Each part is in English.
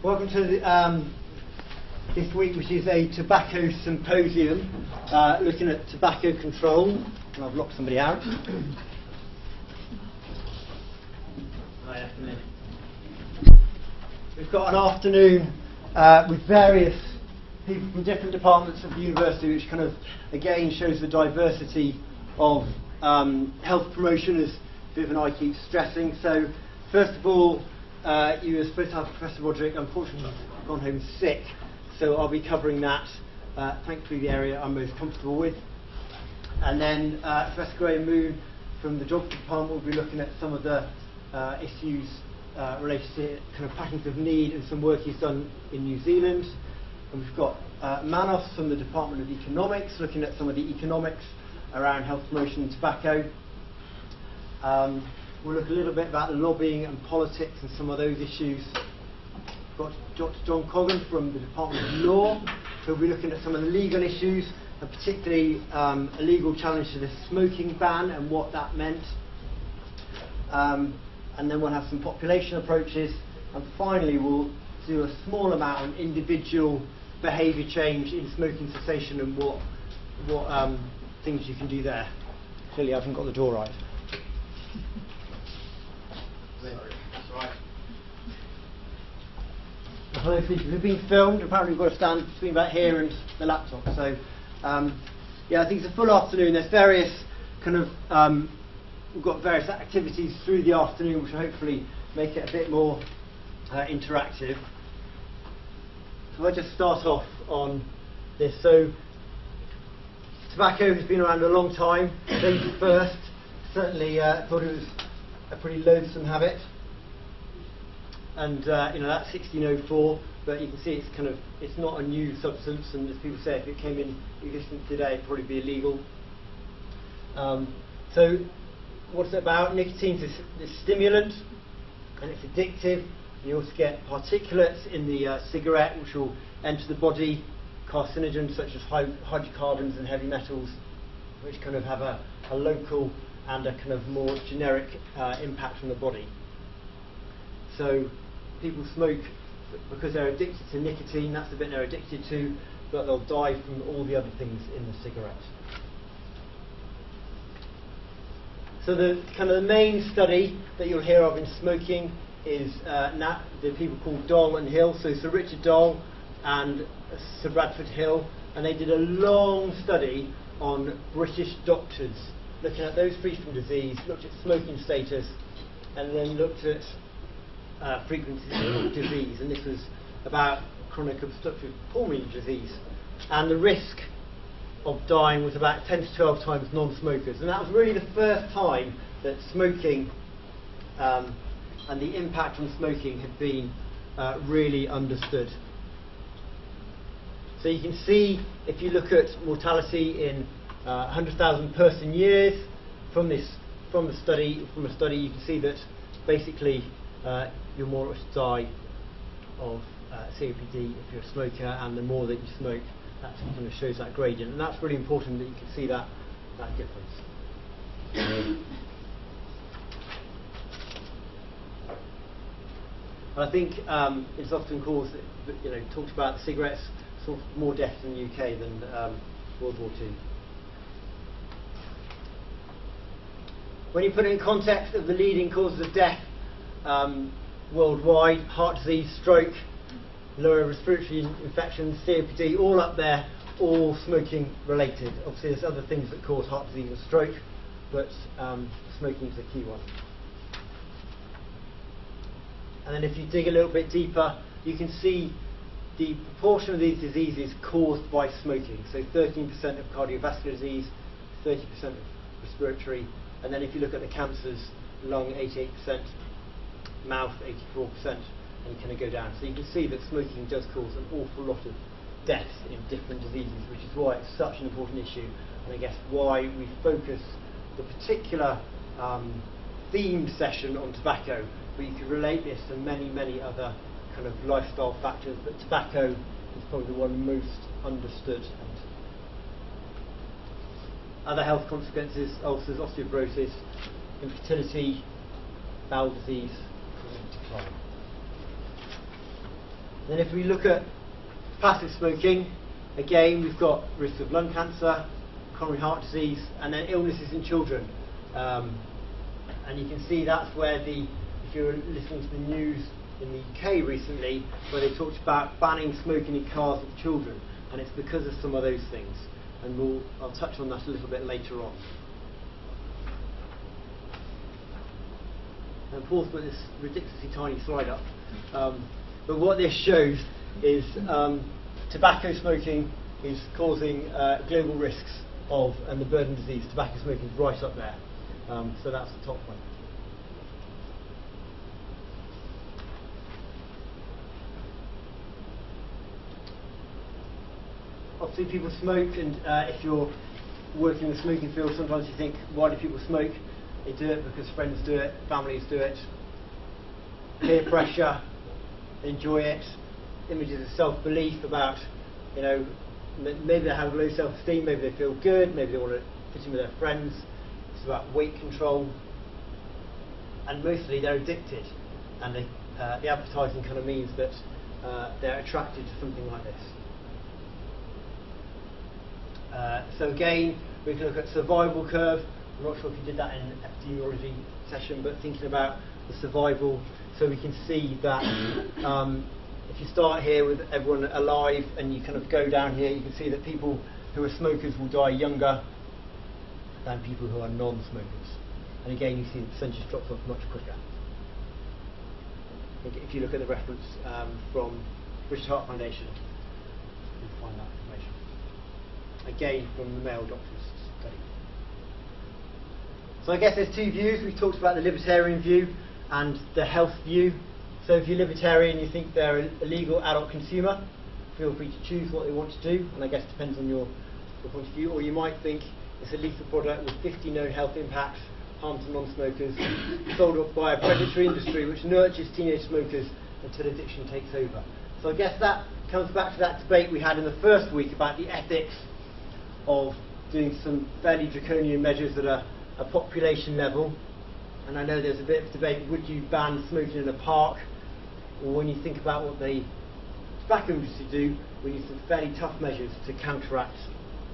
Welcome to this week, which is a tobacco symposium, looking at tobacco control. And I've locked somebody out. We've got an afternoon with various people from different departments of the university, which kind of again shows the diversity of health promotion, as Viv and I keep stressing. So first of all, you were supposed to have Professor Roderick. Unfortunately, he's gone home sick, so I'll be covering that. Thankfully, the area I'm most comfortable with. And then Professor Graham Moon from the Geography Department will be looking at some of the issues related to kind of patterns of need and some work he's done in New Zealand. And we've got Manos from the Department of Economics looking at some of the economics around health promotion and tobacco. We'll look a little bit about lobbying and politics and some of those issues. We've got Dr. John Coggan from the Department of Law, who'll be looking at some of the legal issues, and particularly a legal challenge to the smoking ban and what that meant. And then we'll have some population approaches, and finally we'll do a small amount on individual behaviour change in smoking cessation and what things you can do there. Clearly I haven't got the door right. Sorry, that's all right. Hello, we've been filmed. Apparently we've got to stand between about here and the laptop. So yeah, I think it's a full afternoon. There's various kind of we've got various activities through the afternoon which will hopefully make it a bit more interactive. So I'll just start off on this. So tobacco has been around a long time. Ladies first. Certainly thought it was a pretty loathsome habit. And you know, that's 1604, but you can see it's not a new substance, and as people say, if it came in existence today, it'd probably be illegal. So what's it about? Nicotine is a stimulant, and it's addictive. You also get particulates in the cigarette, which will enter the body, carcinogens such as hydrocarbons and heavy metals, which kind of have a local and a kind of more generic impact on the body. So people smoke because they're addicted to nicotine. That's the bit they're addicted to, but they'll die from all the other things in the cigarette. So the kind of the main study that you'll hear of in smoking is the people called Dole and Hill. So Sir Richard Dole and Sir Bradford Hill, and they did a long study on British doctors, looking at those free from disease, looked at smoking status, and then looked at frequency of disease. And this was about chronic obstructive pulmonary disease. And the risk of dying was about 10 to 12 times non-smokers. And that was really the first time that smoking and the impact on smoking had been really understood. So you can see, if you look at mortality in 100,000 person years from a study, you can see that basically you're more likely to die of COPD if you're a smoker, and the more that you smoke, that kind of shows that gradient, and that's really important that you can see that difference. And I think it's often caused, talked about cigarettes, sort of more deaths in the UK than World War II. When you put it in context of the leading causes of death worldwide, heart disease, stroke, lower respiratory infections, COPD, all up there, all smoking related. Obviously there's other things that cause heart disease and stroke, but smoking is the key one. And then if you dig a little bit deeper, you can see the proportion of these diseases caused by smoking. So 13% of cardiovascular disease, 30% of respiratory, and then if you look at the cancers, lung 88%, mouth 84%, and kind of go down. So you can see that smoking does cause an awful lot of deaths in different diseases, which is why it's such an important issue, and I guess why we focus the particular themed session on tobacco, but you could relate this to many, many other kind of lifestyle factors, but tobacco is probably the one most understood. And other health consequences: ulcers, osteoporosis, infertility, bowel disease, and decline. Then if we look at passive smoking, again we've got risks of lung cancer, coronary heart disease, and then illnesses in children. And you can see that's where if you were listening to the news in the UK recently, where they talked about banning smoking in cars with children, and it's because of some of those things. And I'll touch on that a little bit later on. And Paul's put this ridiculously tiny slide up. But what this shows is tobacco smoking is causing global risks and the burden of disease. Tobacco smoking is right up there. So that's the top one. Obviously people smoke, and if you're working in the smoking field, sometimes you think, why do people smoke? They do it because friends do it, families do it, peer pressure, enjoy it, images of self-belief about, maybe they have low self-esteem, maybe they feel good, maybe they want to fit in with their friends. It's about weight control, and mostly they're addicted, and the advertising kind of means that they're attracted to something like this. So again, we can look at survival curve. I'm not sure if you did that in an epidemiology session, but thinking about the survival, so we can see that if you start here with everyone alive and you kind of go down here, you can see that people who are smokers will die younger than people who are non-smokers. And again, you see the percentage drops off much quicker. If you look at the reference from British Heart Foundation, you'll find that information. Again, from the male doctors study. So I guess there's two views. We've talked about the libertarian view and the health view. So if you're libertarian, you think they're a legal adult consumer, feel free to choose what they want to do, and I guess it depends on your point of view. Or you might think it's a lethal product with 50 known health impacts, harm to non-smokers, sold off by a predatory industry which nurtures teenage smokers until addiction takes over. So I guess that comes back to that debate we had in the first week about the ethics of doing some fairly draconian measures at a population level. And I know there's a bit of debate, would you ban smoking in a park? Or when you think about what the tobacco industry do, we need some fairly tough measures to counteract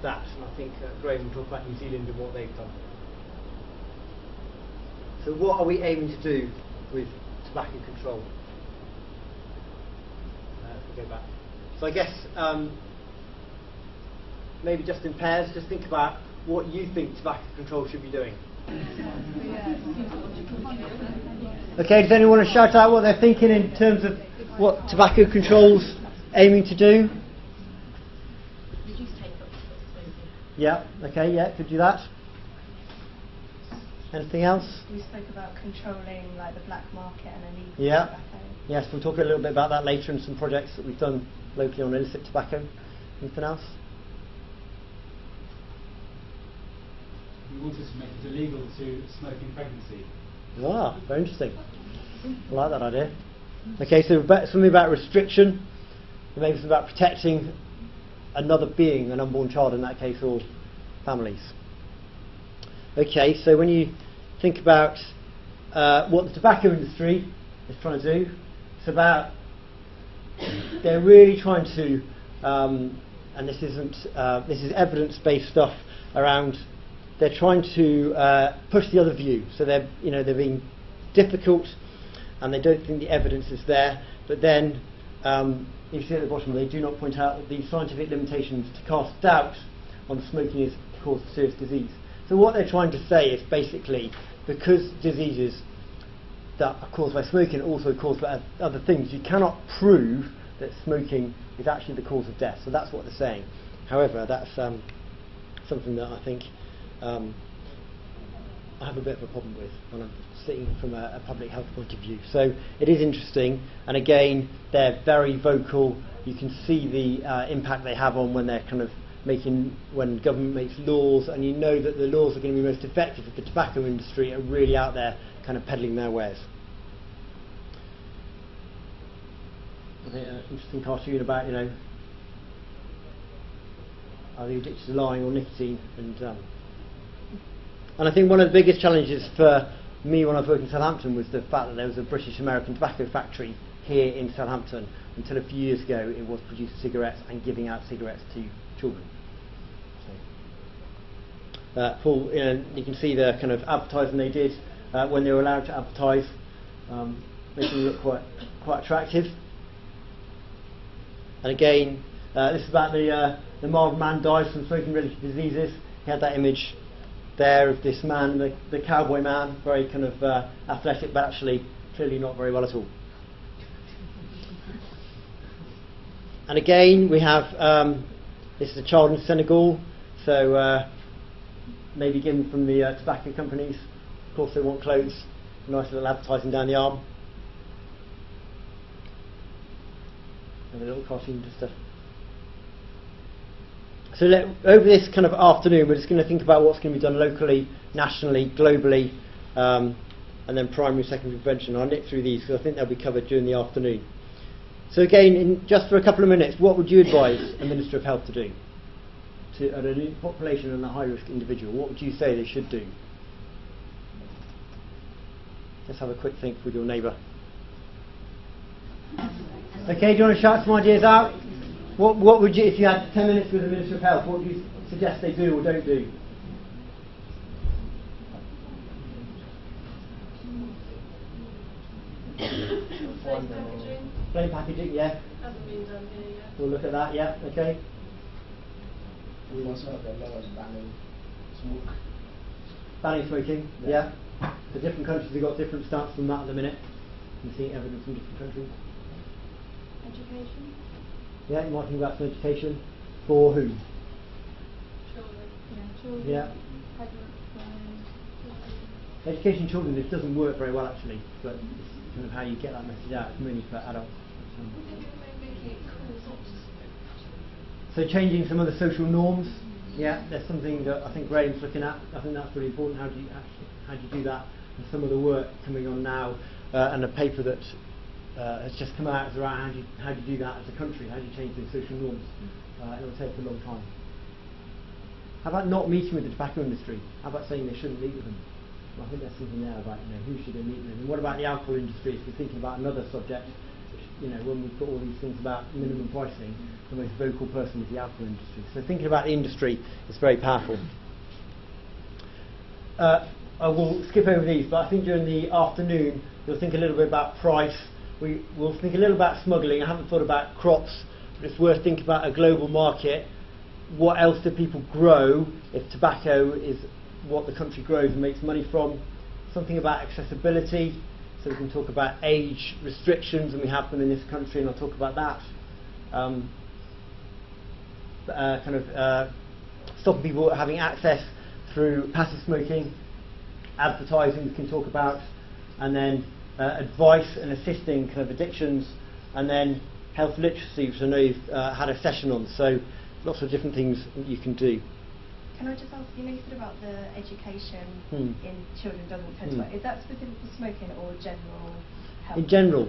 that. And I think Graham will talk about New Zealand and what they've done. So what are we aiming to do with tobacco control? If we go back. So I guess maybe just in pairs, just think about what you think tobacco control should be doing. Okay, does anyone want to shout out what they're thinking in terms of what tobacco control's aiming to do? Yeah, okay, yeah, could do that. Anything else? We spoke about controlling like the black market and illegal tobacco. tobacco. Yes, we'll talk a little bit about that later in some projects that we've done locally on illicit tobacco. Anything else? We wanted to make it illegal to smoke in pregnancy. Ah, very interesting. I like that idea. Okay, so something about restriction, maybe something about protecting another being, an unborn child in that case, or families. Okay, so when you think about what the tobacco industry is trying to do, it's about, they're really trying to, and this is evidence-based stuff around, they're trying to push the other view. So they're being difficult, and they don't think the evidence is there. But then you see at the bottom, they do not point out that the scientific limitations to cast doubt on smoking is to cause serious disease. So what they're trying to say is basically, because diseases that are caused by smoking are also caused by other things, you cannot prove that smoking is actually the cause of death. So that's what they're saying. However, that's something that I think I have a bit of a problem with when I'm sitting from a public health point of view. So it is interesting, and again, they're very vocal. You can see the impact they have on when they're kind of when government makes laws, and you know that the laws are going to be most effective if the tobacco industry are really out there kind of peddling their wares. I think an interesting cartoon about, are they addicted to lying or nicotine? And I think one of the biggest challenges for me when I was working in Southampton was the fact that there was a British-American tobacco factory here in Southampton. Until a few years ago, it was producing cigarettes and giving out cigarettes to children. Paul, you can see the kind of advertising they did when they were allowed to advertise, making them look quite attractive. And again, this is about the mild man dies from smoking-related diseases. He had that image there of this man, the cowboy man, very kind of athletic, but actually clearly not very well at all. And again, we have this is a child in Senegal, so maybe given from the tobacco companies. Of course, they want clothes, nice little advertising down the arm, and a little cartoon just to. So over this kind of afternoon, we're just going to think about what's going to be done locally, nationally, globally, and then primary, secondary prevention. I'll nip through these because I think they'll be covered during the afternoon. So again, just for a couple of minutes, what would you advise a Minister of Health to do to a population and a high-risk individual? What would you say they should do? Let's have a quick think with your neighbour. Okay, do you want to shout some ideas out? What would you, if you had 10 minutes with the Minister of Health, what would you suggest they do or don't do? Plain packaging. Plain packaging, yeah. Hasn't been done here yet. We'll look at that, yeah, okay. We must have the laws banning smoke. Banning smoking, yeah. The different countries have got different stats on that at the minute. You see evidence from different countries. Education. Yeah, you might think about some education. For who? Children. Yeah, children. Yeah. Pregnant women. Education children, this doesn't work very well actually, but it's kind of how you get that message out. It's mainly for adults. Making it cool not to smoke. So changing some of the social norms, yeah, there's something that I think Graham's looking at. I think that's really important. How do you do that? And some of the work coming on now, and a paper that has just come out is around how do you do that as a country? How do you change those social norms? It will take a long time. How about not meeting with the tobacco industry? How about saying they shouldn't meet with them? Well, I think there's something there about who should they meet with, and what about the alcohol industry? If you're thinking about another subject, when we've got all these things about minimum pricing, the most vocal person is the alcohol industry. So thinking about the industry is very powerful. I will skip over these, but I think during the afternoon we'll think a little bit about price. We'll think a little about smuggling. I haven't thought about crops, but it's worth thinking about a global market. What else do people grow if tobacco is what the country grows and makes money from? Something about accessibility. So we can talk about age restrictions, and we have them in this country, and I'll talk about that. Stopping people having access through passive smoking, advertising we can talk about, and then advice and assisting kind of addictions, and then health literacy, which I know you've had a session on. So lots of different things that you can do. Can I just ask, you said about the education in children doesn't tend to work. Is that specific for smoking or general health? In general,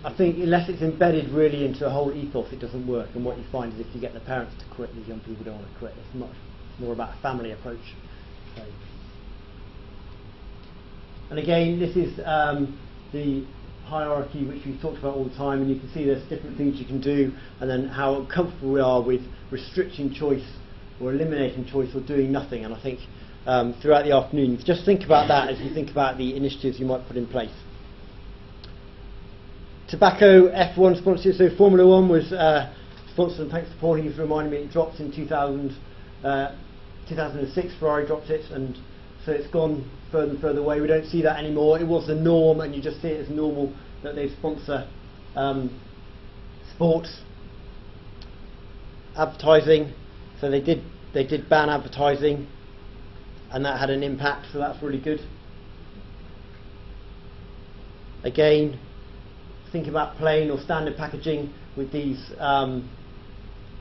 I think unless it's embedded really into a whole ethos, it doesn't work. And what you find is if you get the parents to quit, these young people don't want to quit. It's much more about a family approach. So. And again, this is the hierarchy which we've talked about all the time, and you can see there's different things you can do, and then how comfortable we are with restricting choice or eliminating choice or doing nothing. And I think throughout the afternoon, just think about that as you think about the initiatives you might put in place. Tobacco F1 sponsorship, so Formula 1 was sponsored, and thanks to Paul, he's reminding me it dropped in 2006, Ferrari dropped it, and so it's gone further and further away. We don't see that anymore. It was the norm, and you just see it as normal that they sponsor sports. Advertising, so they did ban advertising, and that had an impact, so that's really good. Again, think about plain or standard packaging with these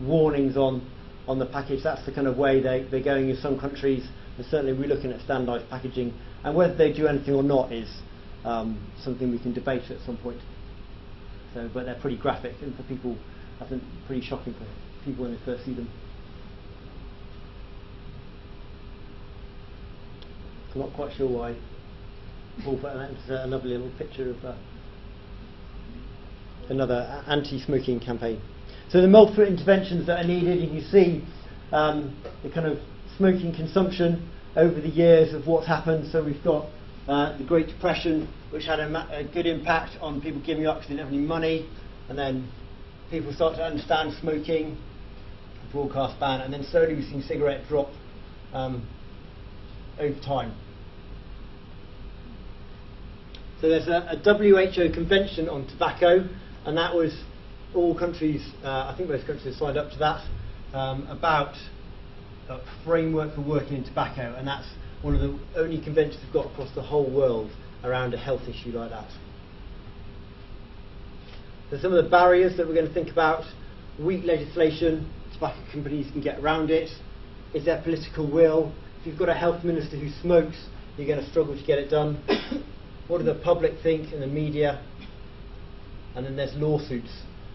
warnings on the package. That's the kind of way they're going in some countries, and certainly we're looking at standardised packaging, and whether they do anything or not is something we can debate at some point. So, but they're pretty graphic, and for people, I think pretty shocking for people when they first see them. I'm not quite sure why Paul put that into a lovely little picture of another anti-smoking campaign. So the multiple interventions that are needed, you can see the kind of smoking consumption over the years of what's happened. So we've got the Great Depression, which had a good impact on people giving up because they didn't have any money, and then people start to understand smoking, broadcast ban, and then slowly we've seen cigarette drop over time. So there's a WHO convention on tobacco, and that was all countries, I think most countries have signed up to that, about a framework for working in tobacco, and that's one of the only conventions we've got across the whole world around a health issue like that. So some of the barriers that we're going to think about: weak legislation, tobacco companies can get around it. Is there political will? If you've got a health minister who smokes, you're going to struggle to get it done. What do the public think and the media? And then there's lawsuits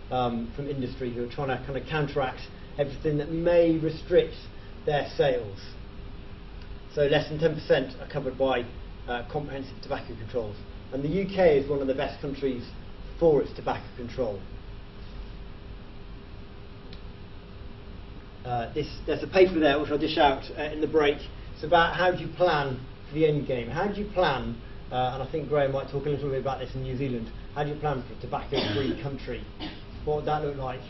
from industry who are trying to kind of counteract everything that may restrict their sales. So less than 10% are covered by comprehensive tobacco controls. And the UK is one of the best countries for its tobacco control. There's a paper there which I'll dish out in the break. It's about how do you plan for the end game. How do you plan, and I think Graham might talk a little bit about this in New Zealand, how do you plan for a tobacco-free country? What would that look like?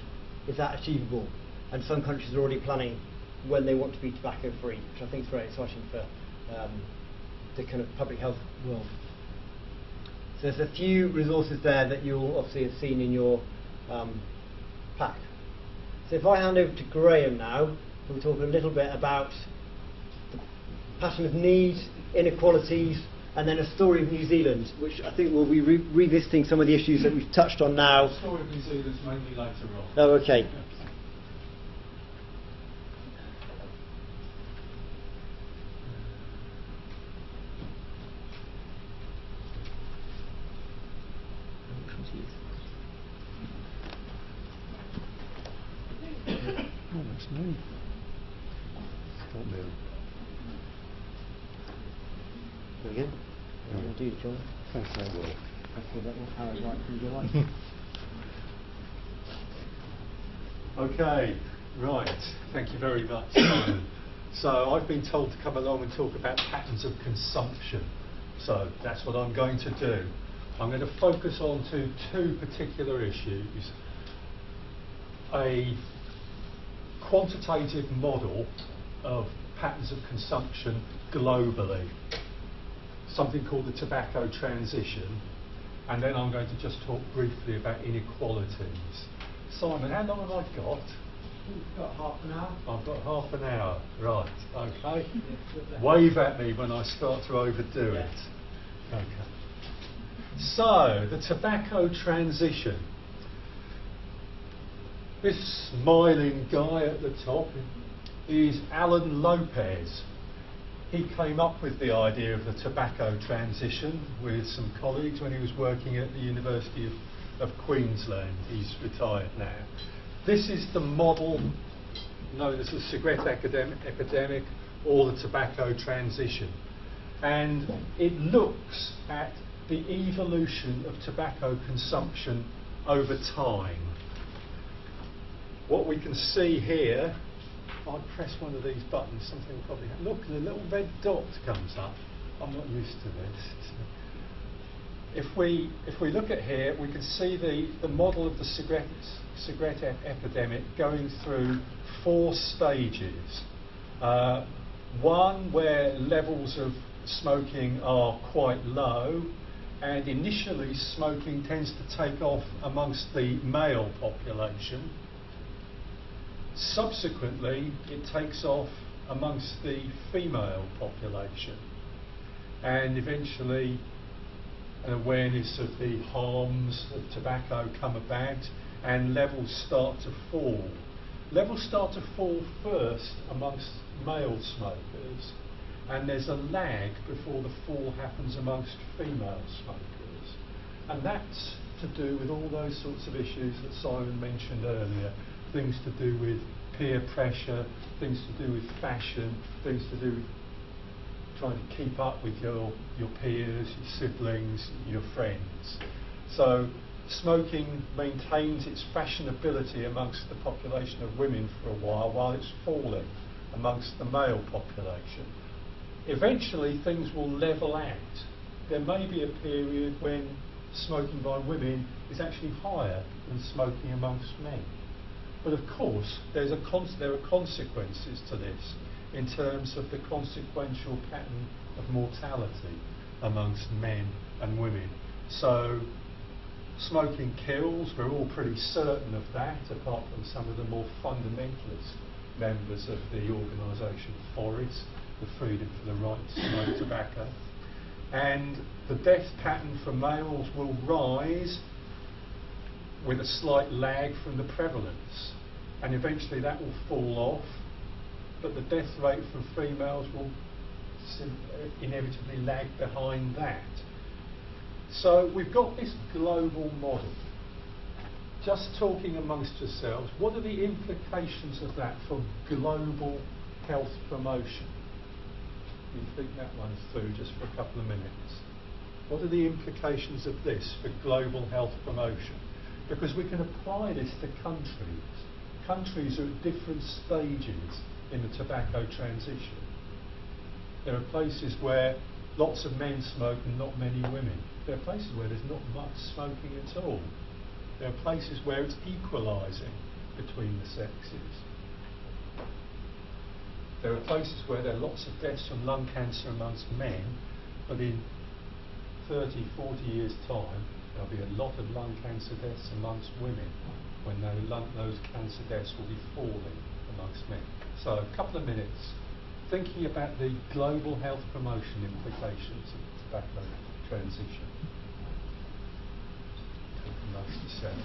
Is that achievable? And some countries are already planning when they want to be tobacco-free, which I think is very exciting for the kind of public health world. So there's a few resources there that you'll obviously have seen in your pack. So if I hand over to Graham now, we'll talk a little bit about the pattern of need, inequalities, and then a story of New Zealand, which I think we'll be revisiting some of the issues that we've touched on now. The story of New Zealand's mainly later on. Oh, okay. Oh, that's me. Stop me. There we go. What will do, John? Thanks, I will. I feel that will power right through your life. Okay, right. Thank you very much, Simon. So I've been told to come along and talk about patterns of consumption. So that's what I'm going to do. I'm going to focus on two particular issues. A quantitative model of patterns of consumption globally, something called the tobacco transition, and then I'm going to just talk briefly about inequalities. Simon, how long have I got? You've got half an hour. I've got half an hour, right, okay. Wave at me when I start to overdo it. Okay. So, the tobacco transition. This smiling guy at the top is Alan Lopez. He came up with the idea of the tobacco transition with some colleagues when he was working at the University of Queensland. He's retired now. This is the model known as the cigarette epidemic or the tobacco transition. And it looks at the evolution of tobacco consumption over time. What we can see here, if I press one of these buttons, something will probably happen. Look, the little red dot comes up. I'm not used to this. If we look at here, we can see the model of the cigarette epidemic going through 4 stages. One where levels of smoking are quite low, and initially smoking tends to take off amongst the male population. Subsequently, it takes off amongst the female population, and eventually an awareness of the harms of tobacco come about, and levels start to fall. Levels start to fall first amongst male smokers, and there's a lag before the fall happens amongst female smokers. And that's to do with all those sorts of issues that Simon mentioned earlier. Things to do with peer pressure, things to do with fashion, things to do with trying to keep up with your peers, your siblings, your friends. So smoking maintains its fashionability amongst the population of women for a while it's falling amongst the male population. Eventually things will level out. There may be a period when smoking by women is actually higher than smoking amongst men. But of course there are consequences to this in terms of the consequential pattern of mortality amongst men and women. So smoking kills, we're all pretty certain of that, apart from some of the more fundamentalist members of the organisation Forest, the Freedom for the Right to Smoke Tobacco. And the death pattern for males will rise with a slight lag from the prevalence, and eventually that will fall off, but the death rate from females will inevitably lag behind that. So we've got this global model. Just talking amongst yourselves, what are the implications of that for global health promotion? You think that one through just for a couple of minutes. What are the implications of this for global health promotion? Because we can apply this to countries. Countries are at different stages in the tobacco transition. There are places where lots of men smoke and not many women. There are places where there's not much smoking at all. There are places where it's equalising between the sexes. There are places where there are lots of deaths from lung cancer amongst men, but in 30, 40 years' time, there'll be a lot of lung cancer deaths amongst women, when those cancer deaths will be falling amongst men. So a couple of minutes thinking about the global health promotion implications of tobacco transition. Amongst yourselves.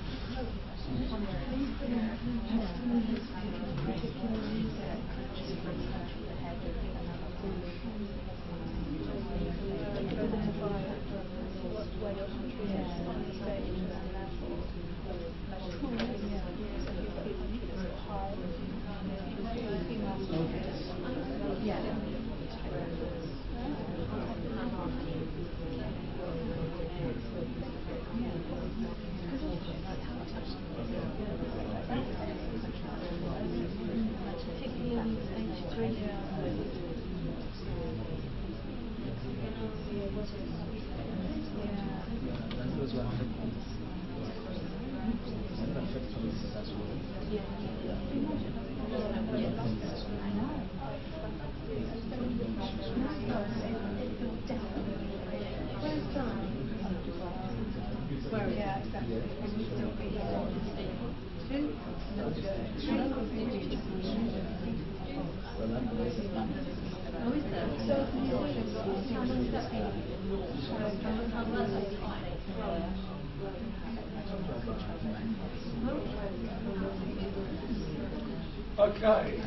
Okay,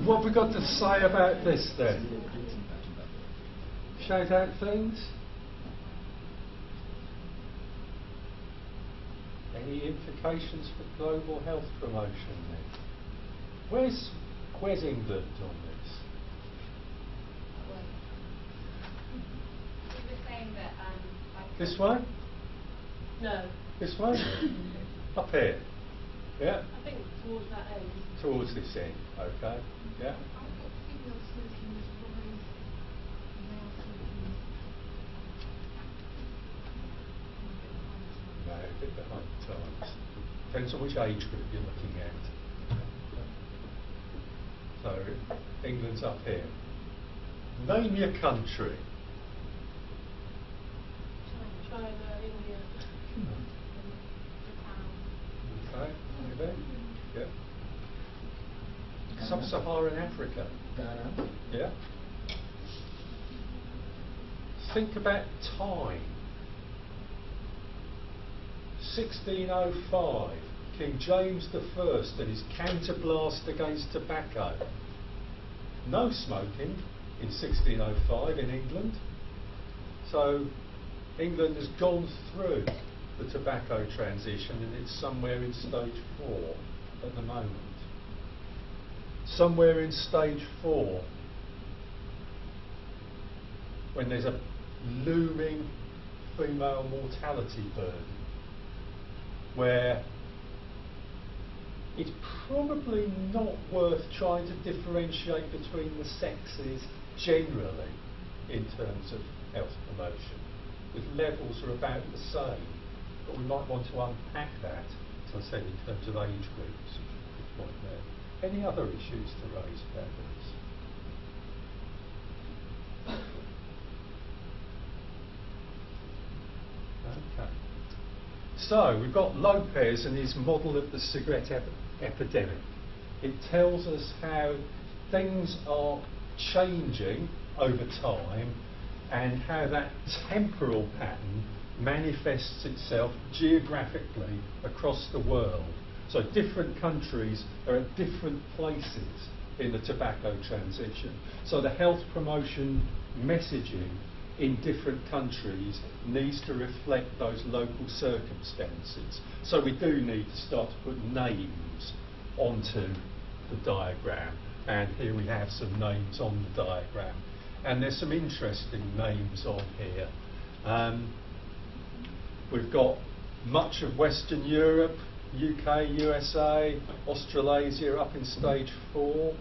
what have we got to say about this then? Shout out things? Any implications for global health promotion then? Where's England on this? You were saying that This way? no. This way? Up here? Yeah? I think towards that end. Towards this end, okay? Yeah? No, a bit behind the times. Depends on which age group you're looking at. So, England's up here. Name your country. China, India, Japan. Okay, there. Yeah. Sub-Saharan Africa. Ghana. Yeah. Think about time. 1605, King James I and his counterblast against tobacco. No smoking in 1605 in England. So England has gone through the tobacco transition and it's somewhere in stage 4 at the moment. Somewhere in stage 4, when there's a looming female mortality burden where it's probably not worth trying to differentiate between the sexes generally in terms of health promotion. The levels are about the same, but we might want to unpack that, as I said, in terms of age groups. Good point there. Any other issues to raise about this? Okay. So we've got Lopez and his model of the cigarette epidemic. It tells us how things are changing over time and how that temporal pattern manifests itself geographically across the world. So different countries are at different places in the tobacco transition. So the health promotion messaging in different countries needs to reflect those local circumstances. So we do need to start to put names onto the diagram, and here we have some names on the diagram, and there's some interesting names on here. We've got much of Western Europe, UK, USA, Australasia up in stage 4.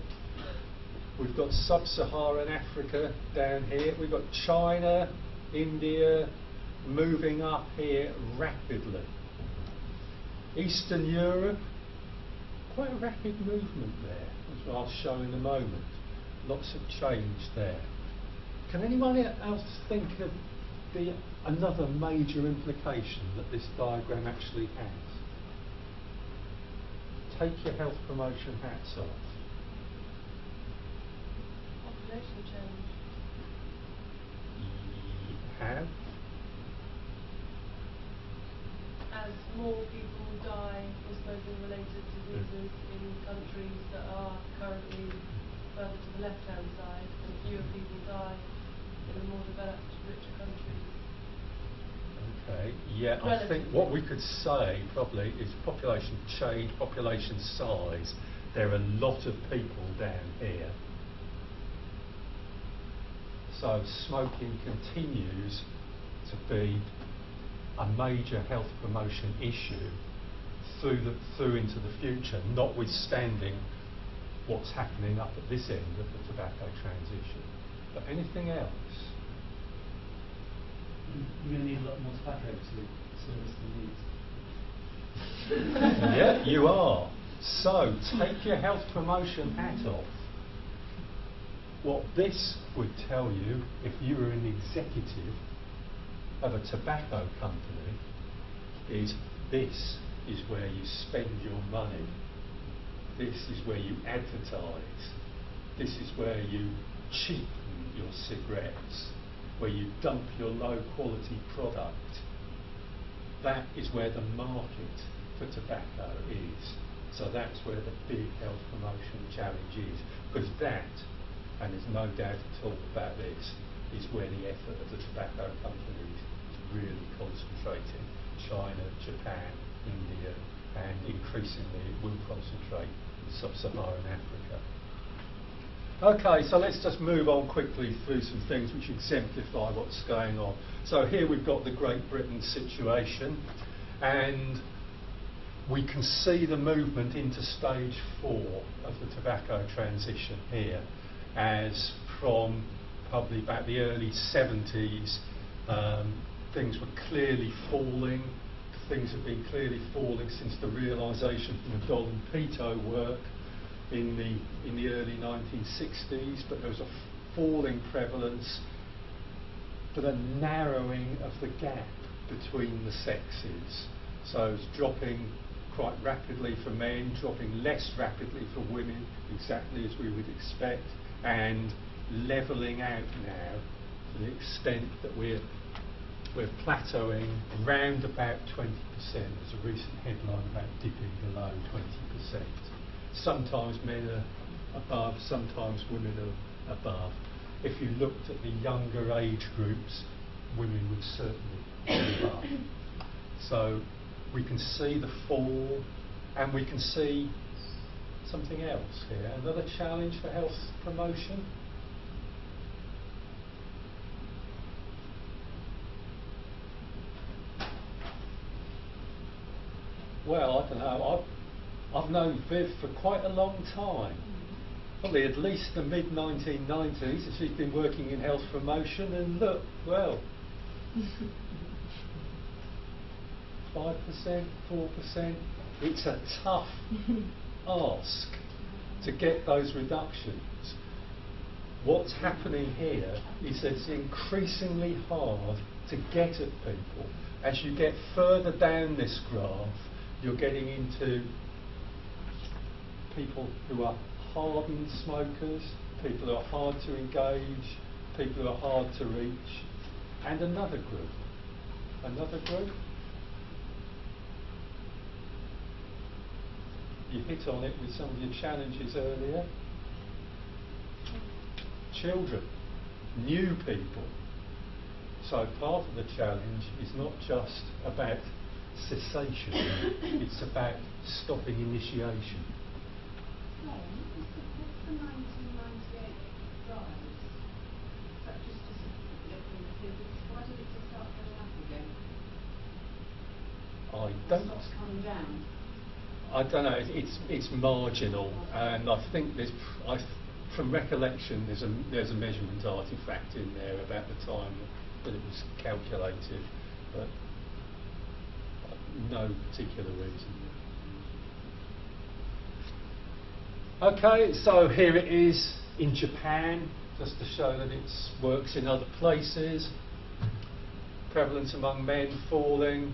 We've got sub-Saharan Africa down here. We've got China, India, moving up here rapidly. Eastern Europe, quite a rapid movement there, as I'll show in a moment. Lots of change there. Can anyone else think of another major implication that this diagram actually has? Take your health promotion hats off. Population change. Have? As more people die from smoking-related diseases in countries that are currently further to the left-hand side, and fewer people die in the more developed, richer countries. Okay, yeah, I think what we could say probably is population change, population size. There are a lot of people down here. So smoking continues to be a major health promotion issue through into the future, notwithstanding what's happening up at this end of the tobacco transition. But anything else? You're going to need a lot more tobacco to service the needs. Yeah, you are. So take your health promotion hat off. What this would tell you, if you were an executive of a tobacco company, is this is where you spend your money. This is where you advertise. This is where you cheapen your cigarettes, where you dump your low quality product. That is where the market for tobacco is. So that's where the big health promotion challenge is, because that, and there's no doubt at all about this, is where the effort of the tobacco companies is really concentrating. China, Japan, India, and increasingly it will concentrate in sub-Saharan Africa. Okay, so let's just move on quickly through some things which exemplify what's going on. So here we've got the Great Britain situation, and we can see the movement into stage 4 of the tobacco transition here, as from probably about the early 70s, things were clearly falling. Things have been clearly falling since the realisation from the Don Pito work in the early 1960s, but there was a falling prevalence, but a narrowing of the gap between the sexes. So it's dropping quite rapidly for men, dropping less rapidly for women, exactly as we would expect, and levelling out now to the extent that we're plateauing around about 20%. There's a recent headline about dipping below 20%. Sometimes men are above, sometimes women are above. If you looked at the younger age groups, women would certainly be above. So we can see the fall, and we can see something else here. Another challenge for health promotion. well, I don't know, I've known Viv for quite a long time. Probably at least the mid-1990s, and she's been working in health promotion, and look, well, 5%, 4%, it's a tough ask to get those reductions. What's happening here is that it's increasingly hard to get at people. As you get further down this graph, you're getting into people who are hardened smokers, people who are hard to engage, people who are hard to reach, and another group. Another group? You hit on it with some of your challenges earlier. Children, new people. So part of the challenge is not just about cessation, it's about stopping initiation. What's the 1998 rise? Is that just a blip in the figures? Why did it just start going up again? It's coming down. I don't know. It's marginal, and I think from recollection, there's a measurement artifact in there about the time that it was calculated, but no particular reason. Okay, so here it is in Japan, just to show that it works in other places. Prevalence among men falling,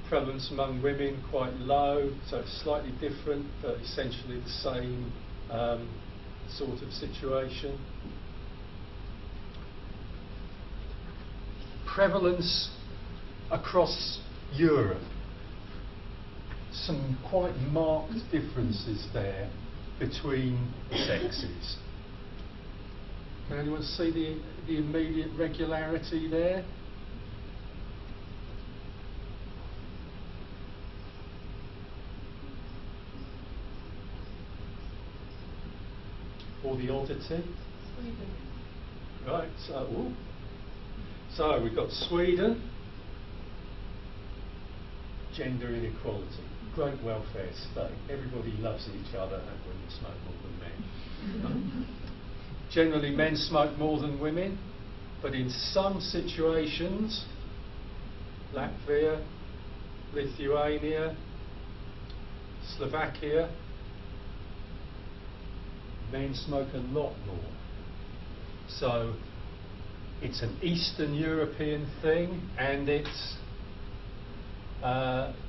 prevalence among women quite low, so it's slightly different, but essentially the same sort of situation. Prevalence across Europe. Some quite marked differences there between the sexes. Can anyone see the immediate regularity there? Or the oddity? Sweden. Right, so we've got Sweden, gender inequality, great welfare state, everybody loves each other and women smoke more than men. Generally men smoke more than women, but in some situations, Latvia, Lithuania, Slovakia, men smoke a lot more. So it's an Eastern European thing, and it's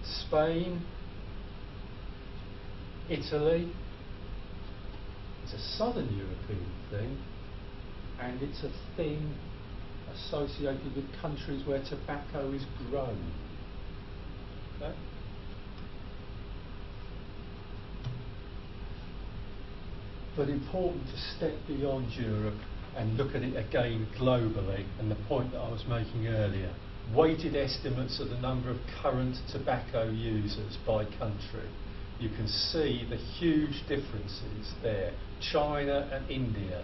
Spain, Italy. It's a Southern European thing, and it's a thing associated with countries where tobacco is grown. Okay? But important to step beyond Europe and look at it again globally, and the point that I was making earlier. Weighted estimates of the number of current tobacco users by country. You can see the huge differences there. China and India.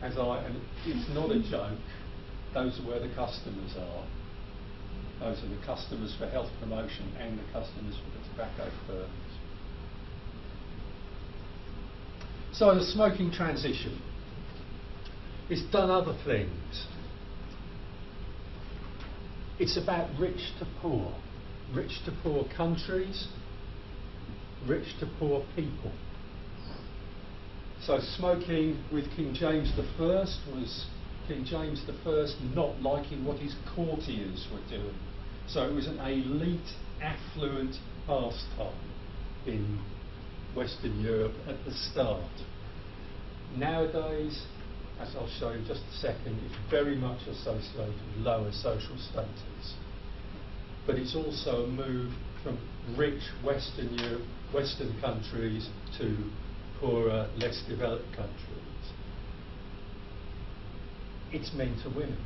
And it's not a joke, those are where the customers are. Those are the customers for health promotion and the customers for the tobacco firms. So the smoking transition. It's done other things. It's about rich to poor countries, rich to poor people. So smoking with King James I was King James I not liking what his courtiers were doing. So it was an elite, affluent pastime in Western Europe at the start. Nowadays, as I'll show you in just a second, it's very much associated with lower social status. But it's also a move from rich Western Europe, Western countries to poorer, less developed countries. It's men to women.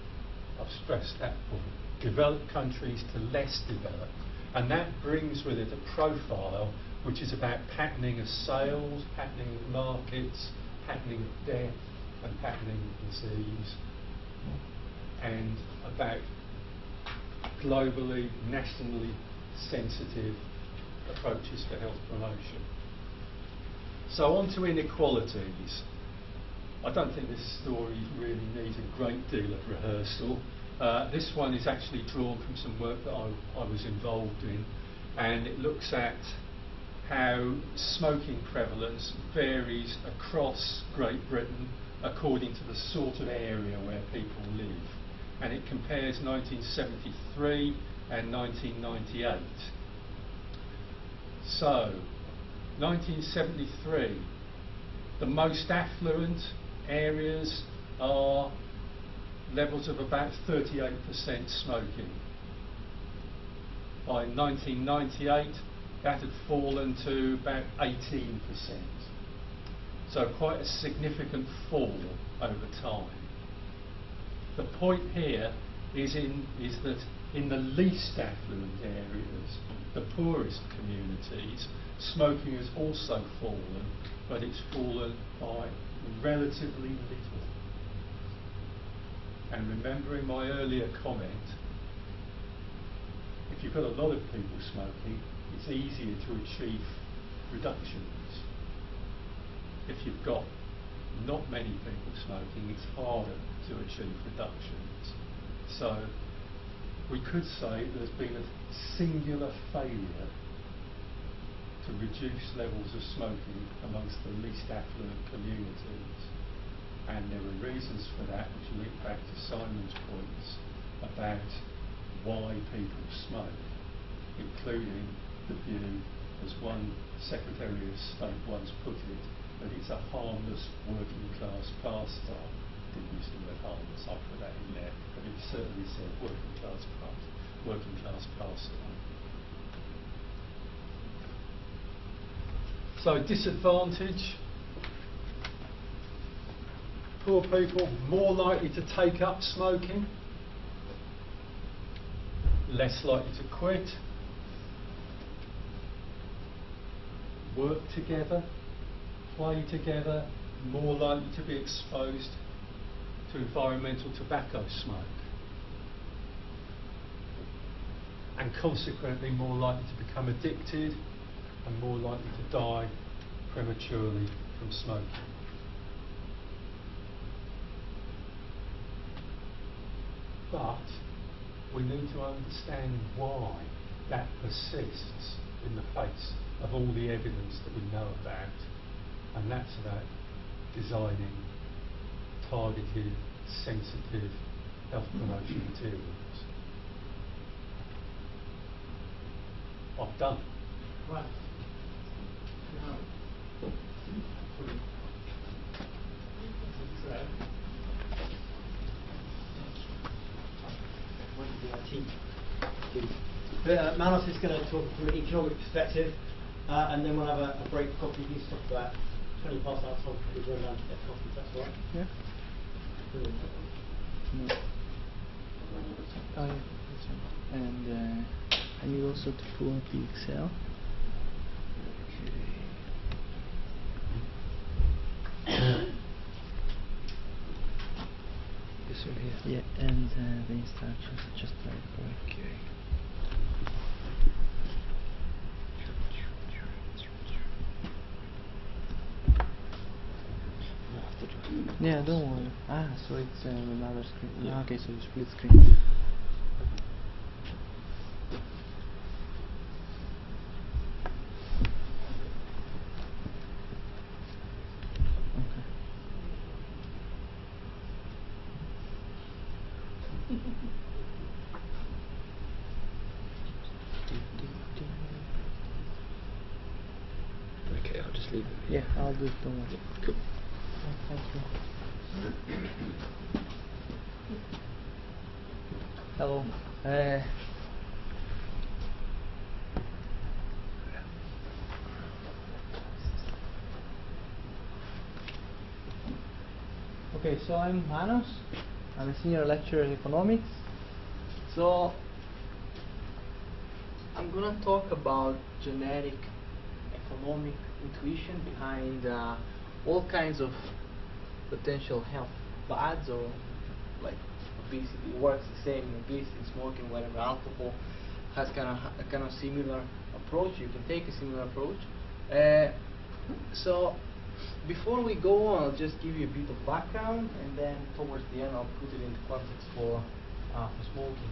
I've stressed that point. Developed countries to less developed. And that brings with it a profile which is about patterning of sales, patterning of markets, patterning of death, and patterning of disease, and about globally, nationally sensitive approaches to health promotion. So on to inequalities. I don't think this story really needs a great deal of rehearsal. This one is actually drawn from some work that I was involved in, and it looks at how smoking prevalence varies across Great Britain according to the sort of area where people live. And it compares 1973 and 1998. So, 1973, the most affluent areas are levels of about 38% smoking. By 1998, that had fallen to about 18%. So quite a significant fall over time. The point here is that in the least affluent areas, the poorest communities, smoking has also fallen, but it's fallen by relatively little. And remembering my earlier comment, if you've got a lot of people smoking, it's easier to achieve reductions. If you've got not many people smoking, it's harder to achieve reductions. So we could say there's been a singular failure to reduce levels of smoking amongst the least affluent communities. And there were reasons for that which link back to Simon's points about why people smoke, including the view, as one Secretary of State once put it, that it's a harmless working class pastime. Didn't use the word harmless, I put that in there, but it certainly said working class pastime. So disadvantage. Poor people more likely to take up smoking, less likely to quit, work together, play together, more likely to be exposed to environmental tobacco smoke, and consequently more likely to become addicted and more likely to die prematurely from smoking. But we need to understand why that persists in the face of all the evidence that we know about, and that's about designing targeted, sensitive health promotion materials. I've done. Right. Now, Manos is going to talk from an economic perspective, and then we'll have a break for coffee. He's talked about 20 past our time. We'll go down to get coffee, if that's all right. Yeah. Brilliant. No. Oh, yeah. That's right. And I need also to pull up the Excel. This one here. Yeah, and the instructions just like Okay. Yeah, don't worry. Ah, so it's another screen. Yeah. Ah, okay, so you split screen. Okay, I'll just leave it. Yeah, I'll do it. Don't worry. Cool. Thank you. Hello. Okay, so I'm Manos. I'm a senior lecturer in economics. So I'm gonna talk about genetic economic intuition behind all kinds of potential health bads or like obesity. It works the same in obesity, smoking, whatever, alcohol has kind of similar approach. You can take a similar approach. So before we go on, I'll just give you a bit of background, and then towards the end I'll put it into context for smoking.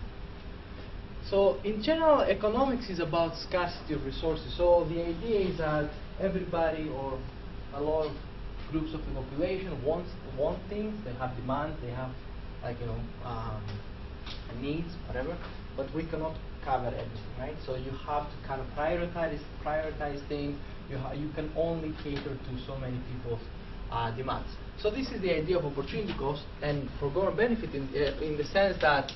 So in general, economics is about scarcity of resources. So the idea is that everybody or a lot of groups of the population want things. They have demands. They have needs, whatever. But we cannot cover everything, right? So you have to kind of prioritize things. You can only cater to so many people's demands. So this is the idea of opportunity cost and foregone benefit in the sense that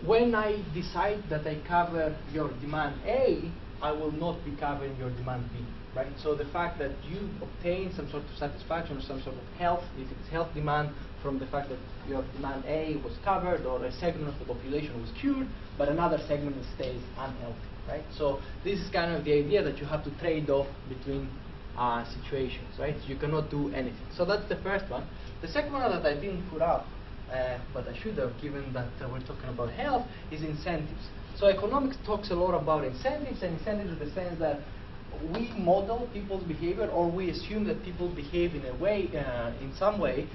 when I decide that I cover your demand A, I will not be covering your demand B, right? So the fact that you obtain some sort of satisfaction or some sort of health, if it's health demand, from the fact that your demand A was covered or a segment of the population was cured, but another segment stays unhealthy, right? So this is kind of the idea that you have to trade off between situations, right? So you cannot do anything. So that's the first one. The second one that I didn't put up, but I should have, given that we're talking about health, is incentives. So economics talks a lot about incentives, and incentives in the sense that we model people's behavior, or we assume that people behave in a way, in some way,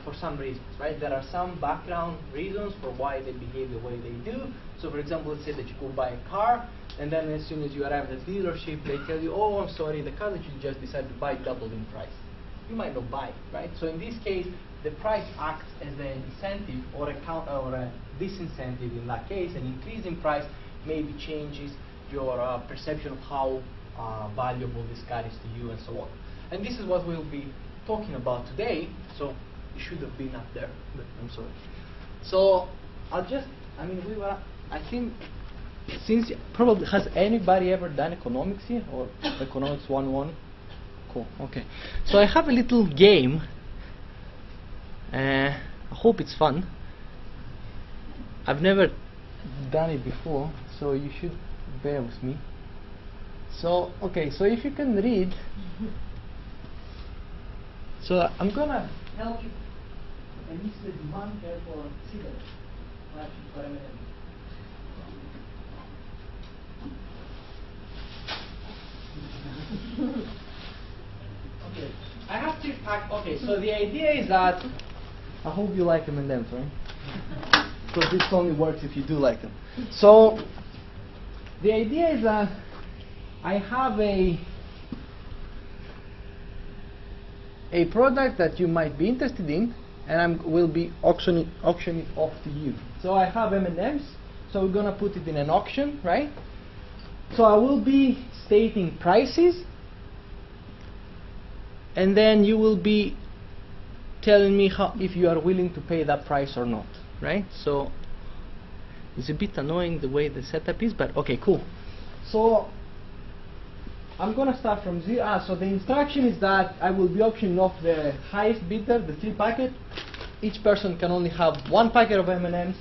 for some reasons, right? There are some background reasons for why they behave the way they do. So for example, let's say that you go buy a car, and then as soon as you arrive at the dealership, they tell you, oh, I'm sorry, the car that you just decided to buy doubled in price. You might not buy it, right? So in this case, the price acts as an incentive or a disincentive in that case. An increase in price maybe changes your perception of how valuable this car is to you and so on. And this is what we'll be talking about today. So it should have been up there, but I'm sorry. So I think, since probably, has anybody ever done economics here, or economics 101? Cool, okay. So I have a little game. I hope it's fun. I've never done it before, so you should bear with me. So, okay, so if you can read. So I'm gonna help you enlist the demand here for cigarettes. Actually, for M&M. Okay, I have to pack. Okay, so the idea is that I hope you like M&Ms, right? Because this only works if you do like them. So the idea is that I have a product that you might be interested in, and will be auctioning off to you. So I have M&Ms, so we're gonna put it in an auction, right? So I will be stating prices, and then you will be telling me if you are willing to pay that price or not, right? So it's a bit annoying the way the setup is, but okay, cool. So I'm gonna start from zero. So the instruction is that I will be auctioning off the highest bidder, the 3 packet. Each person can only have 1 packet of M&Ms.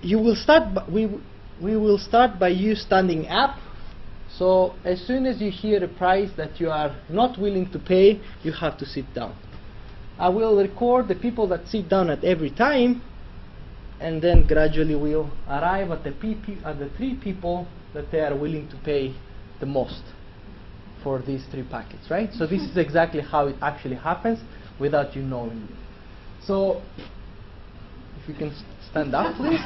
You will start. We will start by you standing up. So as soon as you hear a price that you are not willing to pay, you have to sit down. I will record the people that sit down at every time, and then gradually we'll arrive at the 3 people that they are willing to pay the most for these 3 packets, right? So this is exactly how it actually happens without you knowing it. So if you can stand up, please.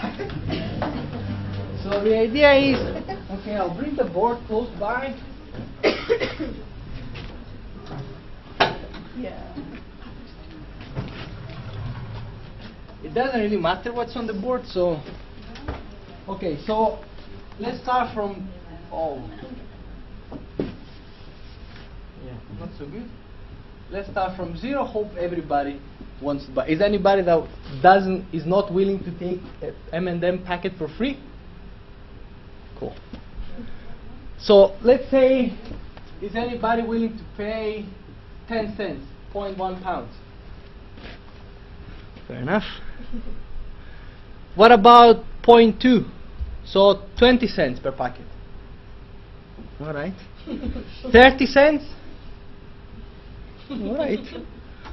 So the idea is, okay, I'll bring the board close by. Yeah. It doesn't really matter what's on the board, so okay, so let's start from yeah, not so good. Let's start from 0. Hope everybody wants to buy. Is anybody that is not willing to take an M&M packet for free? Cool. So let's say, is anybody willing to pay 10 cents, 0.1 pounds? Fair enough. What about 0.2? So 20 cents per packet. All right. 30 cents? All right.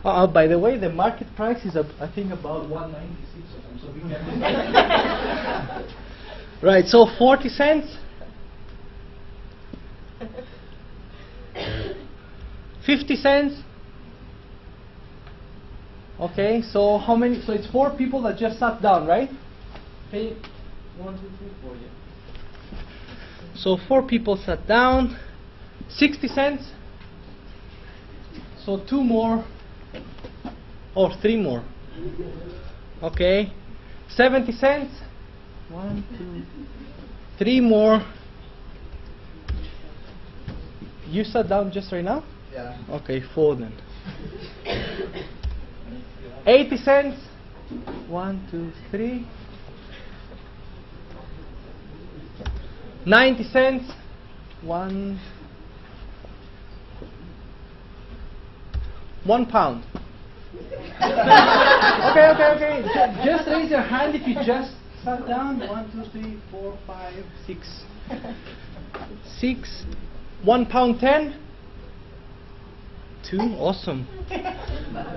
By the way, the market price is, I think, about 196 or something. So be careful. Right. So 40 cents. 50 cents. Okay. So how many? So it's 4 people that just sat down, right? Okay. 1, 2, 3, 4. Yeah. So 4 people sat down. 60 cents. So 2 more. Or 3 more. Okay. 70 cents. 1, 2, 3 more. You sat down just right now? Yeah. Okay, 4 then. 80 cents. 1, 2, 3. 90 cents. 1 pound. Okay. Just raise your hand if you just sat down. 1, 2, 3, 4, 5, 6. 6. 1 pound 10. 2. Awesome.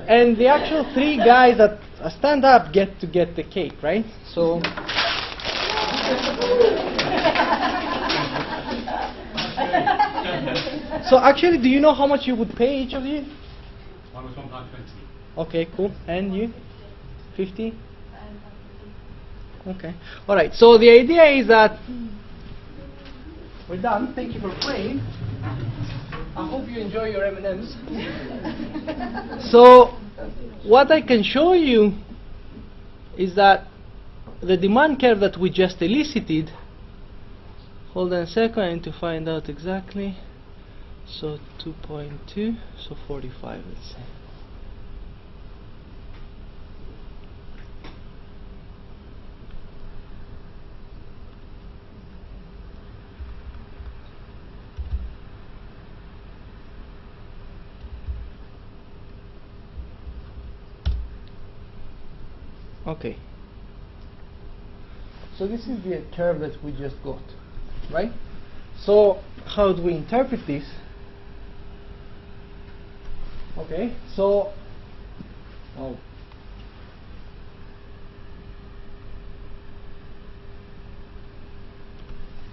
And the actual 3 guys that stand up get to get the cake, right? So. So actually, do you know how much you would pay each of you? One was £1.20. Okay, cool. And you? 50? Okay. All right. So the idea is that we're done. Thank you for playing. I hope you enjoy your M&Ms. So what I can show you is that the demand curve that we just elicited. Hold on a second. I need to find out exactly. So 2.2. So 45. Let's say. Okay. So this is the curve that we just got, right? So how do we interpret this? Okay. So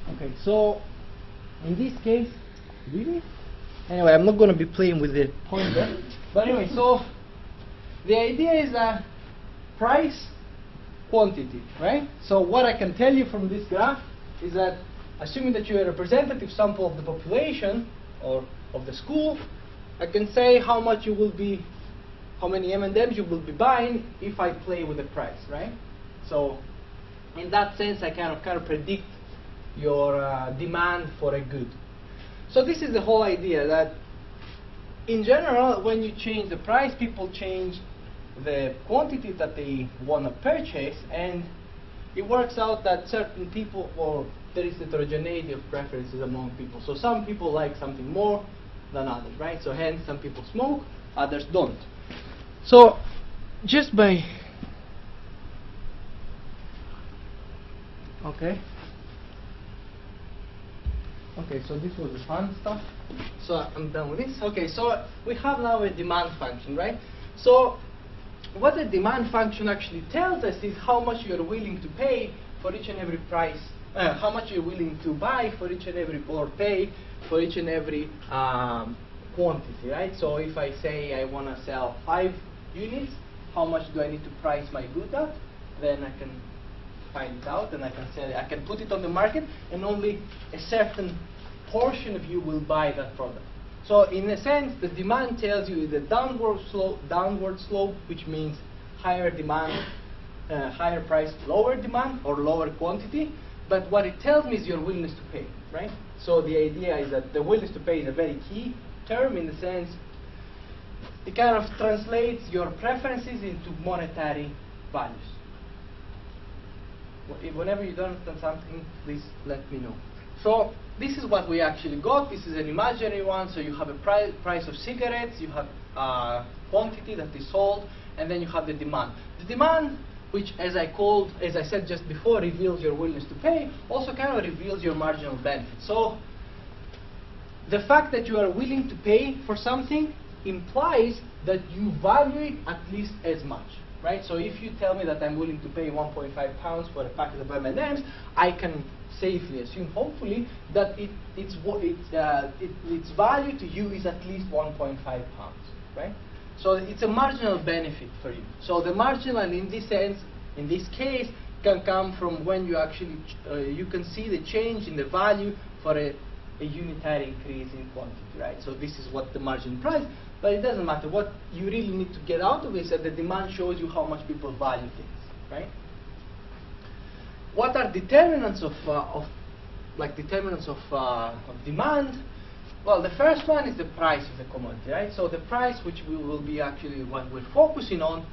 okay. So in this case, really? Anyway, I'm not going to be playing with the pointer. But anyway, so the idea is that price, quantity, right? So what I can tell you from this graph is that assuming that you're a representative sample of the population or of the school, I can say how much you will be, how many M&Ms you will be buying if I play with the price, right? So in that sense, I kind of predict your demand for a good. So this is the whole idea that in general, when you change the price, people change the quantity that they want to purchase, and it works out that certain people, or there is heterogeneity of preferences among people. So some people like something more than others, right? So hence some people smoke, others don't. So just by okay, so this was the fun stuff. So I'm done with this. Okay, so we have now a demand function, right? So what the demand function actually tells us is how much you're willing to pay for each and every price, how much you're willing to buy for each and every, or pay for each and every quantity, right? So if I say I want to sell 5 units, how much do I need to price my good at? Then I can find it out and I can sell it. I can put it on the market, and only a certain portion of you will buy that product. So in a sense, the demand tells you the downward slope, which means higher demand, higher price, lower demand, or lower quantity. But what it tells me is your willingness to pay, right? So the idea is that the willingness to pay is a very key term, in the sense it kind of translates your preferences into monetary values. Whenever you don't understand something, please let me know. So this is what we actually got. This is an imaginary one. So you have a price of cigarettes, you have quantity that is sold, and then you have the demand. The demand, which as I said just before, reveals your willingness to pay, also kind of reveals your marginal benefit. So the fact that you are willing to pay for something implies that you value it at least as much, right? So if you tell me that I'm willing to pay 1.5 pounds for a packet of M&Ms, I can safely assume, hopefully, that its value to you is at least 1.5 pounds, right? So it's a marginal benefit for you. So the marginal, in this sense, in this case, can come from when you actually you can see the change in the value for a unitary increase in quantity, right? So this is what the margin price, but it doesn't matter. What you really need to get out of it is that the demand shows you how much people value things, right? What are determinants of demand? Well, the first one is the price of the commodity, right? So the price, which we will be actually what we're focusing on,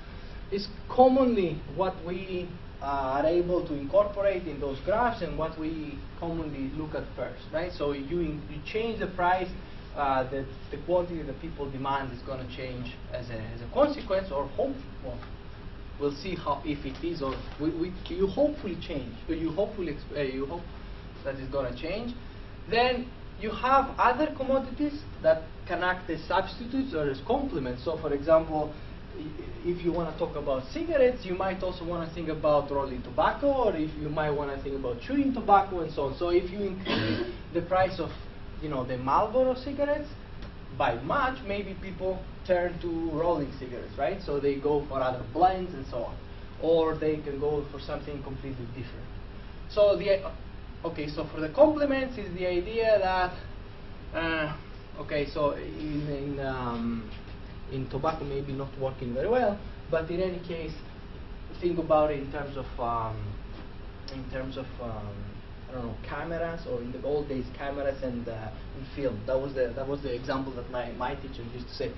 is commonly what we are able to incorporate in those graphs and what we commonly look at first, right? So you change the price, the quantity that people demand is going to change as a consequence, or hope. Well, we'll see how if it is, or you hopefully change. You hope that it's going to change. Then you have other commodities that can act as substitutes or as complements. So, for example, if you want to talk about cigarettes, you might also want to think about rolling tobacco, or if you might want to think about chewing tobacco and so on. So if you increase the price of, the Marlboro cigarettes by much, maybe people turn to rolling cigarettes, right? So they go for other blends and so on, or they can go for something completely different. So so for the complements is the idea that so in tobacco maybe not working very well, but in any case, think about it in terms of I don't know, cameras, or in the old days cameras and film. That was the example that my teacher used to say.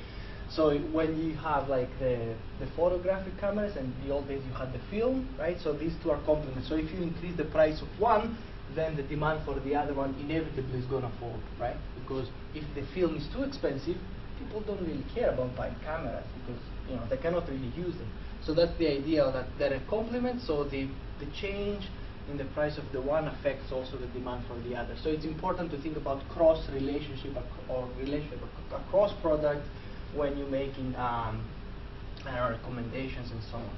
So when you have like the photographic cameras, and in the old days you had the film, right? So these two are complements. So if you increase the price of one, then the demand for the other one inevitably is going to fall, right? Because if the film is too expensive, people don't really care about buying cameras because they cannot really use them. So that's the idea that they're a complement. So the change in the price of the one affects also the demand for the other. So it's important to think about cross relationship or relationship across products when you're making recommendations and so on.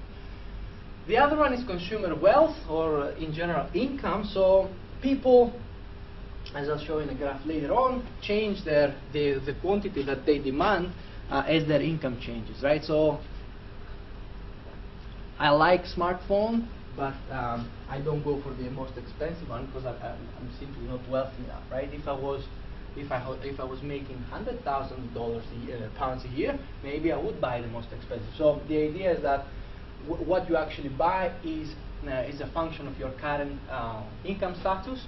The other one is consumer wealth, or in general income. So people, as I'll show in a graph later on, change the quantity that they demand as their income changes, right? So I like smartphone, but I don't go for the most expensive one because I'm simply not wealthy enough, right? If I was making $100,000 pounds a year, maybe I would buy the most expensive. So the idea is that what you actually buy is a function of your current income status.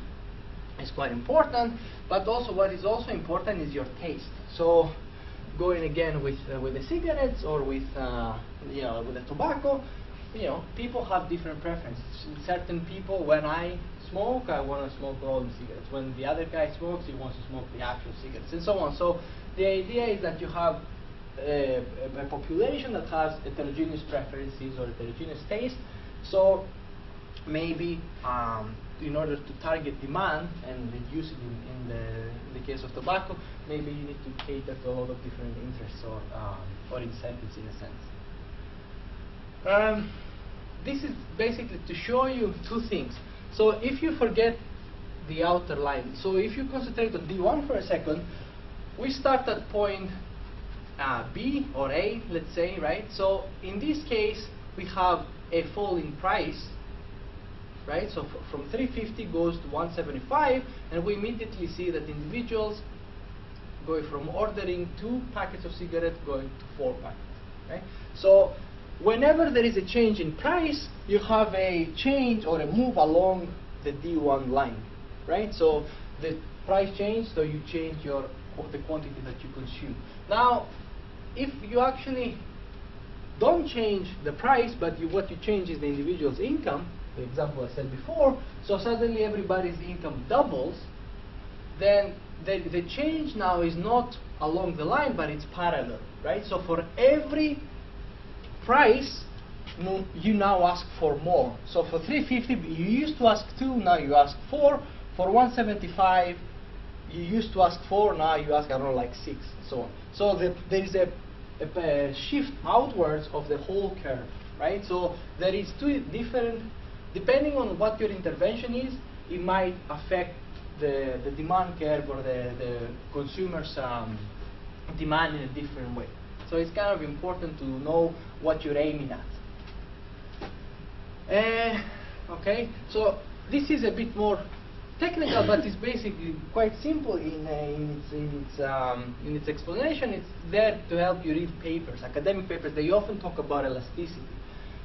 It's quite important, but also what is also important is your taste. So going again with the cigarettes or with the tobacco, people have different preferences. Certain people, when I smoke, I want to smoke rolling cigarettes. When the other guy smokes, he wants to smoke the actual cigarettes, and so on. So the idea is that you have a population that has heterogeneous preferences or heterogeneous taste. So maybe in order to target demand and reduce it in the case of tobacco, maybe you need to cater to a lot of different interests or incentives in a sense. This is basically to show you two things. So if you forget the outer line, so if you concentrate on D1 for a second, we start at point B or A, let's say, right? So in this case, we have a fall in price, right? So from 350 goes to 175, and we immediately see that individuals going from ordering 2 packets of cigarettes going to 4 packets, right? So whenever there is a change in price, you have a change or a move along the D1 line, right? So the price changed, so you change the quantity that you consume. Now, if you actually don't change the price, but what you change is the individual's income, the example I said before, so suddenly everybody's income doubles, then the change now is not along the line, but it's parallel, right? So for every price, you now ask for more. So for 350, you used to ask 2, now you ask 4. For 175, you used to ask 4, now you ask, I don't know, like 6, so on. So there is a shift outwards of the whole curve, right? So there is two different, depending on what your intervention is, it might affect the demand curve or the consumer's demand in a different way. So it's kind of important to know what you're aiming at. Okay, so this is a bit more technical, but it's basically quite simple in its explanation. It's there to help you read papers, academic papers. They often talk about elasticity.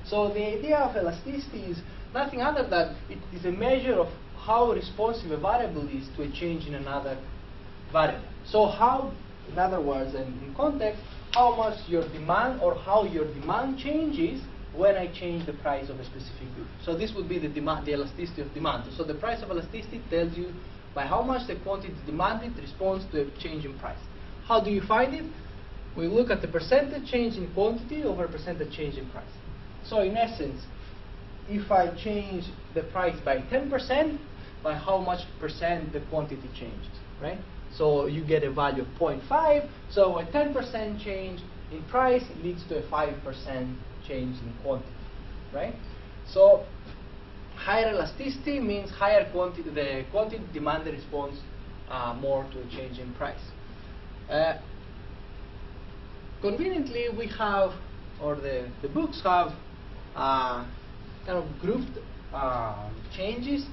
So the idea of elasticity is nothing other than it is a measure of how responsive a variable is to a change in another variable. So how, in other words, and in context, how much your demand or how your demand changes when I change the price of a specific good. So this would be the demand, the elasticity of demand. So the price of elasticity tells you by how much the quantity demanded responds to a change in price. How do you find it? We look at the percentage change in quantity over percentage change in price. So in essence, if I change the price by 10%, by how much percent the quantity changes, right? So you get a value of 0.5, so a 10% change in price leads to a 5% change in quantity, right? So higher elasticity means higher quantity, the quantity demanded responds more to a change in price. Conveniently, we have, or the books have, kind of grouped changes.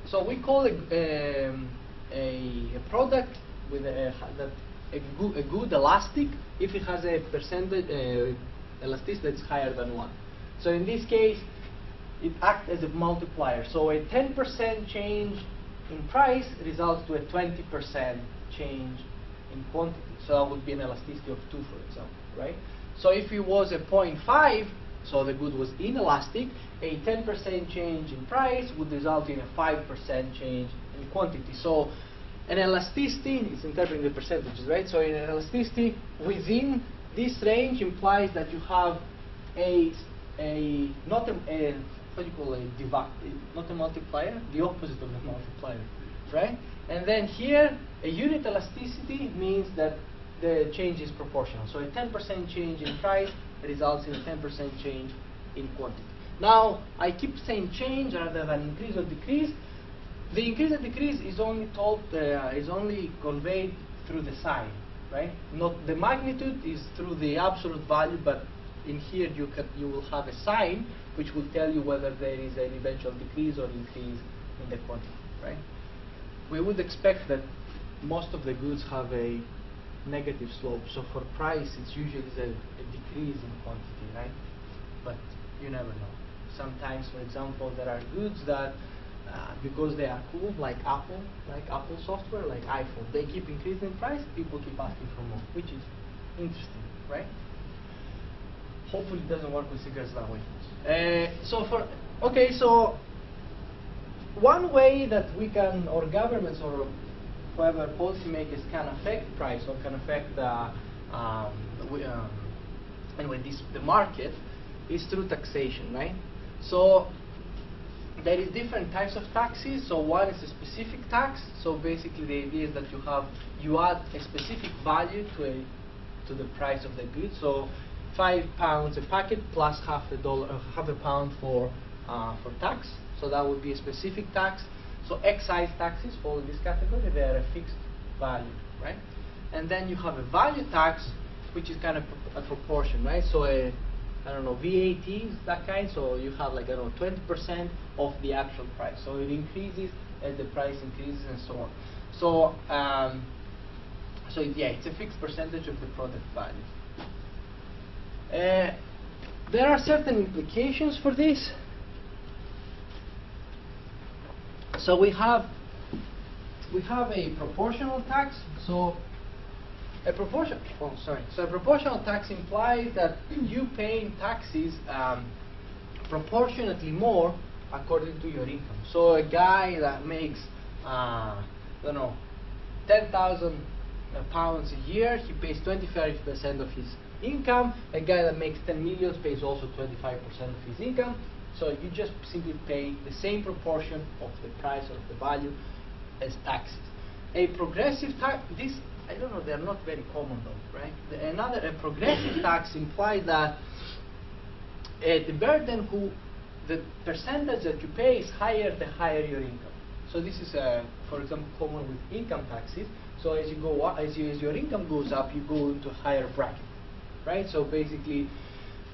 So we call a product with a good elastic if it has a percentage elasticity that's higher than 1. So in this case, it acts as a multiplier. So a 10% change in price results to a 20% change in quantity. So that would be an elasticity of 2, for example, right? So if it was a 0.5, so the good was inelastic, a 10% change in price would result in a 5% change in quantity. So an elasticity is interpreting the percentages, right? So an elasticity within this range implies that you have not a what do you call not a multiplier, the opposite of the multiplier, right? And then here, a unit elasticity means that the change is proportional. So a 10% change in price results in a 10% change in quantity. Now, I keep saying change rather than increase or decrease. The increase or decrease is only conveyed through the sign, right? Not the magnitude is through the absolute value, but in here you will have a sign which will tell you whether there is an eventual decrease or increase in the quantity, right? We would expect that most of the goods have a negative slope. So for price, it's usually a decrease in quantity, right? But you never know. Sometimes, for example, there are goods that, because they are cool, like Apple software, like iPhone, they keep increasing in price, people keep asking for more, which is interesting, right? Hopefully it doesn't work with cigarettes that way. So one way that we can, or governments or whoever policymakers can affect price or can affect the market is through taxation, right? So there is different types of taxes. So one is a specific tax. So basically the idea is that you add a specific value to the price of the good. So £5 a packet plus half a pound for tax. So that would be a specific tax. So excise taxes fall in this category. They are a fixed value, right? And then you have a value tax, which is kind of a proportion, right? So VAT is that kind. So you have 20% of the actual price. So it increases as the price increases and so on. So it's a fixed percentage of the product value. There are certain implications for this. So we have a proportional tax. So a proportional tax implies that you pay taxes proportionately more according to your income. So a guy that makes 10,000 pounds a year, he pays 25% of his income. A guy that makes 10 million pays also 25% of his income. So you just simply pay the same proportion of the price or of the value as taxes. a progressive tax, this, I don't know, they're not very common though, right? A progressive tax implies that the percentage that you pay is higher the higher your income. So this is, for example, common with income taxes. So as you go up, as your income goes up, you go into a higher bracket, right? So basically,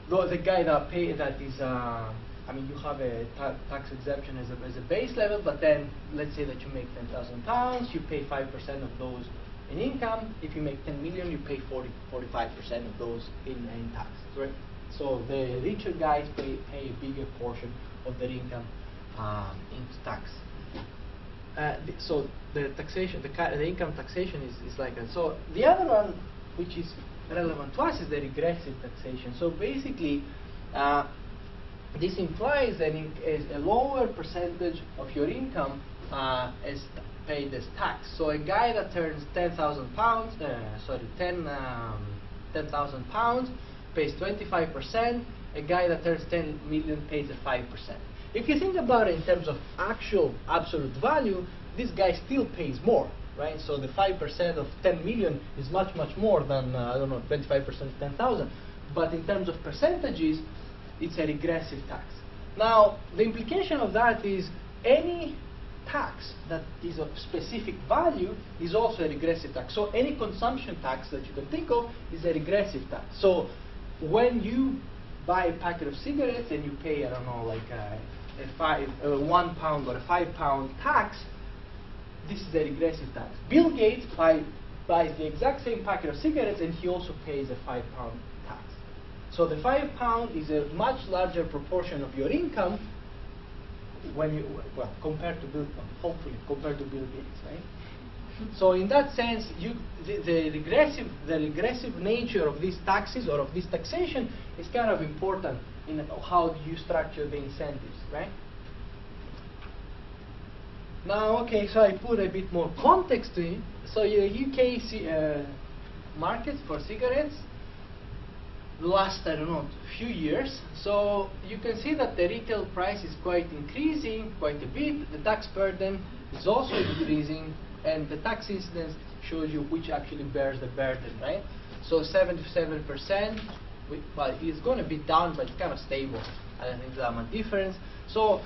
the guy that is, I mean, you have a tax exemption as a base level, but then let's say that you make £10,000, you pay 5% of those in income. If you make 10 million, you pay 45% of those in tax, right? So the richer guys pay a bigger portion of their income into tax. So the taxation, the income taxation is like that. So the other one, which is relevant to us, is the regressive taxation. So basically, this implies a lower percentage of your income is paid as tax. So a guy that turns £10,000 pays 25%. A guy that turns 10 million pays a 5%. If you think about it in terms of actual absolute value, this guy still pays more, right? So the 5% of 10 million is much more than, I don't know, 25% of 10,000. But in terms of percentages, it's a regressive tax. Now, the implication of that is any tax that is of specific value is also a regressive tax. So any consumption tax that you can think of is a regressive tax. So when you buy a packet of cigarettes and you pay, I don't know, like a £1 or a £5 tax, this is a regressive tax. Bill Gates buys the exact same packet of cigarettes and he also pays a £5 tax. So the £5 is a much larger proportion of your income when you, well, compared to Bill Gates, right? So in that sense, the regressive nature of these taxes or of this taxation is kind of important in how you structure the incentives, right? Now, okay, so I put a bit more context to it. So your UK markets for cigarettes last, I don't know, a few years. So you can see that the retail price is quite increasing quite a bit. The tax burden is also increasing, and the tax incidence shows you which actually bears the burden, right? So 77%, well, it's going to be down, but it's kind of stable. I don't think there's much difference. So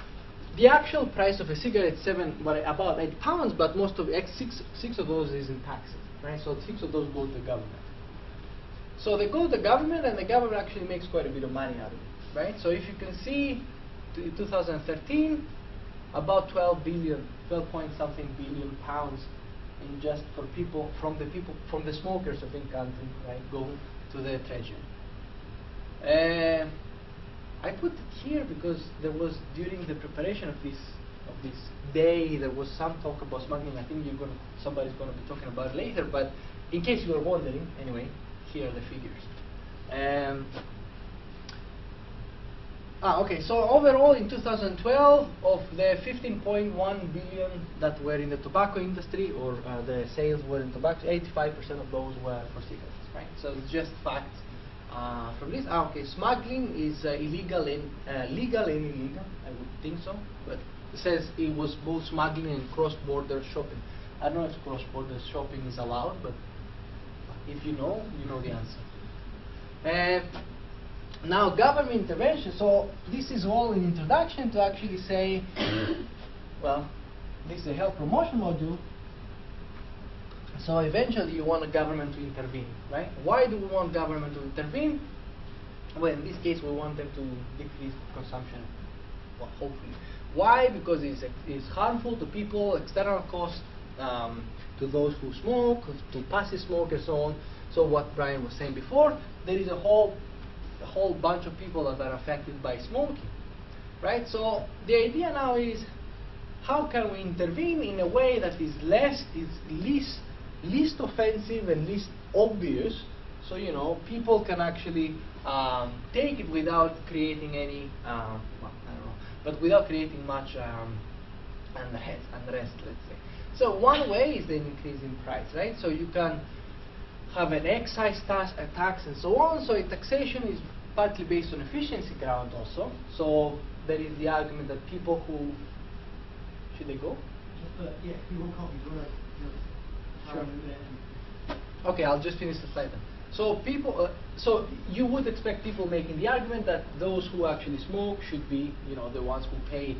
the actual price of a cigarette is about £8, but most of six of those is in taxes, right? So 6 of those go to the government. So they go to the government, and the government actually makes quite a bit of money out of it, right? So if you can see, in 2013, about 12 point something billion pounds in just for people from the smokers of the country, right, go to the treasury. I put it here because there was, during the preparation of this day, there was some talk about smuggling. I think somebody's going to be talking about it later, but in case you were wondering, anyway, here are the figures. Okay, so overall in 2012, of the 15.1 billion that were in the tobacco industry, or the sales were in tobacco, 85% of those were for cigarettes, right? So it's just facts from this. Okay, smuggling is illegal and legal and illegal, I would think so, but it says it was both smuggling and cross-border shopping. I don't know if cross-border shopping is allowed, but if you know the answer. Now, government intervention. So this is all an introduction to actually say, well, this is a health promotion module. So eventually you want a government to intervene, right? Why do we want government to intervene? Well, in this case, we want them to decrease consumption, well, hopefully. Why? Because it's harmful to people, external costs to those who smoke, to passive smoke, and so on. So what Brian was saying before, there is a whole bunch of people that are affected by smoking, right? So the idea now is, how can we intervene in a way that is least offensive and least obvious, so people can actually take it without creating any, well, I don't know, but without creating much unrest, let's say. So one way is the increase in price, right? So you can have an excise tax and so on. So taxation is partly based on efficiency ground also. So there is the argument that people who, should they go? Yeah, if you want coffee, do you want to Okay, I'll just finish the slide then. So people, so you would expect people making the argument that those who actually smoke should be, the ones who pay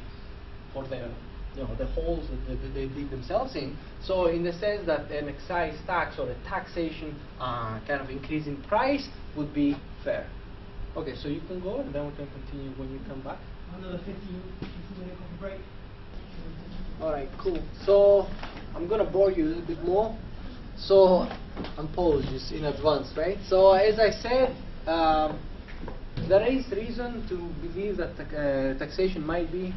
for the, the holes that they dig themselves in. So in the sense that an excise tax or a taxation kind of increase in price would be fair. Okay, so you can go and then we can continue when you come back. Another 15-minute coffee break. All right, cool. So I'm gonna bore you a little bit more. So apologies in advance, right? So as I said, there is reason to believe that taxation might be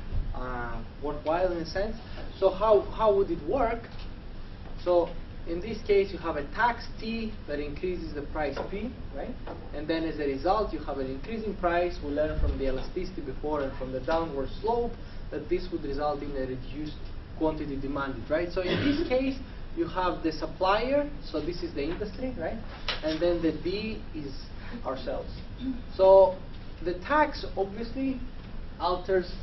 worthwhile in a sense. So how would it work? So in this case, you have a tax T that increases the price P, right? And then as a result, you have an increasing price. We learned from the elasticity before and from the downward slope that this would result in a reduced quantity demanded, right? So in this case, you have the supplier, so this is the industry, right? And then the D is ourselves. So the tax obviously alters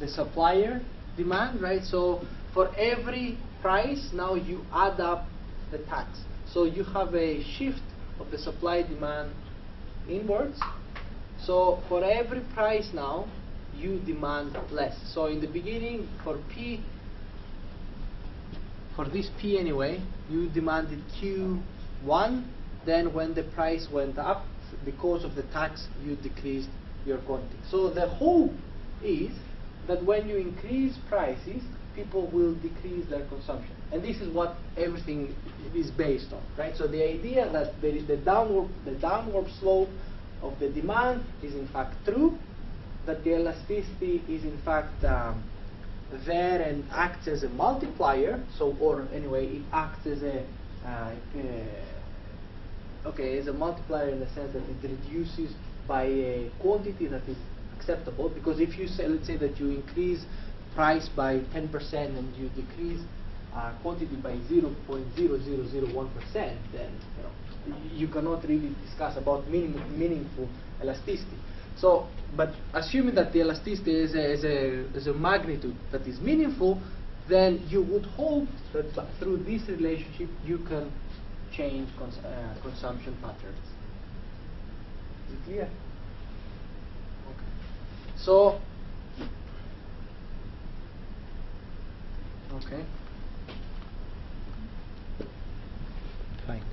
the supplier demand, right? So for every price, now you add up the tax. So you have a shift of the supply demand inwards. So for every price now, you demand less. So in the beginning, for P, for this P anyway, you demanded Q1. Then when the price went up, because of the tax, you decreased your quantity. So the hope is that when you increase prices, people will decrease their consumption. And this is what everything is based on, right? So the idea that there is the downward slope of the demand is in fact true, that the elasticity is in fact there and acts as a multiplier. So, or anyway, it acts as a as a multiplier in the sense that it reduces by a quantity that is acceptable. Because if you say, let's say that you increase price by 10% and you decrease quantity by 0.0001%, then you cannot really discuss about meaningful elasticity. So, but assuming that the elasticity is a magnitude that is meaningful, then you would hope that through this relationship you can change consumption patterns. Is it clear? Okay. So, okay. Fine.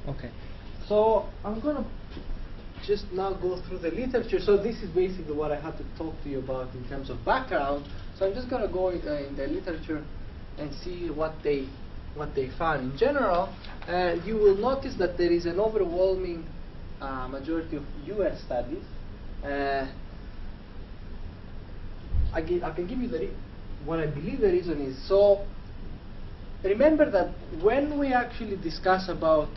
Okay, so I'm going to just now go through the literature. So this is basically what I had to talk to you about in terms of background. So I'm just going to go in the literature and see what they found. In general, you will notice that there is an overwhelming majority of U.S. studies. I can give you what I believe the reason is. So remember that when we actually discuss about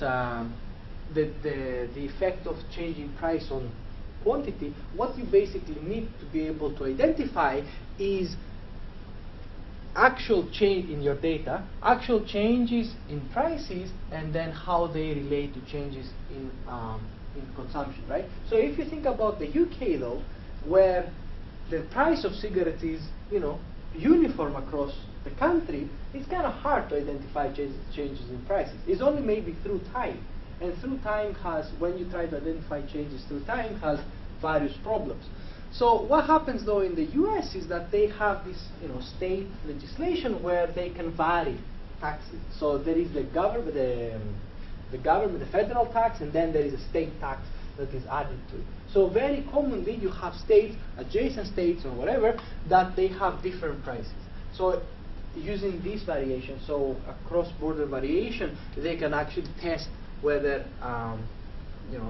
the effect of changing price on quantity, what you basically need to be able to identify is actual change in your data, actual changes in prices, and then how they relate to changes in consumption, right? So if you think about the UK though, where the price of cigarettes is, uniform across the country, it's kind of hard to identify changes in prices. It's only maybe through time. And through time when you try to identify changes through time, has various problems. So what happens though in the US is that they have this, state legislation where they can vary taxes. So there is the government, the federal tax, and then there is a state tax that is added to it. So very commonly you have states, adjacent states or whatever, that they have different prices. So using this variation, so a cross-border variation, they can actually test whether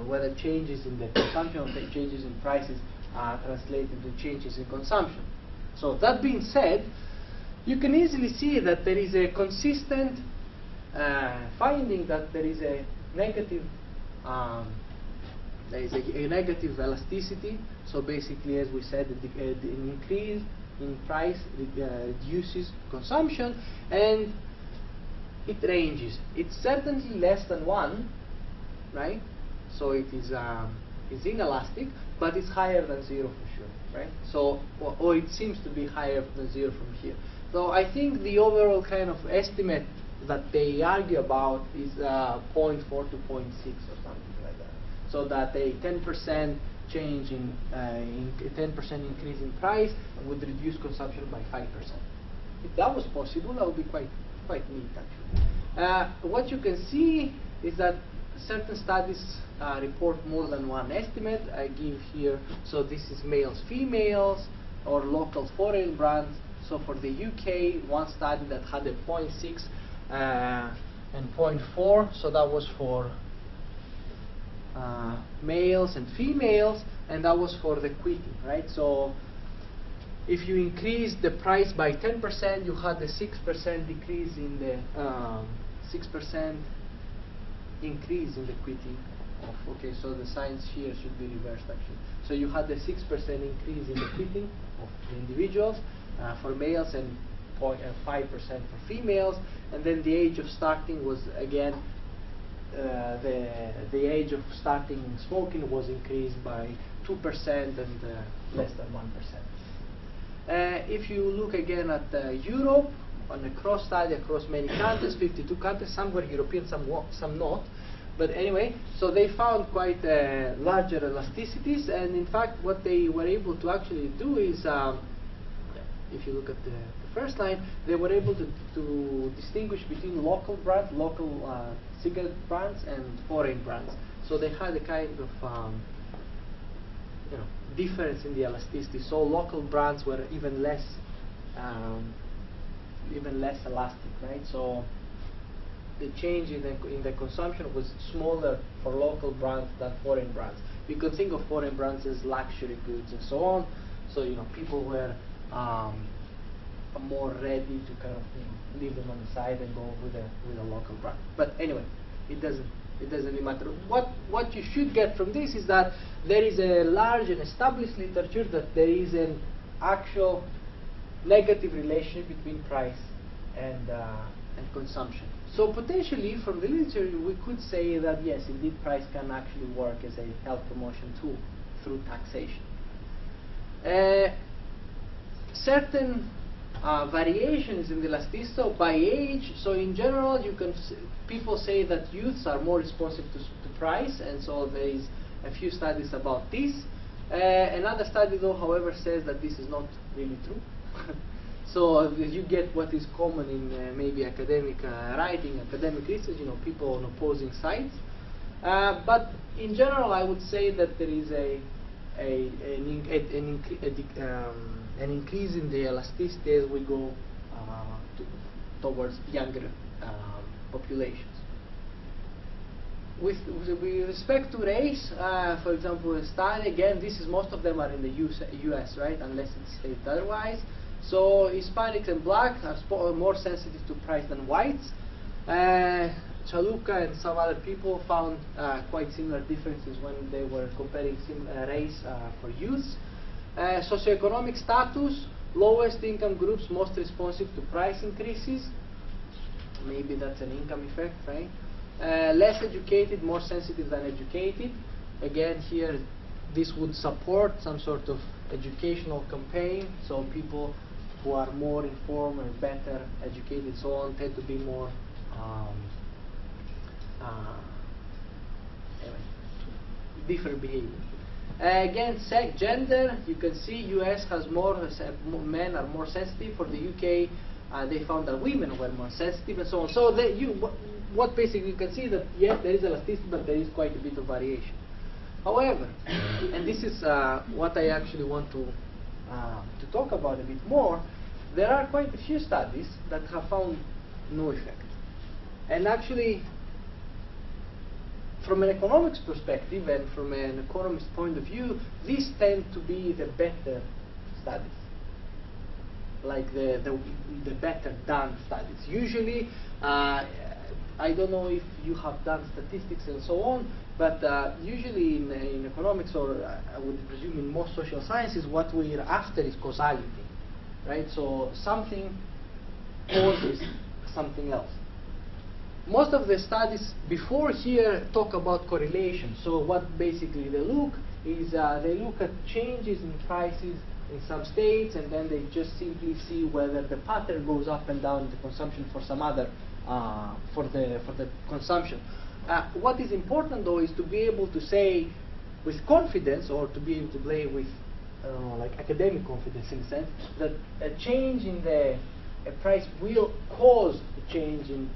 whether changes in the consumption or changes in prices are translated to changes in consumption. So that being said, you can easily see that there is a consistent finding that there is a negative negative elasticity. So basically, as we said, an increase in price reduces consumption, and it ranges. It's certainly less than 1, right? so it is it's inelastic, but it's higher than 0 for sure, right? So, or it seems to be higher than 0 from here. So I think the overall kind of estimate that they argue about is 0.4 to 0.6 or something like that. So that a 10% change in a 10% increase in price would reduce consumption by 5%. If that was possible, that would be quite neat actually. What you can see is that certain studies report more than one estimate. I give here, so this is males, females, or local foreign brands. So for the UK, one study that had a 0.6 and 0.4, so that was for males and females, and that was for the quitting, right? So if you increase the price by 10%, you had a 6% decrease in the 6% increase in the quitting of, okay, so the signs here should be reversed actually. So you had a 6% increase in the quitting of the individuals for males and 5% for females, and then the age of starting was again the age of starting smoking was increased by 2% and less than 1%. If you look again at Europe, on a cross study across many countries, 52 countries, some were European, some not. But anyway, so they found quite larger elasticities, and in fact what they were able to actually do is, if you look at the first line, they were able to distinguish between local brands, local cigarette brands, and foreign brands. So they had a kind of difference in the elasticity. So local brands were even less elastic, right? So the change in the consumption was smaller for local brands than foreign brands. You can think of foreign brands as luxury goods and so on. So people were more ready to kind of leave them on the side and go with a local brand. But anyway, it doesn't really matter. What you should get from this is that there is a large and established literature that there is an actual negative relationship between price and consumption. So potentially, from the literature, we could say that yes, indeed, price can actually work as a health promotion tool through taxation. Certain variations in the elasticity, so by age. So in general, people say that youths are more responsive to price, and so there is a few studies about this. Another study, though, however, says that this is not really true. So you get what is common in maybe academic writing, academic research, people on opposing sides. But in general, I would say that there is an increase in the elasticity as we go towards younger populations. With respect to race, for example, a study, again, most of them are in the US, right, unless it's stated otherwise. So Hispanics and black are more sensitive to price than whites. Chaluka and some other people found quite similar differences when they were comparing race for youths. Socioeconomic status, lowest income groups most responsive to price increases. Maybe that's an income effect, right? Less educated, more sensitive than educated. Again, here, this would support some sort of educational campaign. So people who are more informed and better educated, so on, tend to be more different behavior. Again, sex, gender, you can see US has more, men are more sensitive. For the UK, they found that women were more sensitive and so on. So what basically you can see that yes, there is elasticity, but there is quite a bit of variation. However, and this is what I actually want to talk about a bit more, there are quite a few studies that have found no effect. And actually, from an economics perspective and from an economist point of view, these tend to be the better studies, like the better done studies. Usually, I don't know if you have done statistics and so on, but usually in economics, or I would presume in most social sciences, what we are after is causality, right? So something causes something else. most of the studies before here talk about correlation. So what basically they look is they look at changes in prices in some states, and then they just simply see whether the pattern goes up and down the consumption for some other for the consumption. What is important though is to be able to say with confidence, or to be able to play with like academic confidence in a sense, that a change in the price will cause a change in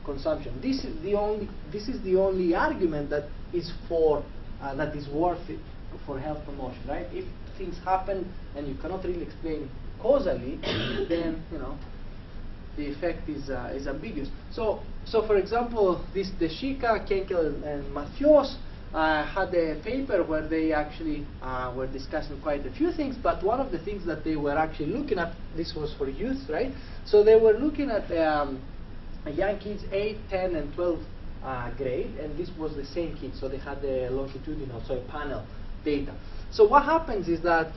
consumption. This is the only argument that is for that is worth it for health promotion, right? If things happen and you cannot really explain causally, then the effect is ambiguous. So for example, the Shika, Kenkel, and Mathios had a paper where they actually were discussing quite a few things, but one of the things that they were actually looking at, this was for youth, right? So they were looking at young kids 8, 10, and 12 grade, and this was the same kids, so they had the longitudinal, so a panel data. So what happens is that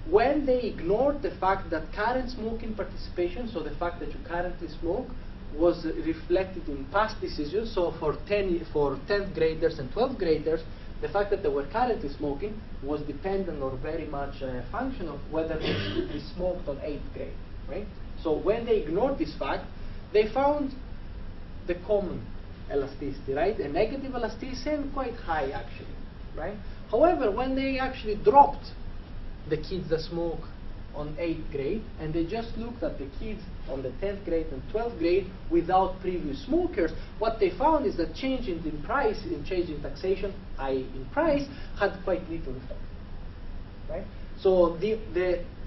when they ignored the fact that current smoking participation, so the fact that you currently smoke, was reflected in past decisions. So for 10th graders and 12th graders, the fact that they were currently smoking was dependent or very much a function of whether they smoked on 8th grade, right? So when they ignored this fact, they found the common elasticity, right? A negative elasticity and quite high actually, right? However, when they actually dropped the kids that smoke on 8th grade, and they just looked at the kids on the 10th grade and 12th grade without previous smokers, what they found is that change in price, change in taxation, i.e. in price, had quite little effect, right? So the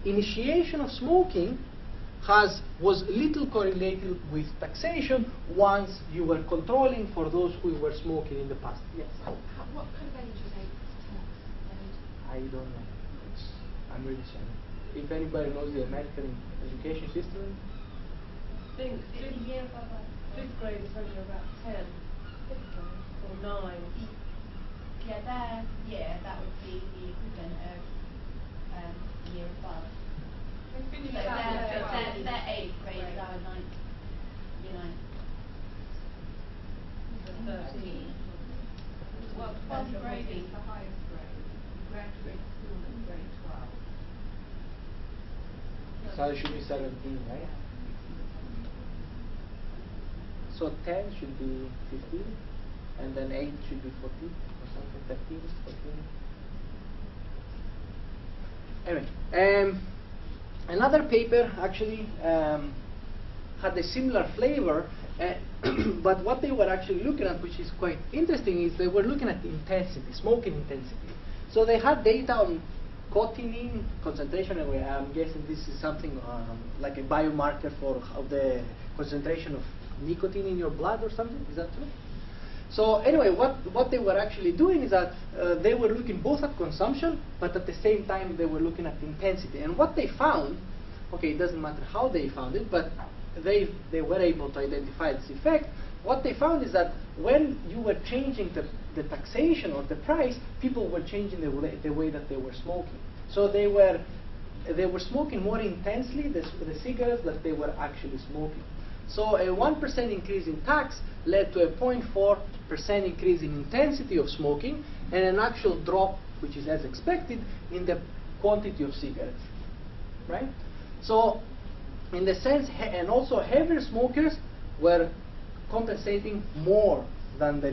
initiation of smoking was little correlated with taxation once you were controlling for those who were smoking in the past. Yes? What kind of age is 8 to 10? I don't know. I'm really sorry. If anybody knows the American education system. I think fifth grade is only about 10 or 9. Yeah, that would be the equivalent of the year above. So they're 8th grade, our 9th, year 9. 13. Well, 12th grade is the highest grade. Graduate school at grade 12. So it should be 17, right? So 10 should be 15, and then 8 should be 14, or something, 13, 14. Anyway, another paper actually had a similar flavor, but what they were actually looking at, which is quite interesting, is they were looking at intensity, smoking intensity. So they had data on cotinine concentration, and I'm guessing this is something like a biomarker of the concentration of nicotine in your blood or something. Is that true? So anyway, what they were actually doing is that they were looking both at consumption, but at the same time they were looking at intensity. And what they found, okay, it doesn't matter how they found it, but they were able to identify this effect. What they found is that when you were changing the taxation or the price, people were changing the way that they were smoking. So they were smoking more intensely the cigarettes that they were actually smoking. So a 1% increase in tax led to a 0.4% increase in intensity of smoking, and an actual drop, which is as expected, in the quantity of cigarettes, right? So in the sense, and also heavier smokers were compensating more than the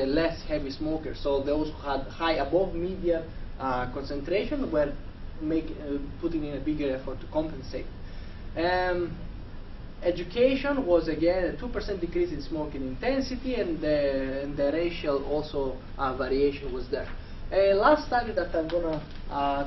less heavy smokers. So those who had high above median concentration were putting in a bigger effort to compensate. Education was again a 2% decrease in smoking intensity, and the racial also variation was there. Last study that I'm going to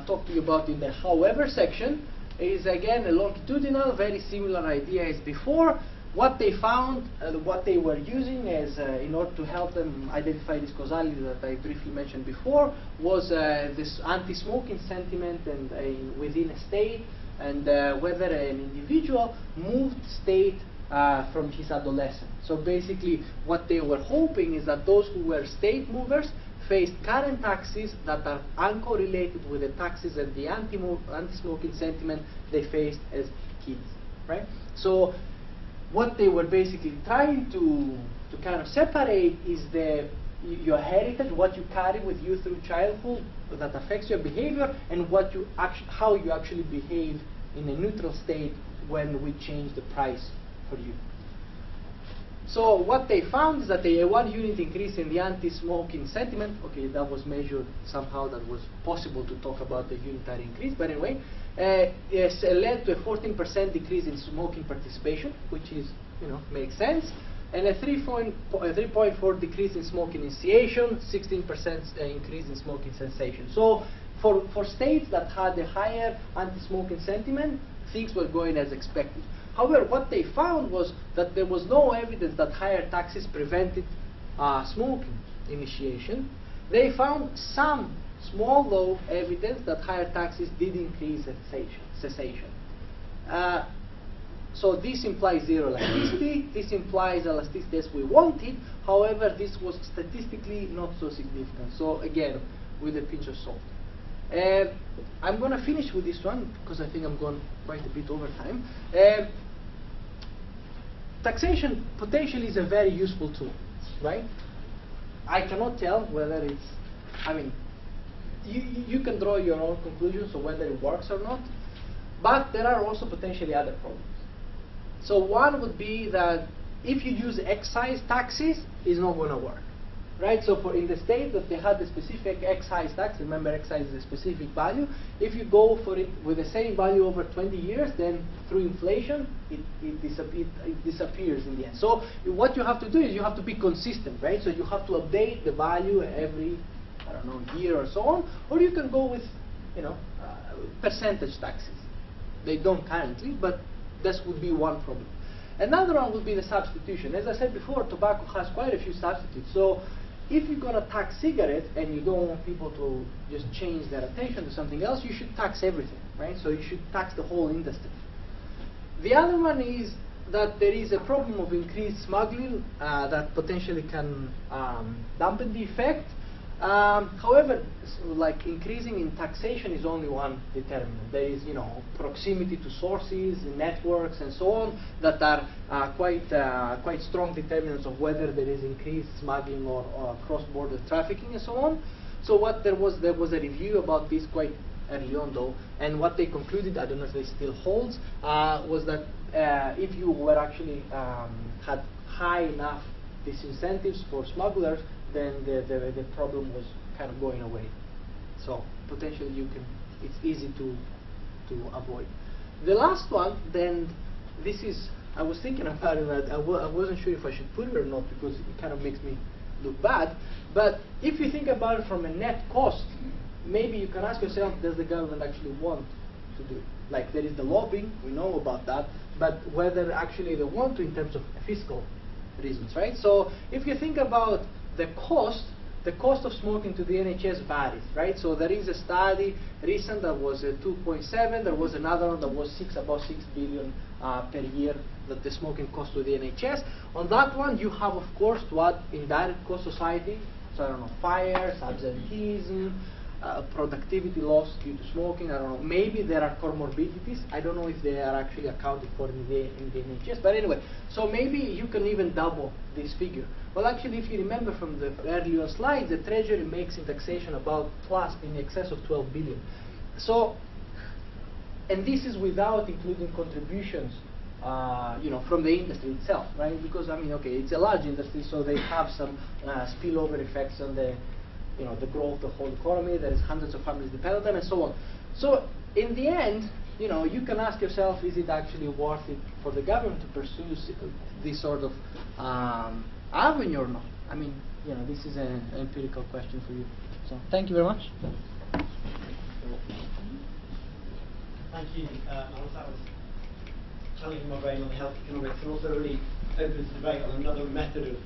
talk to you about in the however section is again a longitudinal, very similar idea as before. What they found, what they were using as in order to help them identify this causality that I briefly mentioned before, was this anti-smoking sentiment and within a state, and whether an individual moved state from his adolescence. So basically what they were hoping is that those who were state movers faced current taxes that are uncorrelated with the taxes and the anti-smoking sentiment they faced as kids, right? So what they were basically trying to kind of separate is your heritage, what you carry with you through childhood that affects your behavior, and what you how you actually behave in a neutral state when we change the price for you. So what they found is that a 1 unit increase in the anti-smoking sentiment, okay, that was measured somehow, that was possible to talk about the unitary increase, but anyway, led to a 14% decrease in smoking participation, which is, makes sense, and a 3.4 decrease in smoking initiation, 16% increase in smoking cessation. So for states that had a higher anti-smoking sentiment, things were going as expected. However, what they found was that there was no evidence that higher taxes prevented smoking initiation. They found some small, though, evidence that higher taxes did increase cessation. So this implies zero elasticity. This implies elasticity as we wanted. However, this was statistically not so significant. So again, with a pinch of salt. I'm going to finish with this one because I think I'm going quite a bit over time. Taxation potentially is a very useful tool, right? I cannot tell whether it's, I mean, you can draw your own conclusions of whether it works or not, but there are also potentially other problems. So one would be that if you use excise taxes, it's not going to work. Right, so in the state that they had the specific excise tax, remember excise is a specific value, if you go for it with the same value over 20 years, then through inflation, it disappears in the end. So what you have to do is you have to be consistent, right? So you have to update the value every, I don't know, year or so on, or you can go with, percentage taxes. They don't currently, but this would be one problem. Another one would be the substitution. As I said before, tobacco has quite a few substitutes. So if you're going to tax cigarettes and you don't want people to just change their attention to something else, you should tax everything, right? So you should tax the whole industry. The other one is that there is a problem of increased smuggling that potentially can dampen the effect. However, like increasing in taxation is only one determinant. There is, proximity to sources, networks, and so on that are quite strong determinants of whether there is increased smuggling or cross-border trafficking and so on. So what there was a review about this quite early on though, and what they concluded, I don't know if it still holds, was that if you were actually had high enough disincentives for smugglers, then the problem was kind of going away. So potentially it's easy to avoid. The last one, then, this is, I was thinking about it, but I wasn't sure if I should put it or not because it kind of makes me look bad. But if you think about it from a net cost, maybe you can ask yourself, does the government actually want to do it? Like there is the lobbying, we know about that, but whether actually they want to in terms of fiscal reasons, right? So if you think about the cost of smoking to the NHS varies, right? So there is a study recent that was 2.7. There was another one that was about 6 billion per year that the smoking cost to the NHS. On that one, you have, of course, to add indirect cost society. So I don't know, fires, absenteeism, productivity loss due to smoking. I don't know. Maybe there are comorbidities. I don't know if they are actually accounted for in the NHS. But anyway, so maybe you can even double this figure. Well, actually, if you remember from the earlier slides, the Treasury makes in taxation about plus in excess of 12 billion. So, and this is without including contributions, from the industry itself, right? Because I mean, okay, it's a large industry, so they have some spillover effects on the the growth of the whole economy. There is hundreds of families depend on them, and so on. So in the end, you can ask yourself, is it actually worth it for the government to pursue this sort of avenue or not? I mean, this is an empirical question for you. So thank you very much. Thank you, Alice. That was challenging my brain on the health economics and also really opens the debate on another method of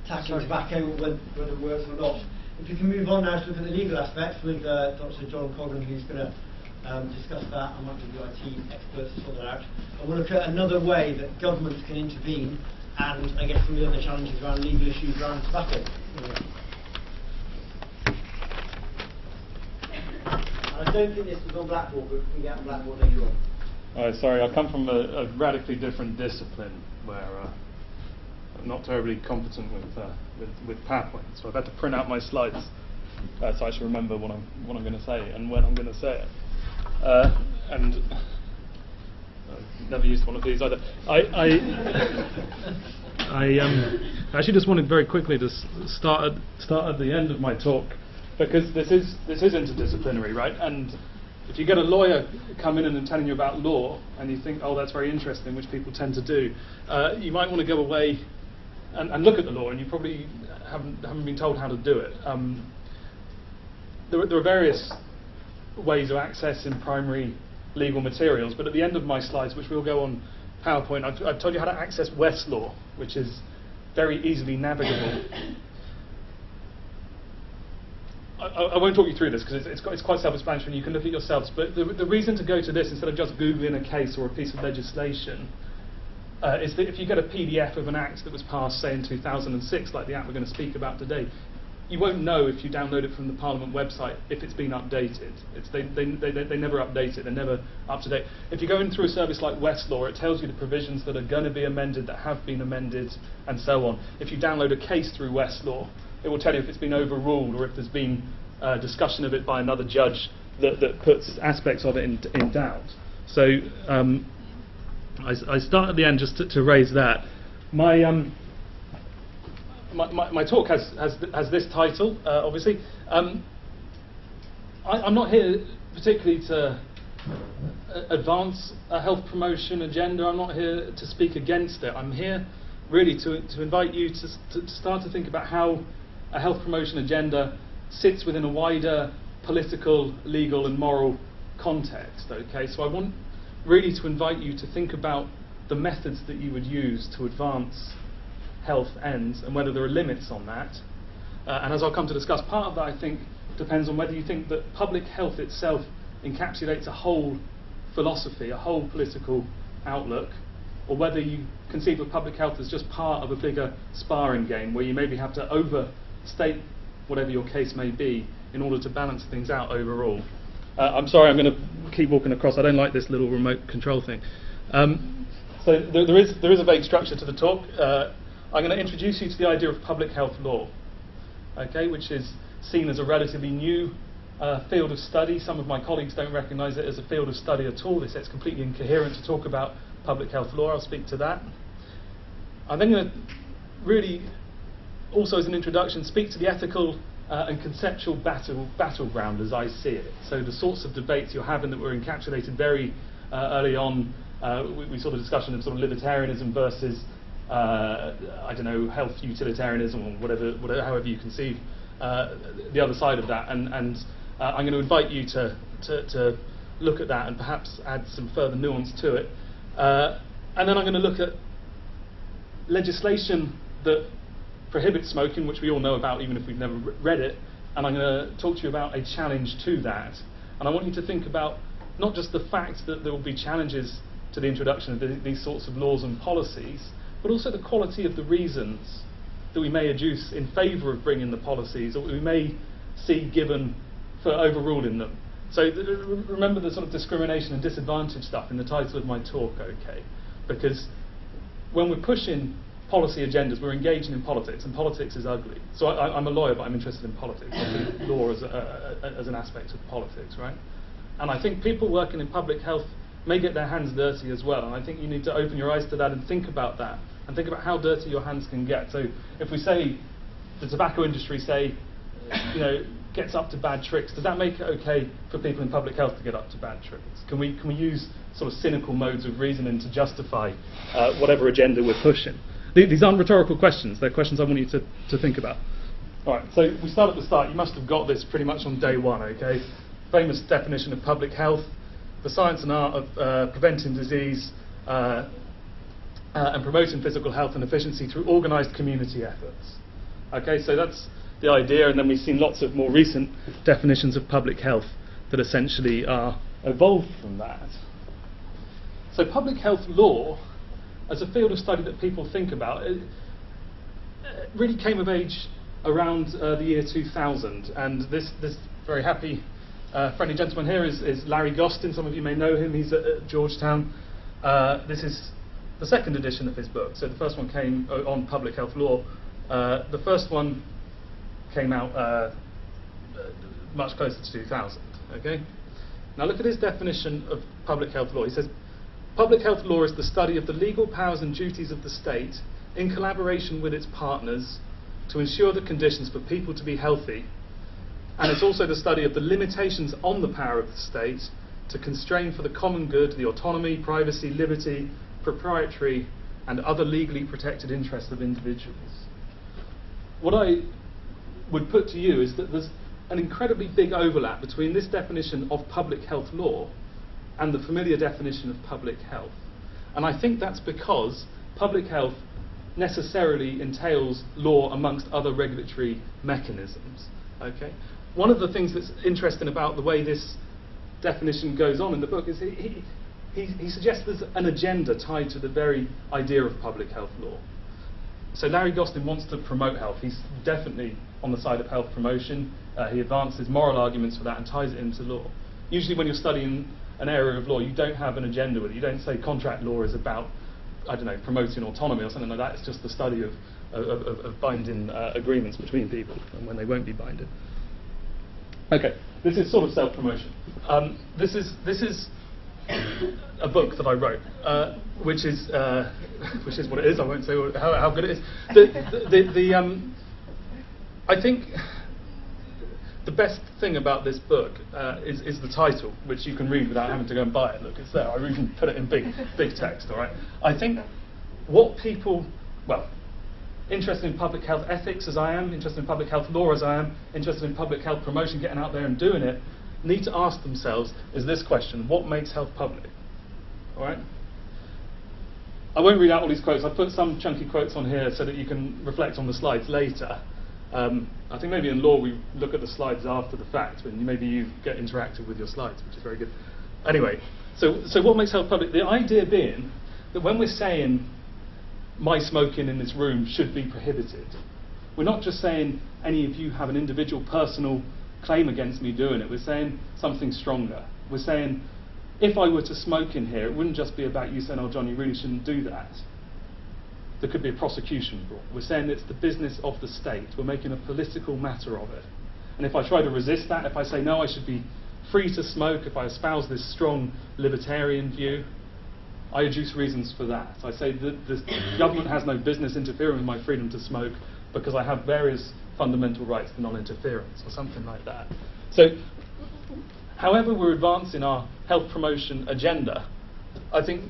tackling tobacco, whether it works or not. If we can move on now to look at the legal aspects with Dr. John Cogran, who's going to discuss that. I might give the IT experts to sort that out. And we'll look at another way that governments can intervene and I guess some of the other challenges around legal issues around tobacco. I don't think this was on Blackboard, but we can get on Blackboard later on. Sorry, I come from a radically different discipline where I'm not terribly competent with PowerPoint, so I've had to print out my slides so I should remember what I'm going to say and when I'm going to say it. And I've never used one of these either. I actually just wanted very quickly to start at the end of my talk, because this is interdisciplinary, right? And if you get a lawyer come in and telling you about law, and you think, oh, that's very interesting, which people tend to do, you might want to go away and look at the law, and you probably haven't been told how to do it. There are various ways of accessing primary legal materials, but at the end of my slides, which will go on PowerPoint, I've told you how to access Westlaw, which is very easily navigable. I won't talk you through this because it's quite self-explanatory and you can look at it yourselves, but the reason to go to this instead of just Googling a case or a piece of legislation is that if you get a PDF of an act that was passed, say in 2006, like the act we're going to speak about today, you won't know if you download it from the Parliament website if it's been updated. They never update it, they're never up to date. If you're going through a service like Westlaw, it tells you the provisions that are going to be amended, that have been amended, and so on. If you download a case through Westlaw, it will tell you if it's been overruled or if there's been discussion of it by another judge that puts aspects of it in doubt. So I start at the end just to raise that. My talk has this title, obviously. I'm not here particularly to advance a health promotion agenda. I'm not here to speak against it. I'm here really to invite you to start to think about how a health promotion agenda sits within a wider political, legal and moral context. Okay, so I want really to invite you to think about the methods that you would use to advance health ends and whether there are limits on that. And as I'll come to discuss, part of that I think depends on whether you think that public health itself encapsulates a whole philosophy, a whole political outlook, or whether you conceive of public health as just part of a bigger sparring game where you maybe have to overstate whatever your case may be in order to balance things out overall. I'm sorry, I'm going to keep walking across. I don't like this little remote control thing. So there is a vague structure to the talk. I'm going to introduce you to the idea of public health law, okay, which is seen as a relatively new field of study. Some of my colleagues don't recognise it as a field of study at all. They say it's completely incoherent to talk about public health law. I'll speak to that. I'm then going to really, also as an introduction, speak to the ethical and conceptual battleground as I see it. So the sorts of debates you're having that were encapsulated very early on. We saw the discussion of sort of libertarianism versus I don't know, health utilitarianism or whatever, however you conceive the other side of that, and I'm going to invite you to look at that and perhaps add some further nuance to it. And then I'm going to look at legislation that prohibits smoking, which we all know about even if we've never read it, and I'm going to talk to you about a challenge to that. And I want you to think about not just the fact that there will be challenges to the introduction of these sorts of laws and policies, but also the quality of the reasons that we may adduce in favour of bringing the policies, or we may see given for overruling them. So remember the sort of discrimination and disadvantage stuff in the title of my talk, okay? Because when we're pushing policy agendas, we're engaging in politics, and politics is ugly. So I'm a lawyer, but I'm interested in politics. I see law as an aspect of politics, right? And I think people working in public health may get their hands dirty as well, and I think you need to open your eyes to that and think about that, and think about how dirty your hands can get. So if we say the tobacco industry, say, you know, gets up to bad tricks, does that make it okay for people in public health to get up to bad tricks? Can we use sort of cynical modes of reasoning to justify whatever agenda we're pushing? These aren't rhetorical questions, they're questions I want you to think about. Alright, so we start at the start. You must have got this pretty much on day one, okay? Famous definition of public health: the science and art of preventing disease and promoting physical health and efficiency through organised community efforts. Okay, so that's the idea, and then we've seen lots of more recent definitions of public health that essentially are evolved from that. So public health law, as a field of study that people think about, it really came of age around the year 2000, and this very happy friendly gentleman here is Larry Gostin. Some of you may know him. He's at Georgetown. This is the second edition of his book. So the first one came on public health law. The first one came out much closer to 2000. Okay. Now look at his definition of public health law. He says, public health law is the study of the legal powers and duties of the state in collaboration with its partners to ensure the conditions for people to be healthy. And it's also the study of the limitations on the power of the state to constrain for the common good the autonomy, privacy, liberty, proprietary and other legally protected interests of individuals. What I would put to you is that there's an incredibly big overlap between this definition of public health law and the familiar definition of public health. And I think that's because public health necessarily entails law amongst other regulatory mechanisms. Okay? One of the things that's interesting about the way this definition goes on in the book is he suggests there's an agenda tied to the very idea of public health law. So Larry Gostin wants to promote health. He's definitely on the side of health promotion. He advances moral arguments for that and ties it into law. Usually when you're studying an area of law, you don't have an agenda with it. You don't say contract law is about, I don't know, promoting autonomy or something like that. It's just the study of binding agreements between people and when they won't be binding. Okay, this is sort of self-promotion. This is a book that I wrote, which is what it is. I won't say how good it is. I think the best thing about this book is the title, which you can read without having to go and buy it. Look, it's there. I even put it in big text. All right. I think what people, interested in public health ethics as I am, interested in public health law as I am, interested in public health promotion, getting out there and doing it, need to ask themselves is this question: what makes health public? All right. I won't read out all these quotes. I put some chunky quotes on here so that you can reflect on the slides later. I think maybe in law we look at the slides after the fact, and maybe you get interactive with your slides, which is very good. Anyway, so what makes health public? The idea being that when we're saying my smoking in this room should be prohibited, we're not just saying any of you have an individual personal claim against me doing it. We're saying something stronger. We're saying if I were to smoke in here, it wouldn't just be about you saying, oh John, you really shouldn't do that. There could be a prosecution brought. We're saying it's the business of the state. We're making a political matter of it. And if I try to resist that, if I say no, I should be free to smoke, if I espouse this strong libertarian view, I adduce reasons for that. I say that the government has no business interfering with my freedom to smoke because I have various fundamental rights to non-interference or something like that. So, however we're advancing our health promotion agenda, I think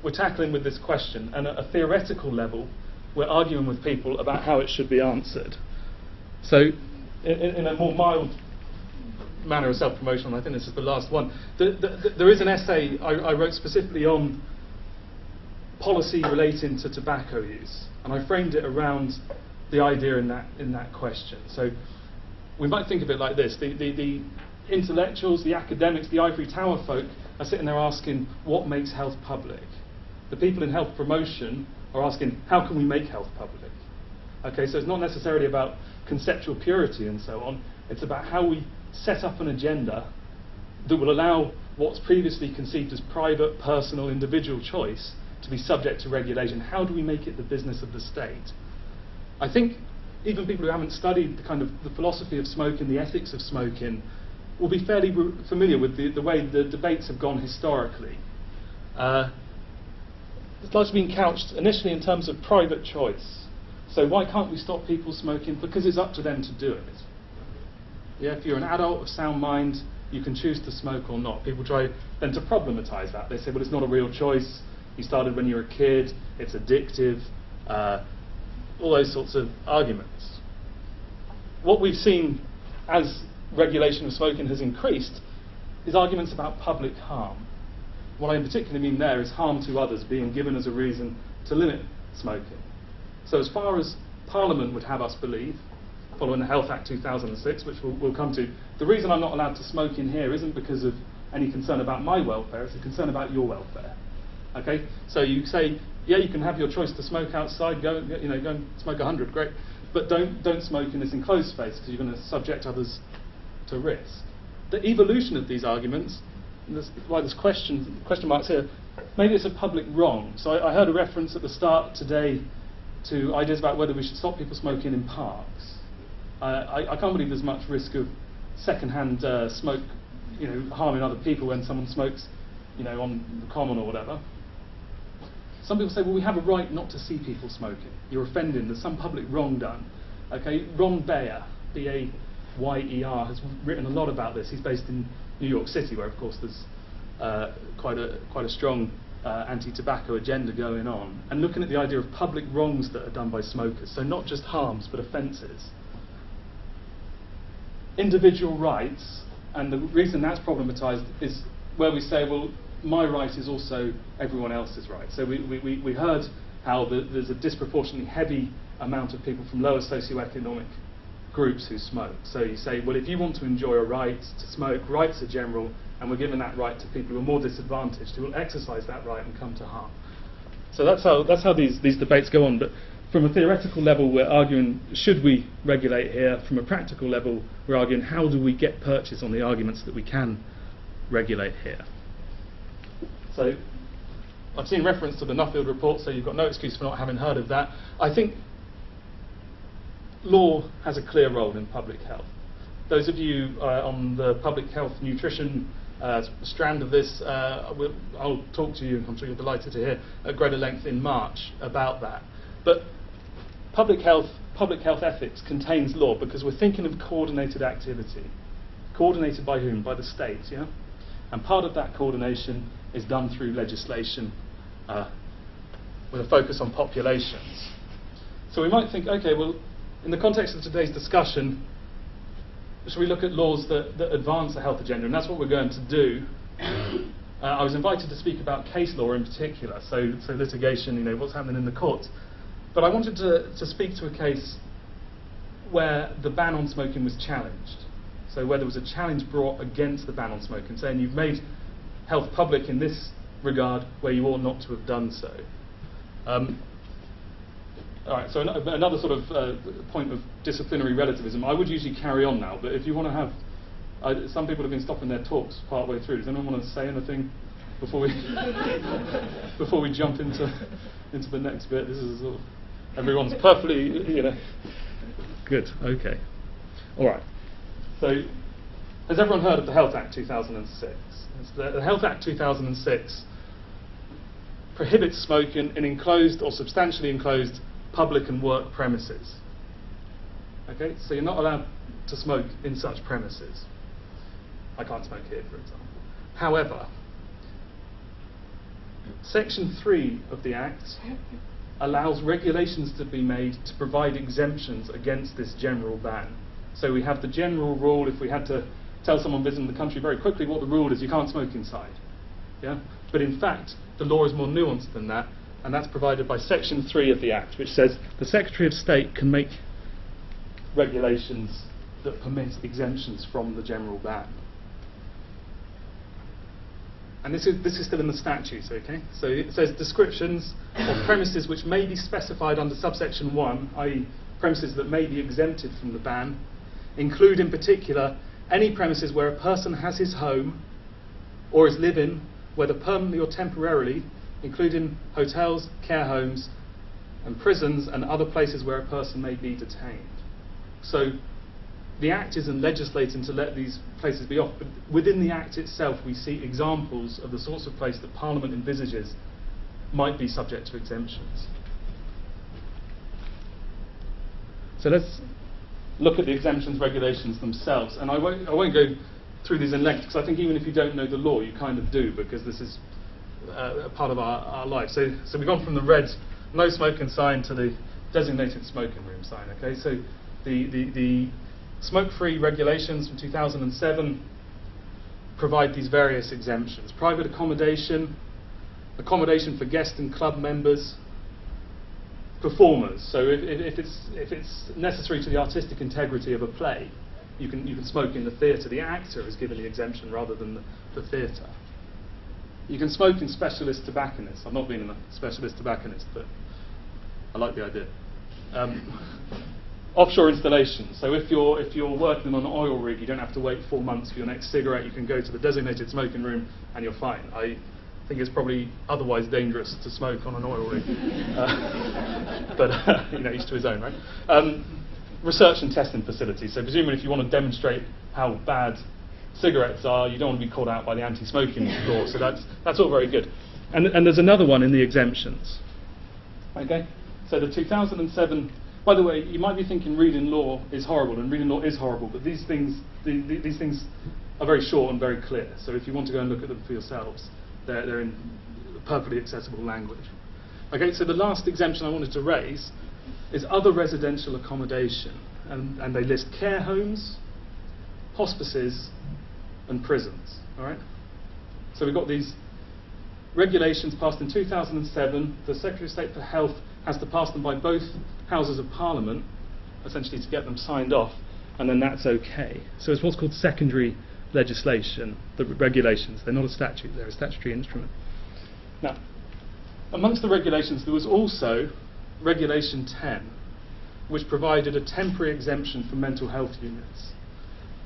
we're tackling with this question, and at a theoretical level, we're arguing with people about how it should be answered. So, in a more mild manner of self-promotion, I think this is the last one, there is an essay I wrote specifically on policy relating to tobacco use, and I framed it around the idea in that question. So, we might think of it like this: the intellectuals, the academics, the ivory tower folk are sitting there asking, what makes health public? The people in health promotion are asking, how can we make health public? Okay, so it's not necessarily about conceptual purity and so on. It's about how we set up an agenda that will allow what's previously conceived as private, personal, individual choice to be subject to regulation. How do we make it the business of the state? I think even people who haven't studied the philosophy of smoking, the ethics of smoking, will be fairly familiar with the way the debates have gone historically. It's largely been couched initially in terms of private choice. So why can't we stop people smoking? Because it's up to them to do it. Yeah, if you're an adult of sound mind, you can choose to smoke or not. People try then to problematise that. They say, well, it's not a real choice. You started when you were a kid. It's addictive. All those sorts of arguments. What we've seen as regulation of smoking has increased is arguments about public harm. What I particularly mean there is harm to others being given as a reason to limit smoking. So as far as Parliament would have us believe, following the Health Act 2006, which we'll come to, the reason I'm not allowed to smoke in here isn't because of any concern about my welfare, it's a concern about your welfare. Okay? So you say, yeah, you can have your choice to smoke outside, go and smoke 100, great, but don't smoke in this enclosed space because you're going to subject others to risk. the evolution of these arguments, and that's why there's question marks here, maybe it's a public wrong. So I heard a reference at the start today to ideas about whether we should stop people smoking in parks. I can't believe there's much risk of second-hand smoke, harming other people when someone smokes, on the common or whatever. Some people say, well, we have a right not to see people smoking. You're offending. There's some public wrong done. Okay, Ron Bayer, B-A-Y-E-R, has written a lot about this. He's based in New York City, where, of course, there's quite a strong anti-tobacco agenda going on, and looking at the idea of public wrongs that are done by smokers. So not just harms, but offences. Individual rights, and the reason that's problematised is where we say, well, my right is also everyone else's right. So we heard how there's a disproportionately heavy amount of people from lower socioeconomic groups who smoke. So you say, well, if you want to enjoy a right to smoke, rights are general, and we're giving that right to people who are more disadvantaged, who will exercise that right and come to harm. So that's how these debates go on. But from a theoretical level, we're arguing, should we regulate here? From a practical level, we're arguing, how do we get purchase on the arguments that we can regulate here? So I've seen reference to the Nuffield report, so you've got no excuse for not having heard of that. I think law has a clear role in public health. Those of you on the public health nutrition strand of this, I'll talk to you, I'm sure you're delighted to hear, at greater length in March about that. But public health ethics contains law because we're thinking of coordinated activity. Coordinated by whom? By the state, yeah? And part of that coordination is done through legislation with a focus on populations. So we might think, okay, well, in the context of today's discussion, should we look at laws that advance the health agenda? And that's what we're going to do. I was invited to speak about case law in particular, so litigation, what's happening in the courts. But I wanted to speak to a case where the ban on smoking was challenged. So where there was a challenge brought against the ban on smoking, saying you've made health public in this regard where you ought not to have done so. All right, so another sort of point of disciplinary relativism. I would usually carry on now, but if you want to have... some people have been stopping their talks part way through. Does anyone want to say anything before we before we jump into the next bit? This is sort of, everyone's perfectly, Good, okay. All right. So, has everyone heard of the Health Act 2006? The Health Act 2006 prohibits smoking in enclosed or substantially enclosed public and work premises. Okay, so you're not allowed to smoke in such premises. I can't smoke here, for example. However, Section 3 of the Act allows regulations to be made to provide exemptions against this general ban. So we have the general rule, if we had to tell someone visiting the country very quickly what the rule is, you can't smoke inside. Yeah? But in fact, the law is more nuanced than that, and that's provided by Section 3 of the Act, which says the Secretary of State can make regulations that permit exemptions from the general ban. And this is still in the statutes, okay? So it says descriptions of premises which may be specified under subsection 1, i.e. premises that may be exempted from the ban, include in particular any premises where a person has his home or is living, whether permanently or temporarily, including hotels, care homes, and prisons and other places where a person may be detained. So the Act isn't legislating to let these places be off, but within the Act itself we see examples of the sorts of place that Parliament envisages might be subject to exemptions. So let's look at the exemptions regulations themselves, and I won't go through these in length, because I think even if you don't know the law, you kind of do, because this is a part of our life. So we've gone from the red no smoking sign to the designated smoking room sign. Okay, so the smoke-free regulations from 2007 provide these various exemptions: private accommodation, accommodation for guest and club members, performers. So if it's necessary to the artistic integrity of a play, you can smoke in the theatre. The actor is given the exemption rather than the theatre. You can smoke in specialist tobacconists. I've not been in a specialist tobacconist, but I like the idea. Offshore installations. So if you're working on an oil rig, you don't have to wait 4 months for your next cigarette. You can go to the designated smoking room and you're fine. I think it's probably otherwise dangerous to smoke on an oil rig, but each to his own, right? Research and testing facilities. So presumably, if you want to demonstrate how bad cigarettes are, you don't want to be caught out by the anti-smoking law. So that's all very good. And there's another one in the exemptions. Okay. So the 2007. By the way, you might be thinking reading law is horrible, and reading law is horrible, but these things are very short and very clear. So if you want to go and look at them for yourselves, they're in perfectly accessible language. Okay, so the last exemption I wanted to raise is other residential accommodation, and they list care homes, hospices, and prisons. All right. So we've got these regulations passed in 2007. The Secretary of State for Health has to pass them by both Houses of Parliament, essentially to get them signed off, and then that's okay. So it's what's called secondary legislation, the regulations. They're not a statute, they're a statutory instrument. Now, amongst the regulations, there was also Regulation 10, which provided a temporary exemption for mental health units.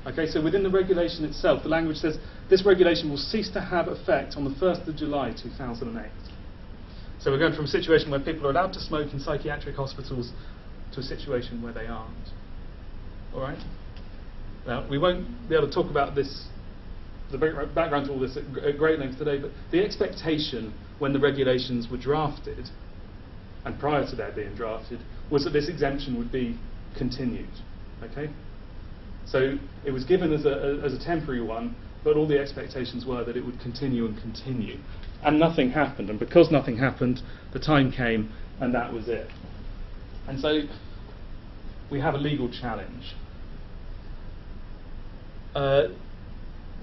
Okay, so within the regulation itself, the language says this regulation will cease to have effect on the 1st of July 2008. So we're going from a situation where people are allowed to smoke in psychiatric hospitals to a situation where they aren't. All right? Now, we won't be able to talk about this, the background to all this at great length today, but the expectation when the regulations were drafted, and prior to their being drafted, was that this exemption would be continued. Okay? So it was given as a temporary one, but all the expectations were that it would continue and continue. And nothing happened, and because nothing happened, the time came, and that was it. And so we have a legal challenge.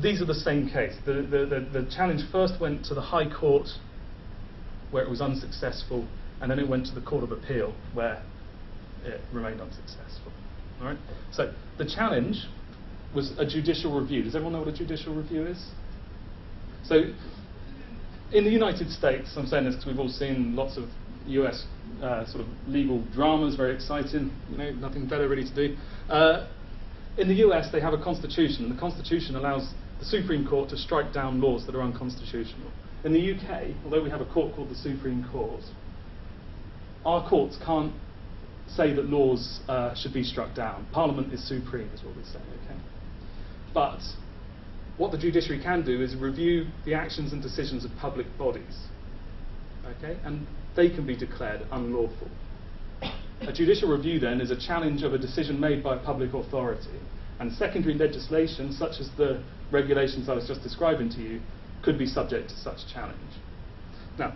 These are the same case. The challenge first went to the High Court, where it was unsuccessful, and then it went to the Court of Appeal, where it remained unsuccessful. All right? So the challenge was a judicial review. Does everyone know what a judicial review is? So in the United States, I'm saying this because we've all seen lots of US sort of legal dramas, very exciting, nothing better really to do. In the US, they have a constitution, and the constitution allows the Supreme Court to strike down laws that are unconstitutional. In the UK, although we have a court called the Supreme Court, our courts can't say that laws should be struck down. Parliament is supreme, is what we say, okay? But what the judiciary can do is review the actions and decisions of public bodies, okay? And they can be declared unlawful. A judicial review, then, is a challenge of a decision made by a public authority, and secondary legislation, such as the regulations I was just describing to you, could be subject to such challenge. Now,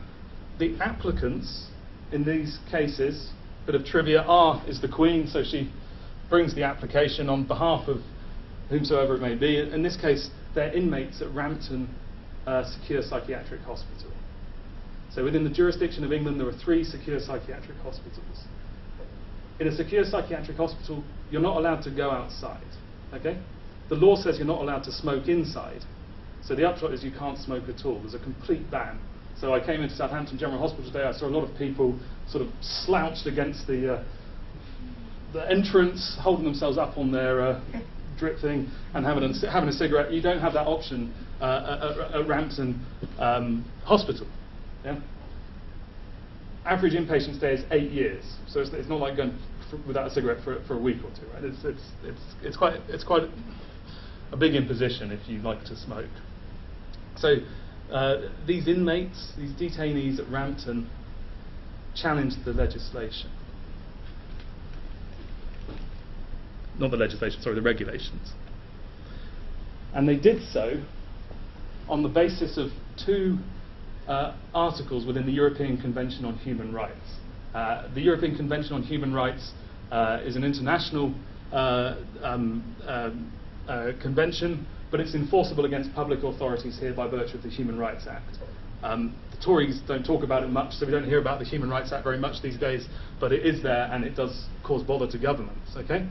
the applicants in these cases, bit of trivia, R is the Queen, so she brings the application on behalf of whomsoever it may be. In this case, they're inmates at Rampton Secure Psychiatric Hospital. So within the jurisdiction of England, there are 3 secure psychiatric hospitals. In a secure psychiatric hospital, you're not allowed to go outside. Okay? The law says you're not allowed to smoke inside. So the upshot is you can't smoke at all. There's a complete ban. So I came into Southampton General Hospital today. I saw a lot of people sort of slouched against the entrance, holding themselves up on their drip thing and having a cigarette. You don't have that option at Rampton Hospital. Yeah? Average inpatient stay is 8 years, so it's not like going without a cigarette for a week or two. Right? It's quite a big imposition if you like to smoke. So these inmates, these detainees at Rampton, challenged the legislation. Not the legislation, sorry, the regulations. And they did so on the basis of 2 articles within the European Convention on Human Rights. The European Convention on Human Rights is an international convention, but it's enforceable against public authorities here by virtue of the Human Rights Act. The Tories don't talk about it much, so we don't hear about the Human Rights Act very much these days, but it is there and it does cause bother to governments. Okay?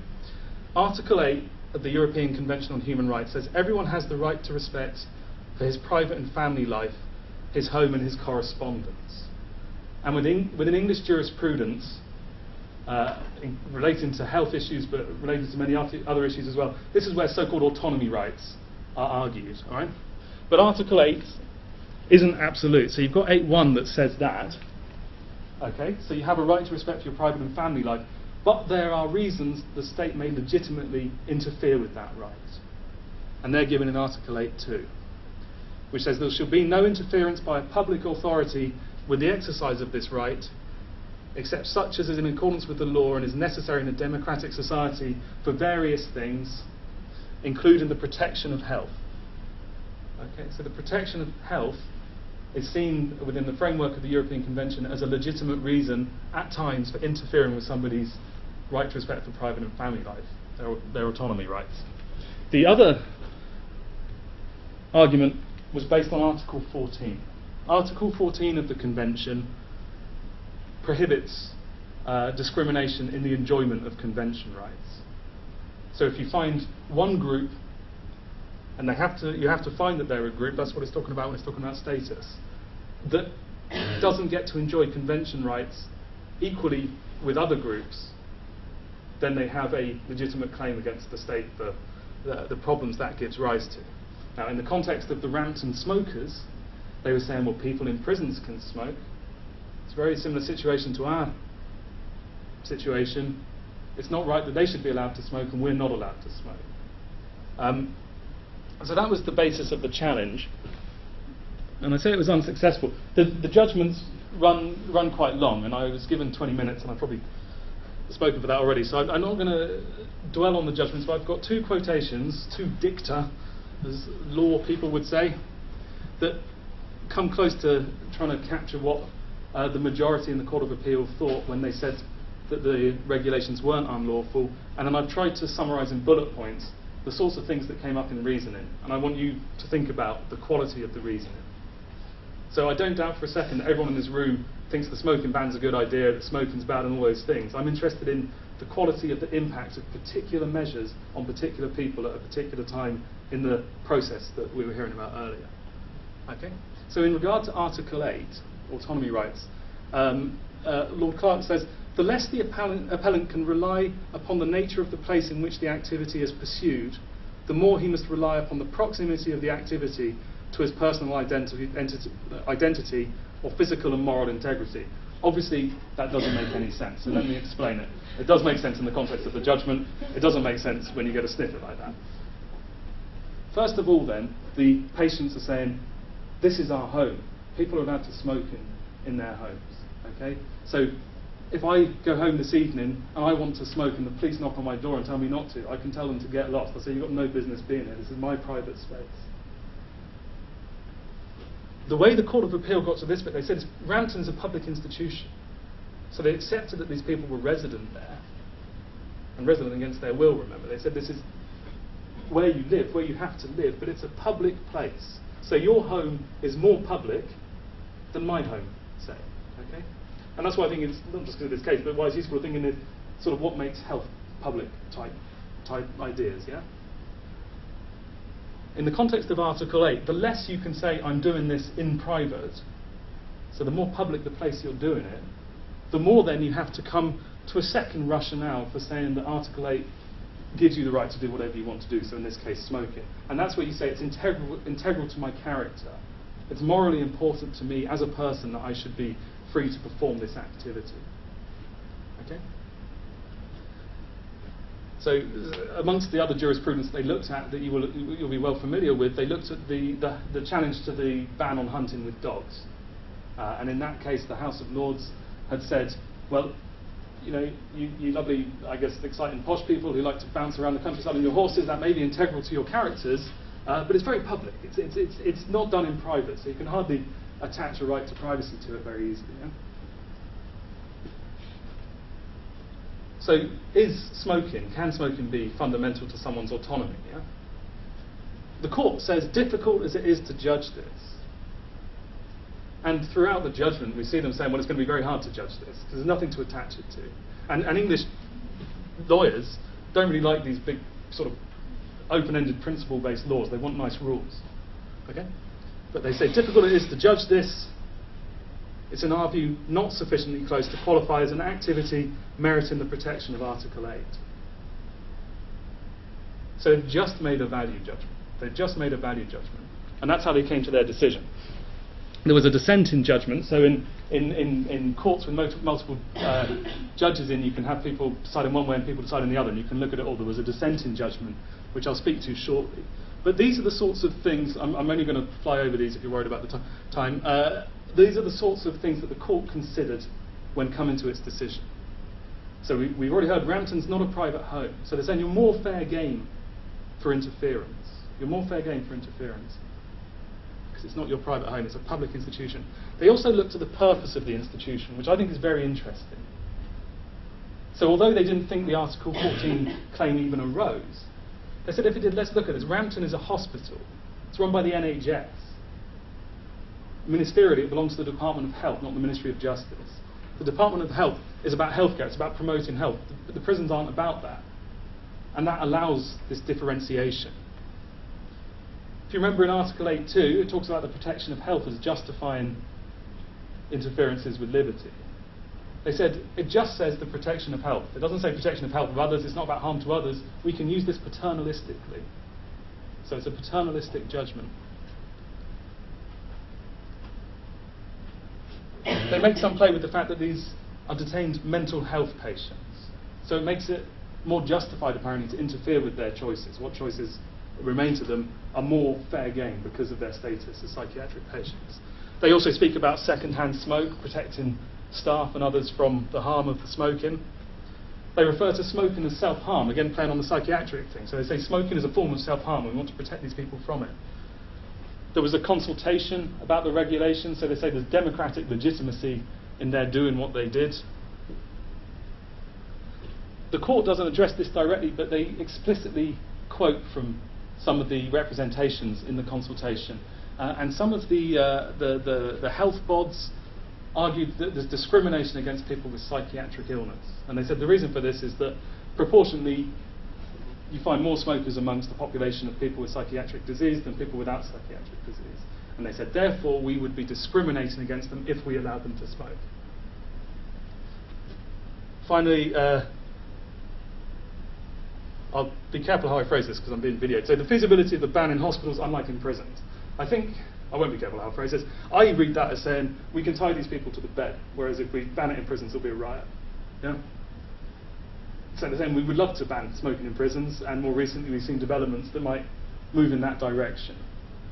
Article 8 of the European Convention on Human Rights says everyone has the right to respect for his private and family life, his home and his correspondence. And within English jurisprudence, relating to health issues, but related to many other issues as well. This is where so-called autonomy rights are argued. All right? But Article 8 isn't absolute. So you've got 8.1 that says that. Okay, so you have a right to respect for your private and family life, but there are reasons the state may legitimately interfere with that right. And they're given in Article 8.2, which says there shall be no interference by a public authority with the exercise of this right, except such as is in accordance with the law and is necessary in a democratic society for various things, including the protection of health. Okay, so the protection of health is seen within the framework of the European Convention as a legitimate reason, at times, for interfering with somebody's right to respect for private and family life, their autonomy rights. The other argument was based on Article 14. Article 14 of the Convention prohibits discrimination in the enjoyment of convention rights. So if you find one group, and you have to find that they're a group, that's what it's talking about when it's talking about status, that doesn't get to enjoy convention rights equally with other groups, then they have a legitimate claim against the state for the problems that gives rise to. Now, in the context of the Rampton smokers, they were saying, well, people in prisons can smoke. It's a very similar situation to our situation. It's not right that they should be allowed to smoke and we're not allowed to smoke. So that was the basis of the challenge. And I say it was unsuccessful. The judgments run quite long, and I was given 20 minutes, and I've probably spoken for that already, so I'm not going to dwell on the judgments, but I've got two quotations, two dicta, as law people would say, that come close to trying to capture what the majority in the Court of Appeal thought when they said that the regulations weren't unlawful, and then I've tried to summarise in bullet points the sorts of things that came up in reasoning, and I want you to think about the quality of the reasoning. So I don't doubt for a second that everyone in this room thinks the smoking ban's a good idea, that smoking's bad and all those things. I'm interested in the quality of the impact of particular measures on particular people at a particular time in the process that we were hearing about earlier. Okay? So in regard to Article 8, autonomy rights, Lord Clark says, the less the appellant can rely upon the nature of the place in which the activity is pursued, the more he must rely upon the proximity of the activity to his personal identity or physical and moral integrity. Obviously, that doesn't make any sense, so let me explain it. It does make sense in the context of the judgment. It doesn't make sense when you get a snippet like that. First of all, then, the patients are saying, this is our home. People are allowed to smoke in their homes. Okay? So if I go home this evening and I want to smoke and the police knock on my door and tell me not to, I can tell them to get lost. I say, you've got no business being here. This is my private space. The way the Court of Appeal got to this bit, they said Rampton's a public institution. So they accepted that these people were resident there, and resident against their will, remember. They said this is where you live, where you have to live, but it's a public place. So your home is more public than my home, say. Okay? And that's why I think it's not just in this case, but why it's useful thinking of sort of what makes health public type ideas, yeah? In the context of Article 8, the less you can say, I'm doing this in private, so the more public the place you're doing it, the more then you have to come to a second rationale for saying that Article 8 gives you the right to do whatever you want to do, so in this case, smoking. And that's where you say it's integral to my character. It's morally important to me as a person that I should be free to perform this activity. Okay? So amongst the other jurisprudence they looked at that you'll be well familiar with, they looked at the challenge to the ban on hunting with dogs. And in that case, the House of Lords had said, well, you know, you lovely, I guess, exciting posh people who like to bounce around the countryside on your horses, that may be integral to your characters, but it's very public. It's not done in private, so you can hardly attach a right to privacy to it very easily. Yeah? So can smoking be fundamental to someone's autonomy? Yeah? The court says, difficult as it is to judge this. And throughout the judgment, we see them saying, well, it's going to be very hard to judge this, because there's nothing to attach it to. And English lawyers don't really like these big, sort of open-ended, principle-based laws. They want nice rules. Okay? But they say, difficult it is to judge this. it's in our view not sufficiently close to qualify as an activity meriting the protection of Article 8. So they've just made a value judgment. They've just made a value judgment. And that's how they came to their decision. There was a dissent in judgment, so in courts with multiple judges in, you can have people decide in one way and people decide in the other, and you can look at it all. There was a dissent in judgment, which I'll speak to shortly. But these are the sorts of things, I'm only going to fly over these if you're worried about the time. These are the sorts of things that the court considered when coming to its decision. So we've already heard Rampton's not a private home. So they're saying you're more fair game for interference. You're more fair game for interference. Because it's not your private home, it's a public institution. They also looked at the purpose of the institution, which I think is very interesting. So although they didn't think the Article 14 claim even arose, they said if it did, let's look at this. Rampton is a hospital. It's run by the NHS. Ministerially, it belongs to the Department of Health, not the Ministry of Justice. The Department of Health is about healthcare, it's about promoting health. The prisons aren't about that. And that allows this differentiation. If you remember in Article 8.2, it talks about the protection of health as justifying interferences with liberty. They said, it just says the protection of health. It doesn't say protection of health of others, it's not about harm to others. We can use this paternalistically. So it's a paternalistic judgment. They make some play with the fact that these are detained mental health patients. So it makes it more justified, apparently, to interfere with their choices. What choices remain to them are more fair game because of their status as psychiatric patients. They also speak about second-hand smoke, protecting staff and others from the harm of the smoking. They refer to smoking as self-harm, again playing on the psychiatric thing. So they say smoking is a form of self-harm and we want to protect these people from it. There was a consultation about the regulation, so they say there's democratic legitimacy in their doing what they did. The court doesn't address this directly, but they explicitly quote from some of the representations in the consultation. And some of the health bods argued that there's discrimination against people with psychiatric illness. And they said the reason for this is that proportionally you find more smokers amongst the population of people with psychiatric disease than people without psychiatric disease. And they said, therefore, we would be discriminating against them if we allowed them to smoke. Finally, I'll be careful how I phrase this because I'm being videoed. So the feasibility of the ban in hospitals, unlike in prisons. I think, I won't be careful how I phrase this, I read that as saying we can tie these people to the bed, whereas if we ban it in prisons, there'll be a riot. Yeah? So they're saying we would love to ban smoking in prisons, and more recently we've seen developments that might move in that direction.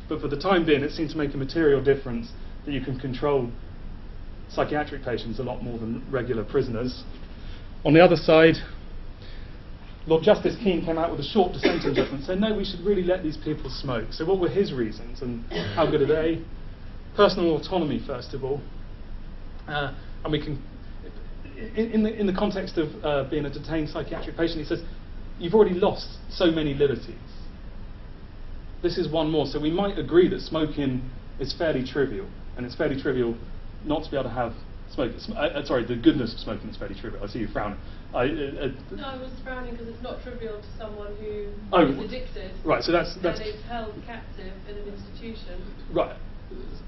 But for the time being, it seems to make a material difference that you can control psychiatric patients a lot more than regular prisoners. On the other side, Lord Justice Keane came out with a short dissenting judgment saying, no, we should really let these people smoke. So what were his reasons and how good are they? Personal autonomy, first of all. And we can, in the context of being a detained psychiatric patient, he says, you've already lost so many liberties. This is one more. So we might agree that smoking is fairly trivial, and it's fairly trivial not to be able to have smoke. Sorry, the goodness of smoking is fairly trivial. I see you frowning. No, I was frowning because it's not trivial to someone who is addicted. Right, so that's and is held captive in an institution. Right,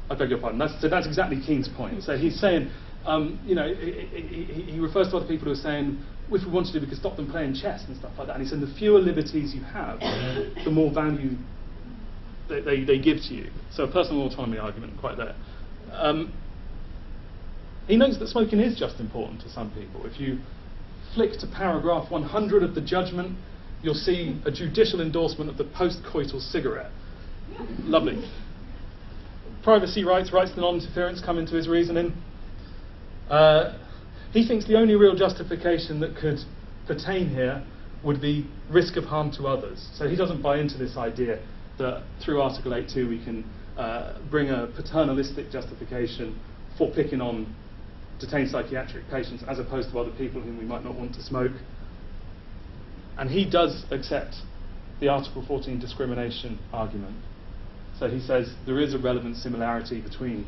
I beg your pardon. So that's exactly Keane's point. So he's saying, you know, he refers to other people who are saying, if we wanted to, we could stop them playing chess and stuff like that. And he's saying the fewer liberties you have, the more value they give to you. So a personal autonomy argument, quite there. He notes that smoking is just important to some people. If you flick to paragraph 100 of the judgment, you'll see a judicial endorsement of the post-coital cigarette. Lovely. Privacy rights, rights to non-interference come into his reasoning. He thinks the only real justification that could pertain here would be risk of harm to others. So he doesn't buy into this idea that through Article 8.2 we can bring a paternalistic justification for picking on detained psychiatric patients as opposed to other people whom we might not want to smoke. And he does accept the Article 14 discrimination argument. So he says there is a relevant similarity between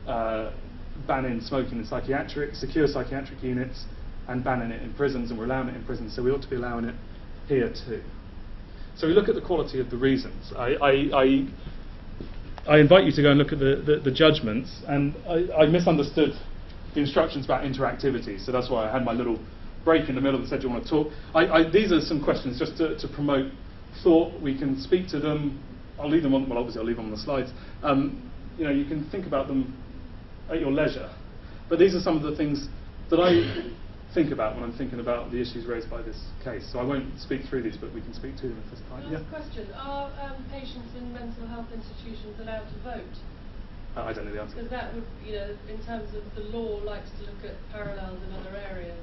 banning smoking in secure psychiatric units and banning it in prisons, and we're allowing it in prisons, so we ought to be allowing it here too. So we look at the quality of the reasons. I invite you to go and look at the judgments, and I misunderstood the instructions about interactivity, so that's why I had my little break in the middle and said, do you want to talk? These are some questions just to promote thought. We can speak to them. I'll leave them on, well obviously I'll leave them on the slides. You know, you can think about them at your leisure. But these are some of the things that I think about when I'm thinking about the issues raised by this case. So I won't speak through these, but we can speak to them if there's time. Last question. Are patients in mental health institutions allowed to vote? I don't know the answer. Because that would, you know, in terms of the law likes to look at parallels in other areas.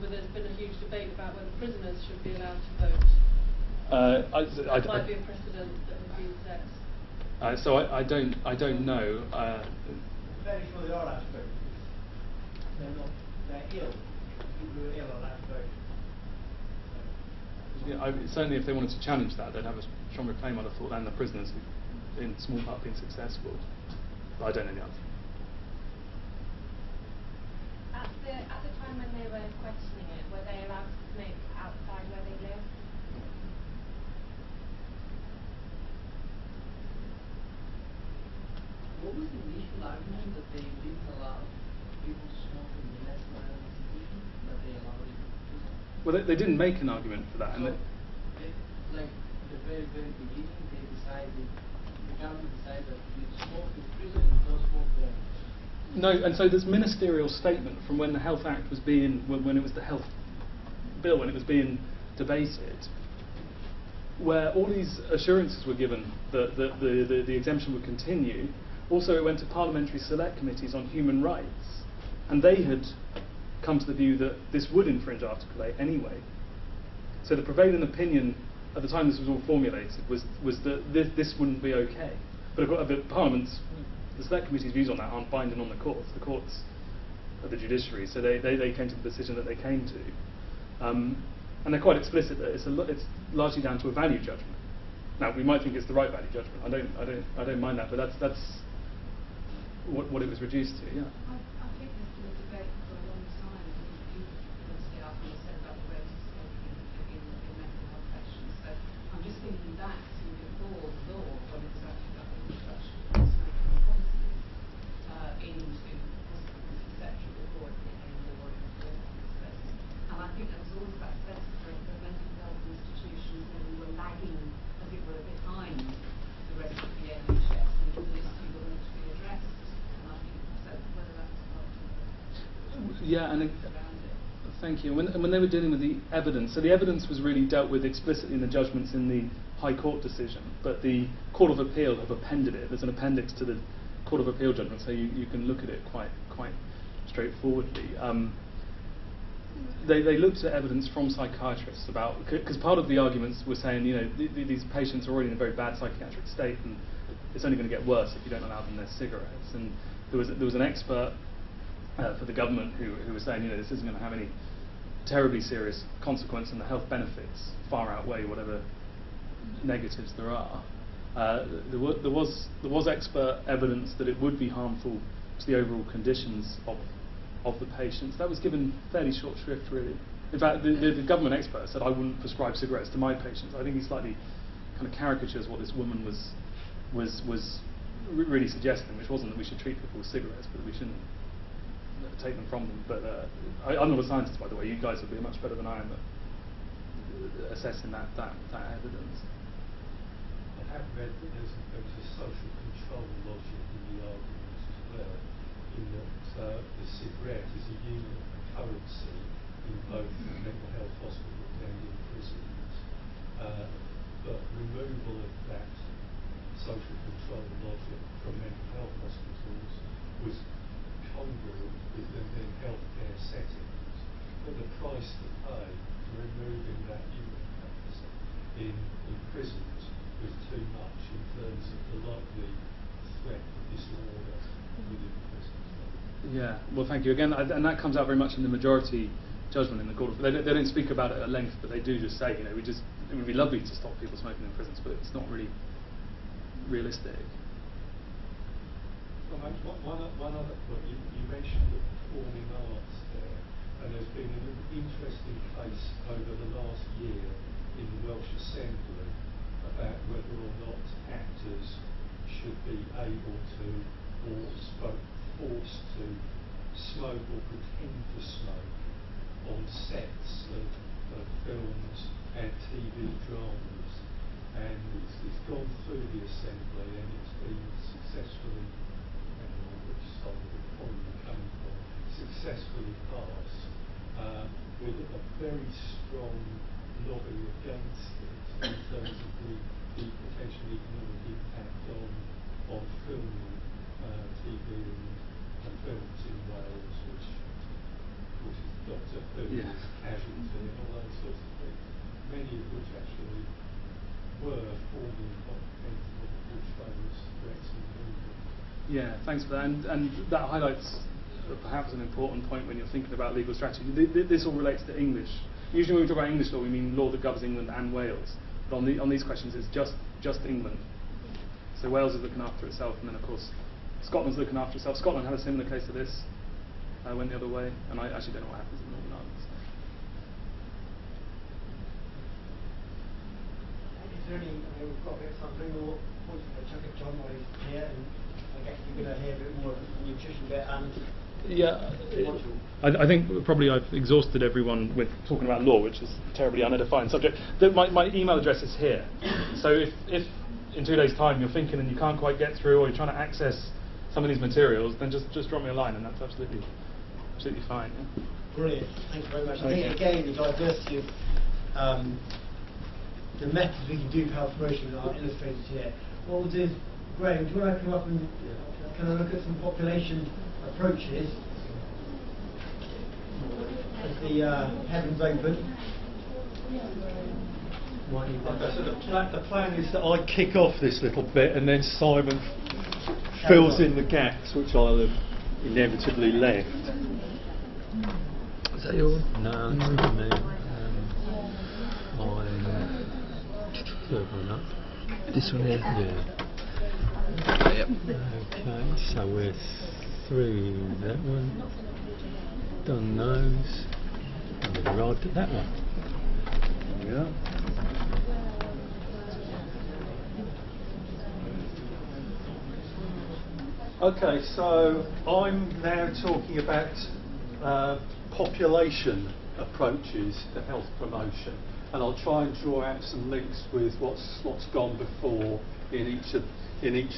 But there's been a huge debate about whether prisoners should be allowed to vote. That might be a precedent that would be set. So I don't know. Very sure they are allowed to vote. They're ill. People who are ill are allowed to vote. Yeah, certainly if they wanted to challenge that, they'd have a stronger claim, I'd have thought, than the prisoners who, in small part, been successful. But I don't know the answer. At the time when they were questioning it, were they allowed to smoke outside where they live? What was the initial argument that they didn't allow people to smoke in the less violent institutions, but they allowed it in prison? Well, they didn't make an argument for that. So, like the very beginning, the government decided that you smoke in prison, you don't smoke there. No, and so this ministerial statement from when the Health Act was being, when it was the Health Bill, when it was being debated, where all these assurances were given that the exemption would continue. Also, it went to parliamentary select committees on human rights, and they had come to the view that this would infringe Article 8 anyway. So the prevailing opinion at the time this was all formulated was that this wouldn't be okay. But the Parliament's, the select committee's views on that aren't binding on the courts. The courts are the judiciary, so they came to the decision that they came to. And they're quite explicit that it's largely down to a value judgment. Now, we might think it's the right value judgment. I don't mind that, but that's what it was reduced to. Yeah. I think there's been a debate for a long time in the university after you said about the rate of smoking in mental health patients. So I'm just thinking back to before the law, when it was actually got the introduction of smoking policies into hospitals, etc., before it became law in the first place. And I think there was always that sense that the mental health institutions maybe were lagging, as it were, behind the rest of the NHS, and that this issue were meant to be addressed. And I think so whether that was part of the Yeah, and thank you. When they were dealing with the evidence, so the evidence was really dealt with explicitly in the judgments in the High Court decision, but the Court of Appeal have appended it. There's an appendix to the Court of Appeal judgment, so you can look at it quite straightforwardly. They looked at evidence from psychiatrists about, because part of the arguments were saying, you know, these patients are already in a very bad psychiatric state, and it's only going to get worse if you don't allow them their cigarettes. And there was an expert for the government who was saying, you know, this isn't going to have any terribly serious consequence, and the health benefits far outweigh whatever negatives there are. There was expert evidence that it would be harmful to the overall conditions of the patients. That was given fairly short shrift, really. In fact, the government expert said, I wouldn't prescribe cigarettes to my patients. I think he slightly kind of caricatures what this woman was really suggesting, which wasn't that we should treat people with cigarettes, but that we shouldn't take them from them. But I'm not a scientist, by the way. You guys would be much better than I am at assessing that evidence. I have read that there's a social control logic in the arguments as well, in that the cigarette is a unit of currency in both mental health hospitals and in prisons. But removal of that social control logic from mental health hospitals was congruent with them in healthcare settings. But the price to pay for removing that unit of currency in prisons was too much in terms of the likely threat of disorder within prisons. Yeah, well, thank you again, and that comes out very much in the majority judgment in the court. They don't speak about it at length, but they do just say, you know, it would be lovely to stop people smoking in prisons, but it's not really realistic. One other point, you mentioned the performing arts there, and there's been an interesting case over the last year in the Welsh Assembly about whether or not actors should be able to, or forced to, smoke or pretend to smoke on sets of films and TV dramas. And it's gone through the assembly and it's been successfully, depending on which side of the coin you're coming from, successfully passed with a very strong lobby against it in terms of the potential economic impact on filming TV and films in Wales, which of course is Doctor Who, Casualty and all those sorts of things, many of which actually were formally comprehensive of which those threats in the movie. Yeah, thanks for that. And that highlights perhaps an important point when you're thinking about legal strategy. This all relates to English. Usually when we talk about English law, we mean law that governs England and Wales. But on these questions, it's just England. So Wales is looking after itself, and then of course Scotland's looking after itself. Scotland had a similar case to this, went the other way, and I actually don't know what happens in Northern Ireland. Is there any, we've got a bit of time, any more points to chuck at John while he's here, and I guess you're going to hear a bit more of the nutrition bit and I think probably I've exhausted everyone with talking about law, which is a terribly unedifying subject. My email address is here, so if in 2 days' time you're thinking and you can't quite get through, or you're trying to access some of these materials, then just drop me a line, and that's absolutely fine. Yeah? Brilliant, thank you very much. I think again the diversity of the methods we can do for health promotion are illustrated here. What we'll do is, Graham, do you want to come up and kind of look at some population approaches as the heavens open? So the plan is that I kick off this little bit and then Simon fills in the gaps which I'll have inevitably left. Is that yours? No, it's not me. Third one up. This one here? Yeah. Yep. Okay, so we're through that one, done those, and we've arrived at that one. Yeah. Okay, so I'm now talking about population approaches to health promotion, and I'll try and draw out some links with what's gone before in each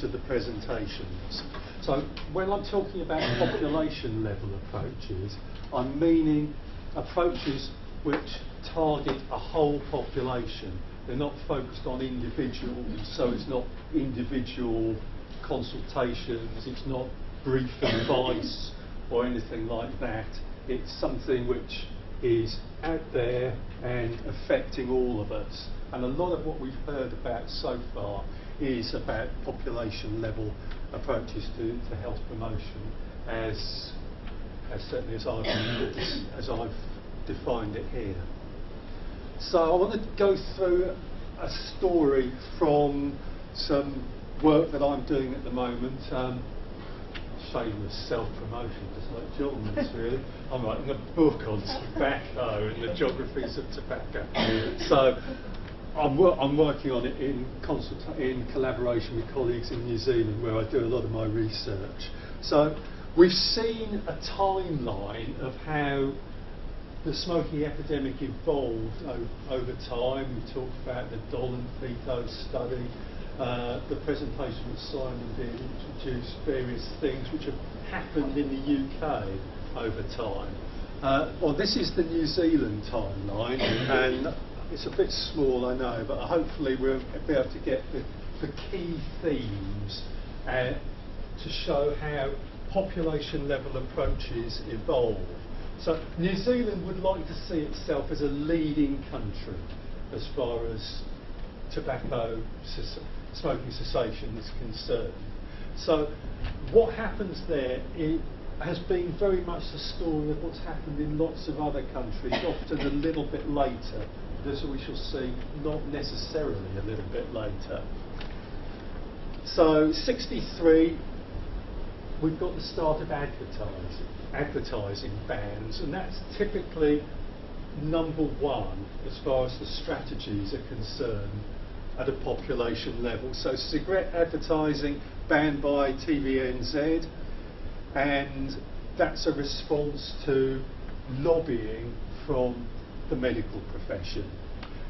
of the presentations. So when I'm talking about population level approaches, I'm meaning approaches which target a whole population. They're not focused on individuals, so it's not individual consultations, it's not brief advice or anything like that. It's something which is out there and affecting all of us. And a lot of what we've heard about so far is about population level approaches to health promotion, as certainly as I've defined it here. So I want to go through a story from some work that I'm doing at the moment. Shameless self-promotion, just like John's really. I'm writing a book on tobacco and the geographies of tobacco. So I'm working on it in collaboration with colleagues in New Zealand, where I do a lot of my research. So we've seen a timeline of how the smoking epidemic evolved over time. We talked about the Dolan-Fito study, the presentation that Simon did, which introduced various things which have happened in the UK over time. Well, this is the New Zealand timeline, and it's a bit small, I know, but hopefully we'll be able to get the key themes to show how population level approaches evolve. So New Zealand would like to see itself as a leading country as far as tobacco smoking cessation is concerned. So what happens there has been very much the story of what's happened in lots of other countries, often a little bit later, as we shall see, not necessarily a little bit later. So 63, we've got the start of advertising bans, and that's typically number one as far as the strategies are concerned at a population level. So cigarette advertising banned by TVNZ, and that's a response to lobbying from the medical profession.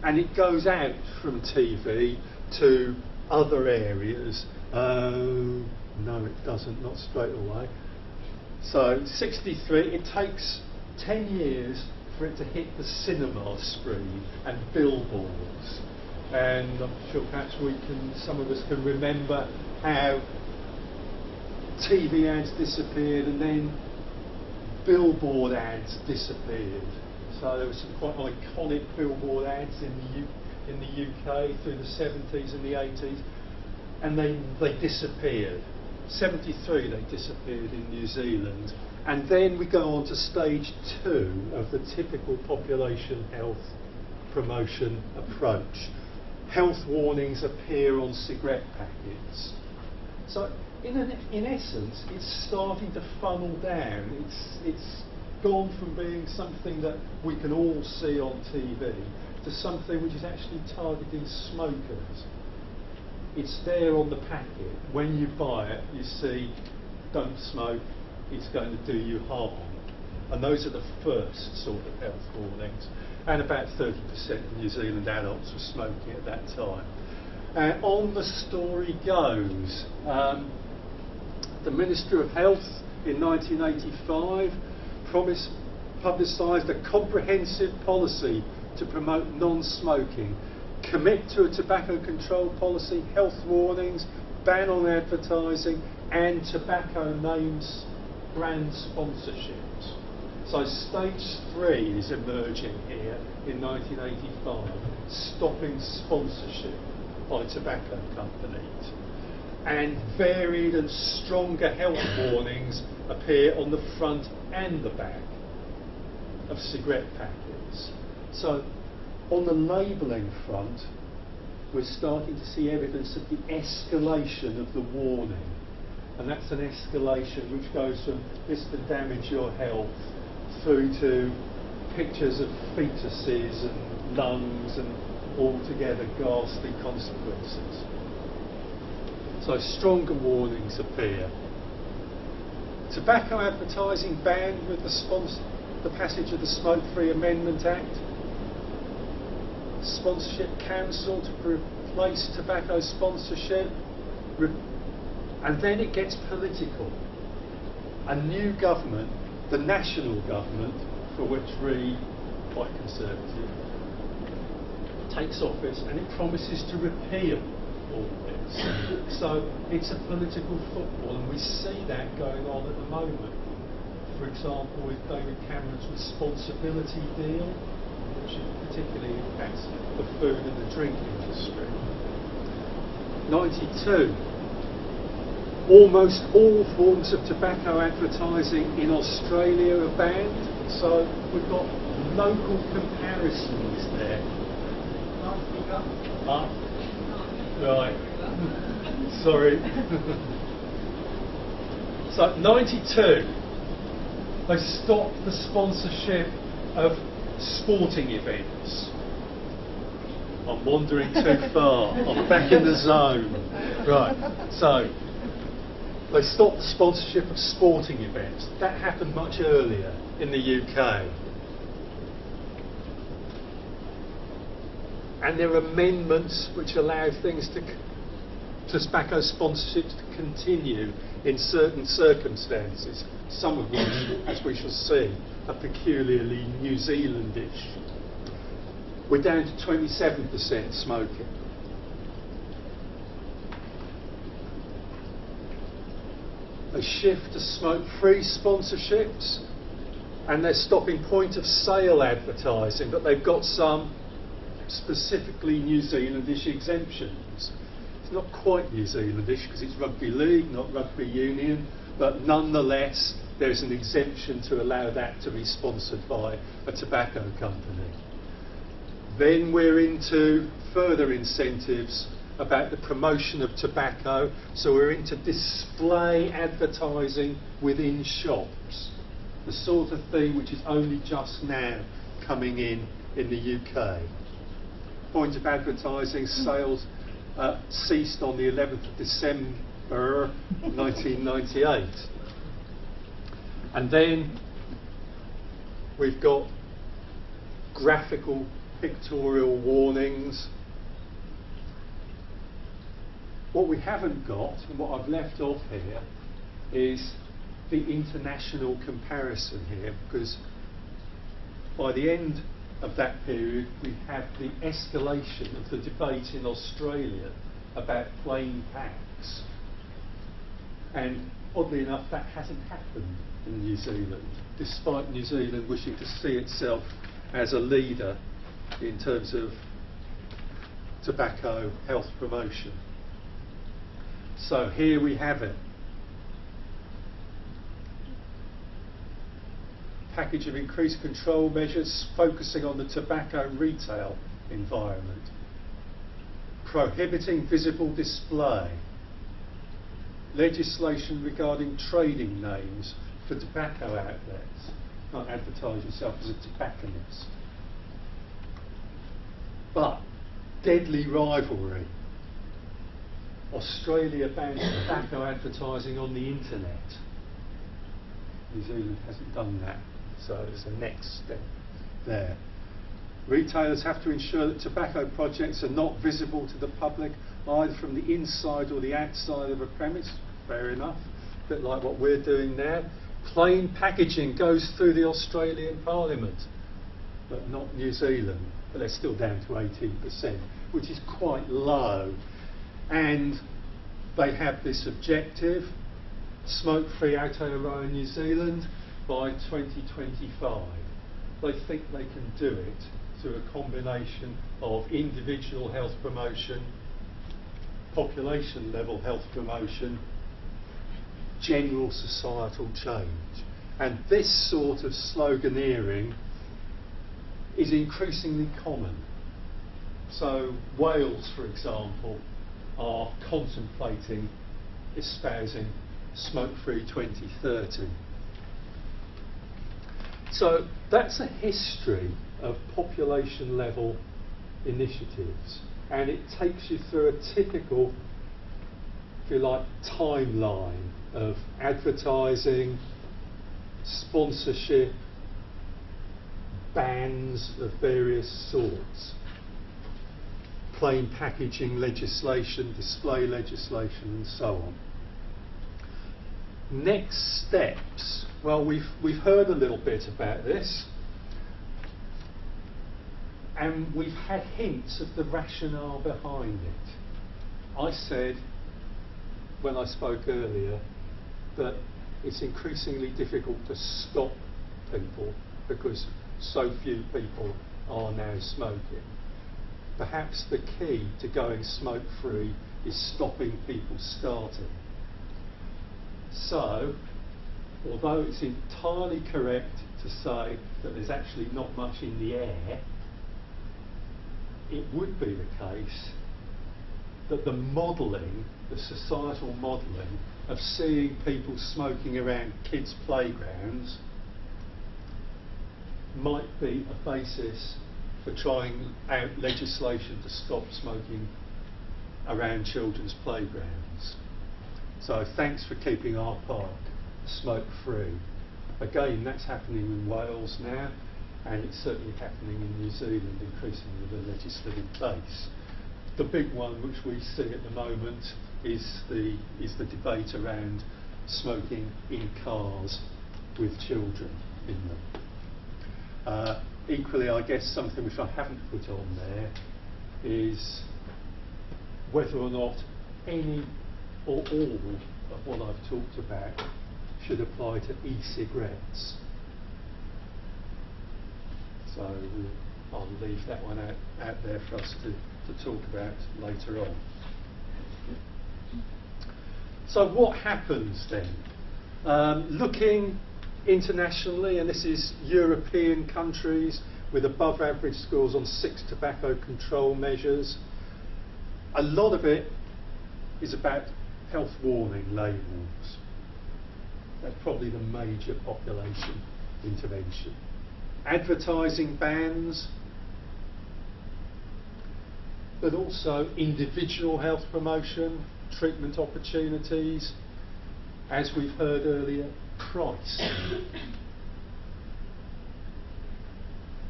And it goes out from TV to other areas. No, it doesn't, not straight away. So 63, it takes 10 years for it to hit the cinema screen and billboards. And I'm sure perhaps some of us can remember how TV ads disappeared and then billboard ads disappeared. So there were some quite iconic billboard ads in the UK through the 70s and the 80s, and they disappeared. 73 they disappeared in New Zealand, and then we go on to stage 2 of the typical population health promotion approach. Health warnings appear on cigarette packets. So in essence, it's starting to funnel down. It's gone from being something that we can all see on TV to something which is actually targeting smokers. It's there on the packet. When you buy it, you see, don't smoke, it's going to do you harm. And those are the first sort of health warnings. And about 30% of New Zealand adults were smoking at that time. And on the story goes, the Minister of Health in 1985 publicised a comprehensive policy to promote non-smoking, commit to a tobacco control policy, health warnings, ban on advertising, and tobacco names brand sponsorships. So stage 3 is emerging here in 1985, stopping sponsorship by tobacco companies. And varied and stronger health warnings appear on the front and the back of cigarette packets. So on the labelling front, we're starting to see evidence of the escalation of the warning. And that's an escalation which goes from this to damage your health through to pictures of fetuses and lungs and altogether ghastly consequences. So stronger warnings appear. Tobacco advertising banned with the passage of the Smoke Free Amendment Act. Sponsorship cancelled to replace tobacco sponsorship. And then it gets political. A new government, the national government, for which Reid, quite conservative, takes office, and it promises to repeal all this. So it's a political football, and we see that going on at the moment. For example, with David Cameron's responsibility deal, which particularly impacts the food and the drink industry. 92. Almost all forms of tobacco advertising in Australia are banned, so we've got local comparisons there. Right. Sorry. So 92, they stopped the sponsorship of sporting events. I'm wandering too far. I'm back in the zone. Right. So they stopped the sponsorship of sporting events. That happened much earlier in the UK. And there are amendments which allow things tobacco sponsorships to continue in certain circumstances, some of which, as we shall see, are peculiarly New Zealandish. We're down to 27% smoking. They shift to smoke-free sponsorships, and they're stopping point-of-sale advertising, but they've got some specifically New Zealandish exemptions. It's not quite New Zealandish because it's rugby league, not rugby union, but nonetheless there's an exemption to allow that to be sponsored by a tobacco company. Then we're into further incentives about the promotion of tobacco, so we're into display advertising within shops, the sort of thing which is only just now coming in the UK. point of advertising, sales ceased on the 11th of December 1998. And then we've got graphical pictorial warnings. What we haven't got, and what I've left off here, is the international comparison here, because by the end of that period we have the escalation of the debate in Australia about plain packs, and oddly enough that hasn't happened in New Zealand, despite New Zealand wishing to see itself as a leader in terms of tobacco health promotion. So here we have it. Package of increased control measures focusing on the tobacco retail environment. Prohibiting visible display. Legislation regarding trading names for tobacco outlets. Can't advertise yourself as a tobacconist. But deadly rivalry. Australia bans tobacco advertising on the internet. New Zealand hasn't done that, so there's a next step there. Retailers have to ensure that tobacco projects are not visible to the public either from the inside or the outside of a premise. Fair enough, a bit like what we're doing now. Plain packaging goes through the Australian Parliament, but not New Zealand. But they're still down to 18%, which is quite low. And they have this objective, smoke-free Aotearoa New Zealand by 2025. They think they can do it through a combination of individual health promotion, population level health promotion, general societal change. And this sort of sloganeering is increasingly common. So Wales, for example, are contemplating espousing smoke-free 2030. So that's a history of population level initiatives, and it takes you through a typical, if you like, timeline of advertising, sponsorship, bans of various sorts, plain packaging legislation, display legislation, and so on. Next steps. Well, we've heard a little bit about this, and we've had hints of the rationale behind it. I said when I spoke earlier that it's increasingly difficult to stop people because so few people are now smoking. Perhaps the key to going smoke-free is stopping people starting. So, although it's entirely correct to say that there's actually not much in the air, it would be the case that the modelling, the societal modelling of seeing people smoking around kids' playgrounds might be a basis for trying out legislation to stop smoking around children's playgrounds. So thanks for keeping our park smoke-free. Again, that's happening in Wales now, and it's certainly happening in New Zealand increasingly with the legislative base. The big one which we see at the moment is the debate around smoking in cars with children in them. Equally, I guess something which I haven't put on there is whether or not any or all of what I've talked about should apply to e-cigarettes. So I'll leave that one out there for us to talk about later on. So what happens then? Looking internationally, and this is European countries with above average scores on 6 tobacco control measures, a lot of it is about health warning labels. That's probably the major population intervention. Advertising bans, but also individual health promotion, treatment opportunities, as we've heard earlier, price.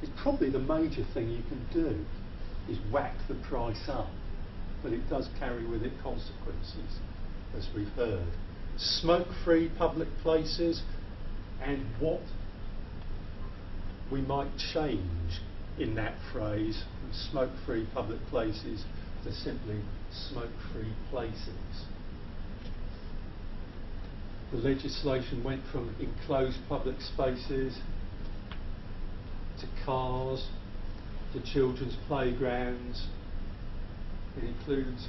It's probably the major thing you can do, is whack the price up, but it does carry with it consequences, as we've heard. Smoke-free public places, and what we might change in that phrase from smoke-free public places to simply smoke-free places. The legislation went from enclosed public spaces to cars, to children's playgrounds. It includes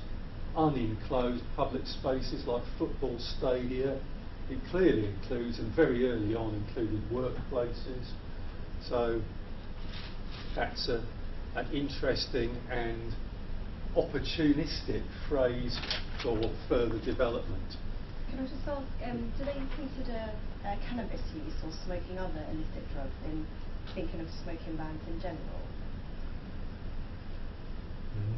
unenclosed public spaces like football stadia. It clearly includes, and very early on included, workplaces. So that's an interesting and opportunistic phrase for further development. Can I just ask, do they consider cannabis use or smoking other illicit drugs in thinking of smoking bans in general?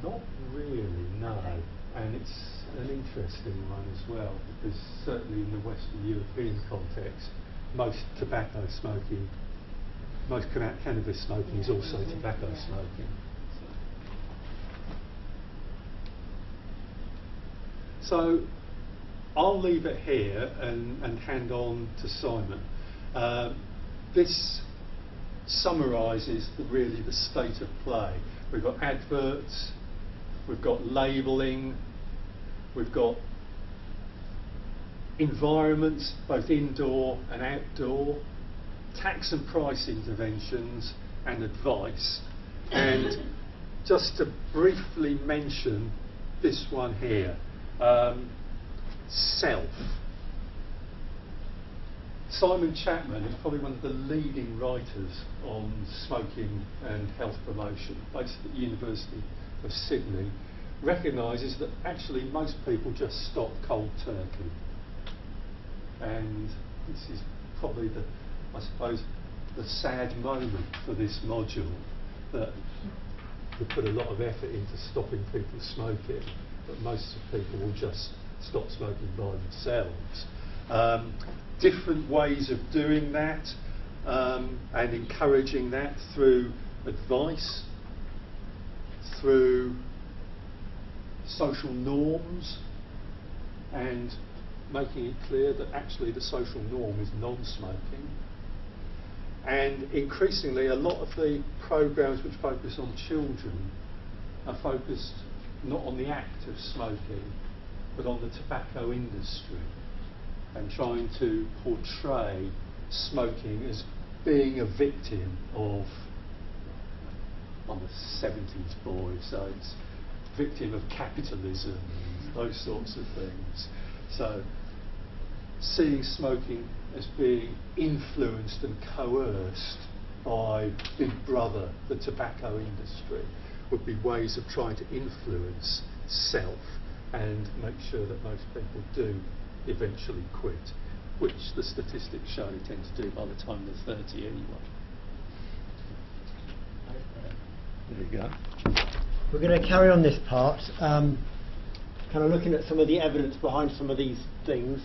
Not really, no. Okay. And it's an interesting one as well, because certainly in the Western European context, most tobacco smoking, most cannabis smoking is also tobacco smoking. So I'll leave it here and hand on to Simon. This summarises really the state of play. We've got adverts, we've got labelling, we've got environments, both indoor and outdoor, tax and price interventions, and advice. And just to briefly mention this one here, self. Simon Chapman is probably one of the leading writers on smoking and health promotion, based at the University of Sydney, recognises that actually most people just stop cold turkey. And this is probably the, I suppose, the sad moment for this module, that we put a lot of effort into stopping people smoking, but most of people will just stop smoking by themselves. Different ways of doing that and encouraging that through advice, through social norms, and making it clear that actually the social norm is non-smoking. And increasingly a lot of the programmes which focus on children are focused not on the act of smoking, but on the tobacco industry, and trying to portray smoking as being a victim of, I'm a 70s boy, so it's victim of capitalism and those sorts of things. So seeing smoking as being influenced and coerced by Big Brother, the tobacco industry, would be ways of trying to influence self and make sure that most people do eventually quit, which the statistics show they tend to do by the time they're 30 anyway. There you go. We're going to carry on this part, kind of looking at some of the evidence behind some of these things,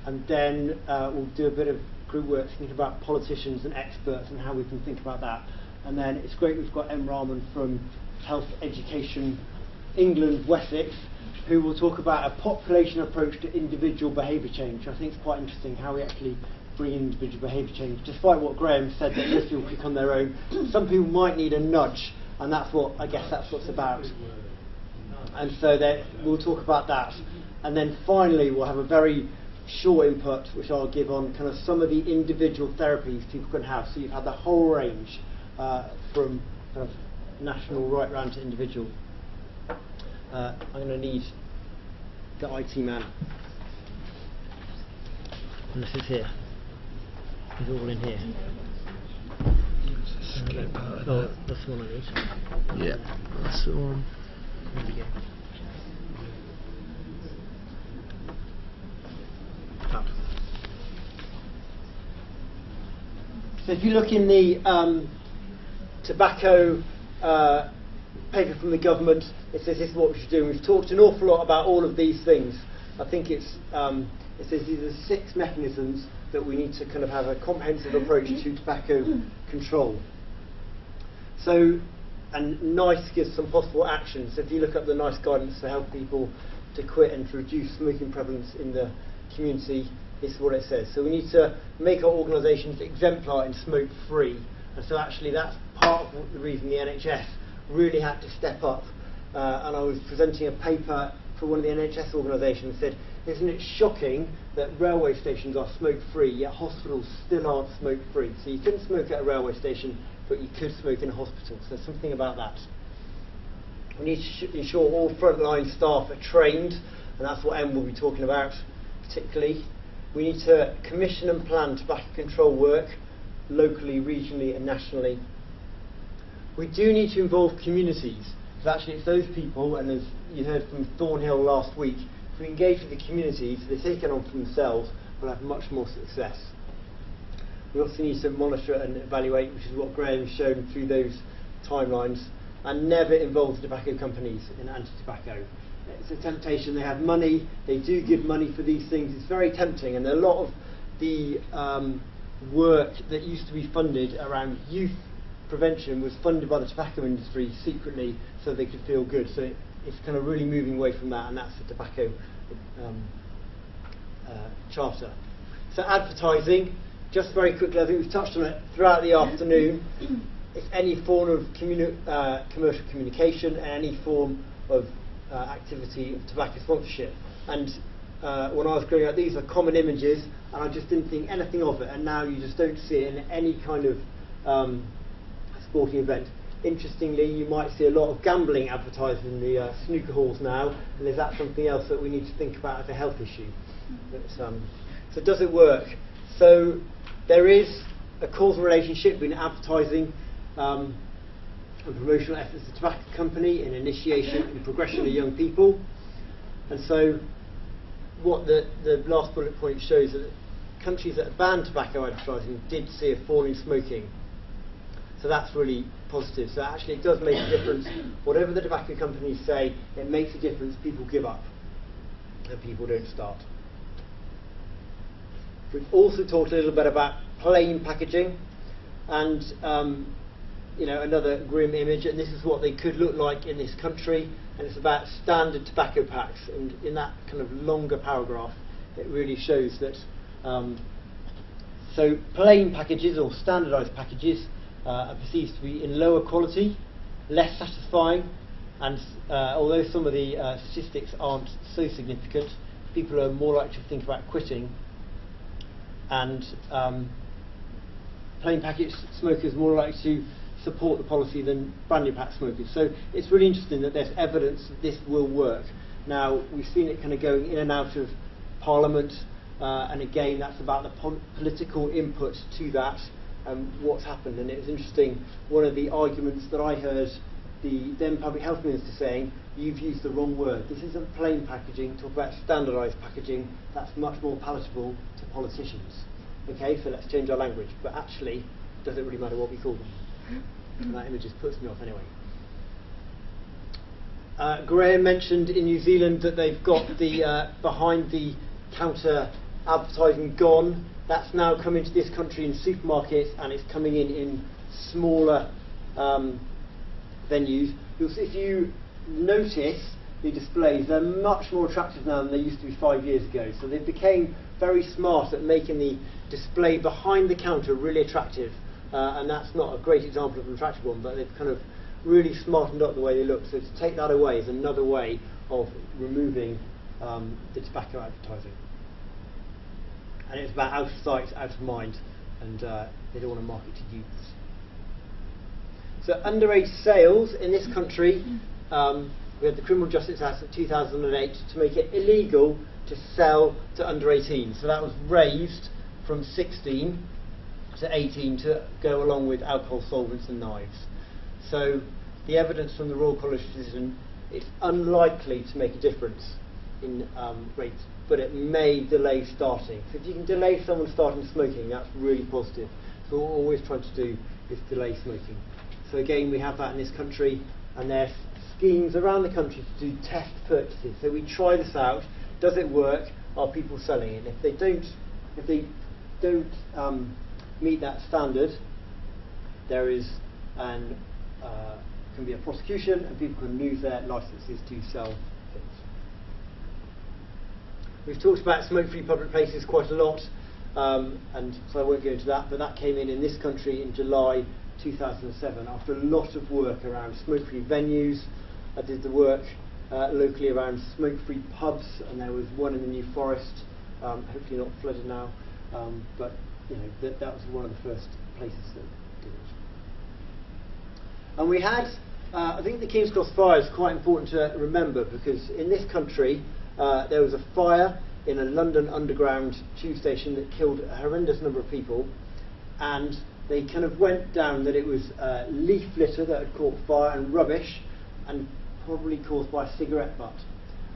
and then we'll do a bit of group work thinking about politicians and experts and how we can think about that. And then it's great we've got M. Rahman from Health Education England, Wessex, who will talk about a population approach to individual behaviour change. I think it's quite interesting how we actually bring in individual behaviour change. Despite what Graham said, that most people click on their own, some people might need a nudge, and that's what, I guess that's what it's about. And so we'll talk about that. And then finally we'll have a very short input, which I'll give on kind of some of the individual therapies people can have. So you've had the whole range from kind of national right round to individual. I'm going to need the IT man. And this is here. It's all in here. Oh, that's the one I need. Yeah, that's the one. There we go. So if you look in the tobacco paper from the government. It says this is what we should do. We've talked an awful lot about all of these things. I think it says these are 6 mechanisms that we need to kind of have a comprehensive approach to tobacco control. So, and NICE gives some possible actions. So if you look up the NICE guidance to help people to quit and to reduce smoking prevalence in the community, this is what it says. So we need to make our organisations exemplar in smoke-free. And so actually that's part of the reason the NHS really had to step up. And I was presenting a paper for one of the NHS organisations that said, isn't it shocking that railway stations are smoke-free, yet hospitals still aren't smoke-free? So you couldn't smoke at a railway station, but you could smoke in a hospital. So there's something about that. We need to ensure all frontline staff are trained, and that's what Em will be talking about particularly. We need to commission and plan tobacco control work locally, regionally and nationally. We do need to involve communities. So actually it's those people, and as you heard from Thornhill last week, if we engage with the communities, they take it on for themselves, we'll have much more success. We also need to monitor and evaluate, which is what Graham's shown through those timelines, and never involve the tobacco companies in anti-tobacco. It's a temptation. They have money, they do give money for these things. It's very tempting, and a lot of the work that used to be funded around youth prevention was funded by the tobacco industry secretly so they could feel good. So it's kind of really moving away from that, and that's the tobacco charter. So advertising, just very quickly, I think we've touched on it throughout the afternoon. It's any form of commercial communication and any form of activity of tobacco sponsorship. And when I was growing up, these are common images, and I just didn't think anything of it, and now you just don't see it in any kind of sporting event. Interestingly, you might see a lot of gambling advertised in the snooker halls now, and is that something else that we need to think about as a health issue? But, so does it work? So there is a causal relationship between advertising and promotional efforts of the tobacco company in initiation and progression of young people. And so what the last bullet point shows that countries that banned tobacco advertising did see a fall in smoking. So that's really positive. So actually it does make a difference. Whatever the tobacco companies say, it makes a difference. People give up and people don't start. We've also talked a little bit about plain packaging, and you know, another grim image, and this is what they could look like in this country, and it's about standard tobacco packs. And in that kind of longer paragraph, it really shows that so plain packages or standardised packages are perceived to be in lower quality, less satisfying, and although some of the statistics aren't so significant, people are more likely to think about quitting. And plain packet smokers are more likely to support the policy than brand new pack smokers. So it's really interesting that there's evidence that this will work. Now, we've seen it kind of going in and out of Parliament, and again, that's about the political input to that and what's happened. And it was interesting, one of the arguments that I heard the then Public Health Minister saying, you've used the wrong word. This isn't plain packaging, talk about standardised packaging. That's much more palatable to politicians. Okay, so let's change our language. But actually, it doesn't really matter what we call them. And that image just puts me off anyway. Graham mentioned in New Zealand that they've got the behind the counter advertising gone. That's now come into this country in supermarkets, and it's coming in smaller venues. If you notice the displays, they're much more attractive now than they used to be 5 years ago. So they became very smart at making the display behind the counter really attractive. And that's not a great example of an attractive one, but they've kind of really smartened up the way they look. So to take that away is another way of removing the tobacco advertising. And it's about out of sight, out of mind, and they don't want to market to youths. So underage sales in this country, we had the Criminal Justice Act of 2008 to make it illegal to sell to under 18. So that was raised from 16 to 18 to go along with alcohol, solvents and knives. So the evidence from the Royal College of Physicians, it's unlikely to make a difference in rates, but it may delay starting. So if you can delay someone starting smoking, that's really positive. So what we're always trying to do is delay smoking. So again, we have that in this country. and there's schemes around the country to do test purchases. So we try this out. Does it work? Are people selling it? If they don't meet that standard, there is can be a prosecution, and people can lose their licences to sell things. We've talked about smoke-free public places quite a lot, and so I won't go into that, but that came in this country in July 2007 after a lot of work around smoke-free venues. I did the work locally around smoke-free pubs, and there was one in the New Forest, hopefully not flooded now, but you know, that was one of the first places that did it. And we had, I think the King's Cross fire is quite important to remember, because in this country there was a fire in a London Underground tube station that killed a horrendous number of people, and they kind of went down that it was leaf litter that had caught fire and rubbish, and probably caused by a cigarette butt.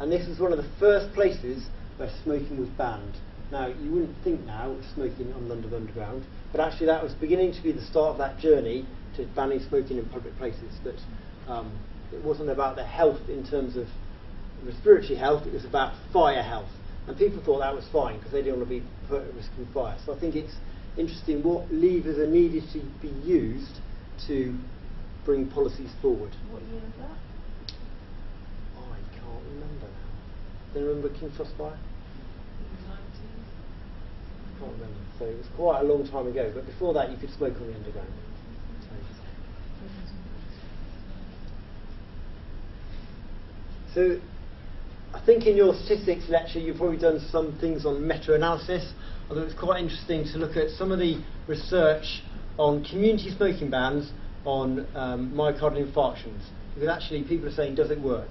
And this was one of the first places where smoking was banned. Now, you wouldn't think now of smoking on London Underground, but actually that was beginning to be the start of that journey to banning smoking in public places. That it wasn't about the health in terms of respiratory health, it was about fire health. And people thought that was fine because they didn't want to be put at risk from fire. So I think it's interesting what levers are needed to be used to bring policies forward. What year was that? I can't remember now. Do you remember King's Cross fire? I can't remember. So it was quite a long time ago, but before that you could smoke on the underground. So I think in your statistics lecture you've probably done some things on meta-analysis, although it's quite interesting to look at some of the research on community smoking bans on myocardial infarctions, because actually people are saying, does it work?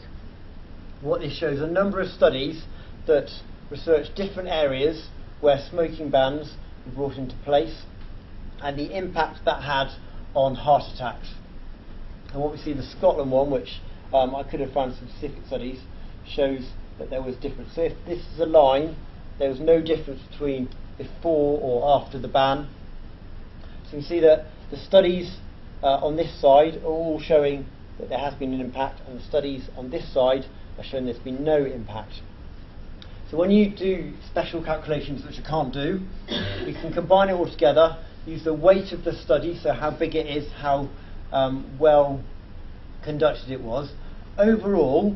What this shows a number of studies that research different areas where smoking bans were brought into place and the impact that had on heart attacks. And what we see, the Scotland one, which I could have found some specific studies, shows that there was difference. So if this is a line, there was no difference between before or after the ban. So you see that the studies on this side are all showing that there has been an impact, and the studies on this side are showing there's been no impact. So when you do special calculations, which I can't do, we can combine it all together, use the weight of the study, so how big it is, how well conducted it was. Overall,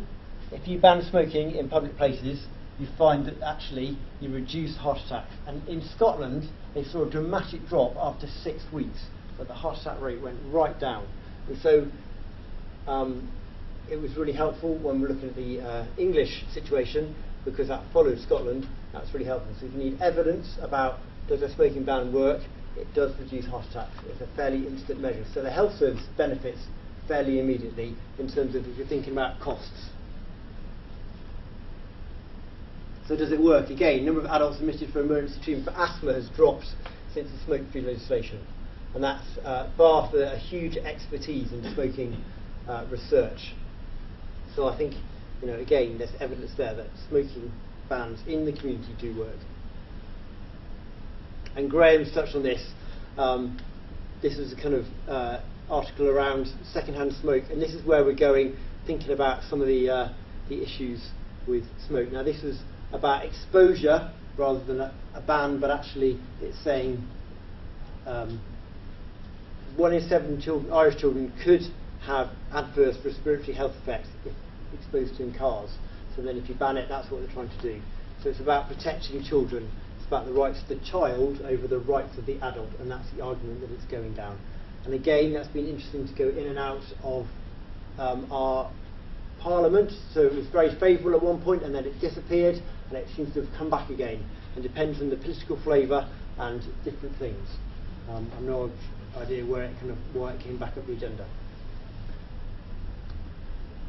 if you ban smoking in public places, you find that actually you reduce heart attacks. And in Scotland, they saw a dramatic drop after 6 weeks, but the heart attack rate went right down. And so it was really helpful when we're looking at the English situation, because that followed Scotland. That's really helpful. So if you need evidence about does a smoking ban work, it does reduce heart attacks. It's a fairly instant measure. So the health service benefits fairly immediately in terms of if you're thinking about costs. So does it work? Again, number of adults admitted for emergency treatment for asthma has dropped since the smoke-free legislation, and that's bar for a huge expertise in smoking research. So I think, you know, again, there's evidence there that smoking bans in the community do work. And Graham's touched on this. This is a kind of article around second-hand smoke, and this is where we're going, thinking about some of the issues with smoke. Now, this was about exposure rather than a ban, but actually it's saying 1 in 7 children, Irish children could have adverse respiratory health effects if exposed to in cars. So then if you ban it, that's what they're trying to do. So it's about protecting children. It's about the rights of the child over the rights of the adult, and that's the argument that it's going down. And again, that's been interesting to go in and out of our Parliament. So it was very favourable at one point, and then it disappeared, and it seems to have come back again. And depends on the political flavour and different things. I've no idea why it came back up the agenda.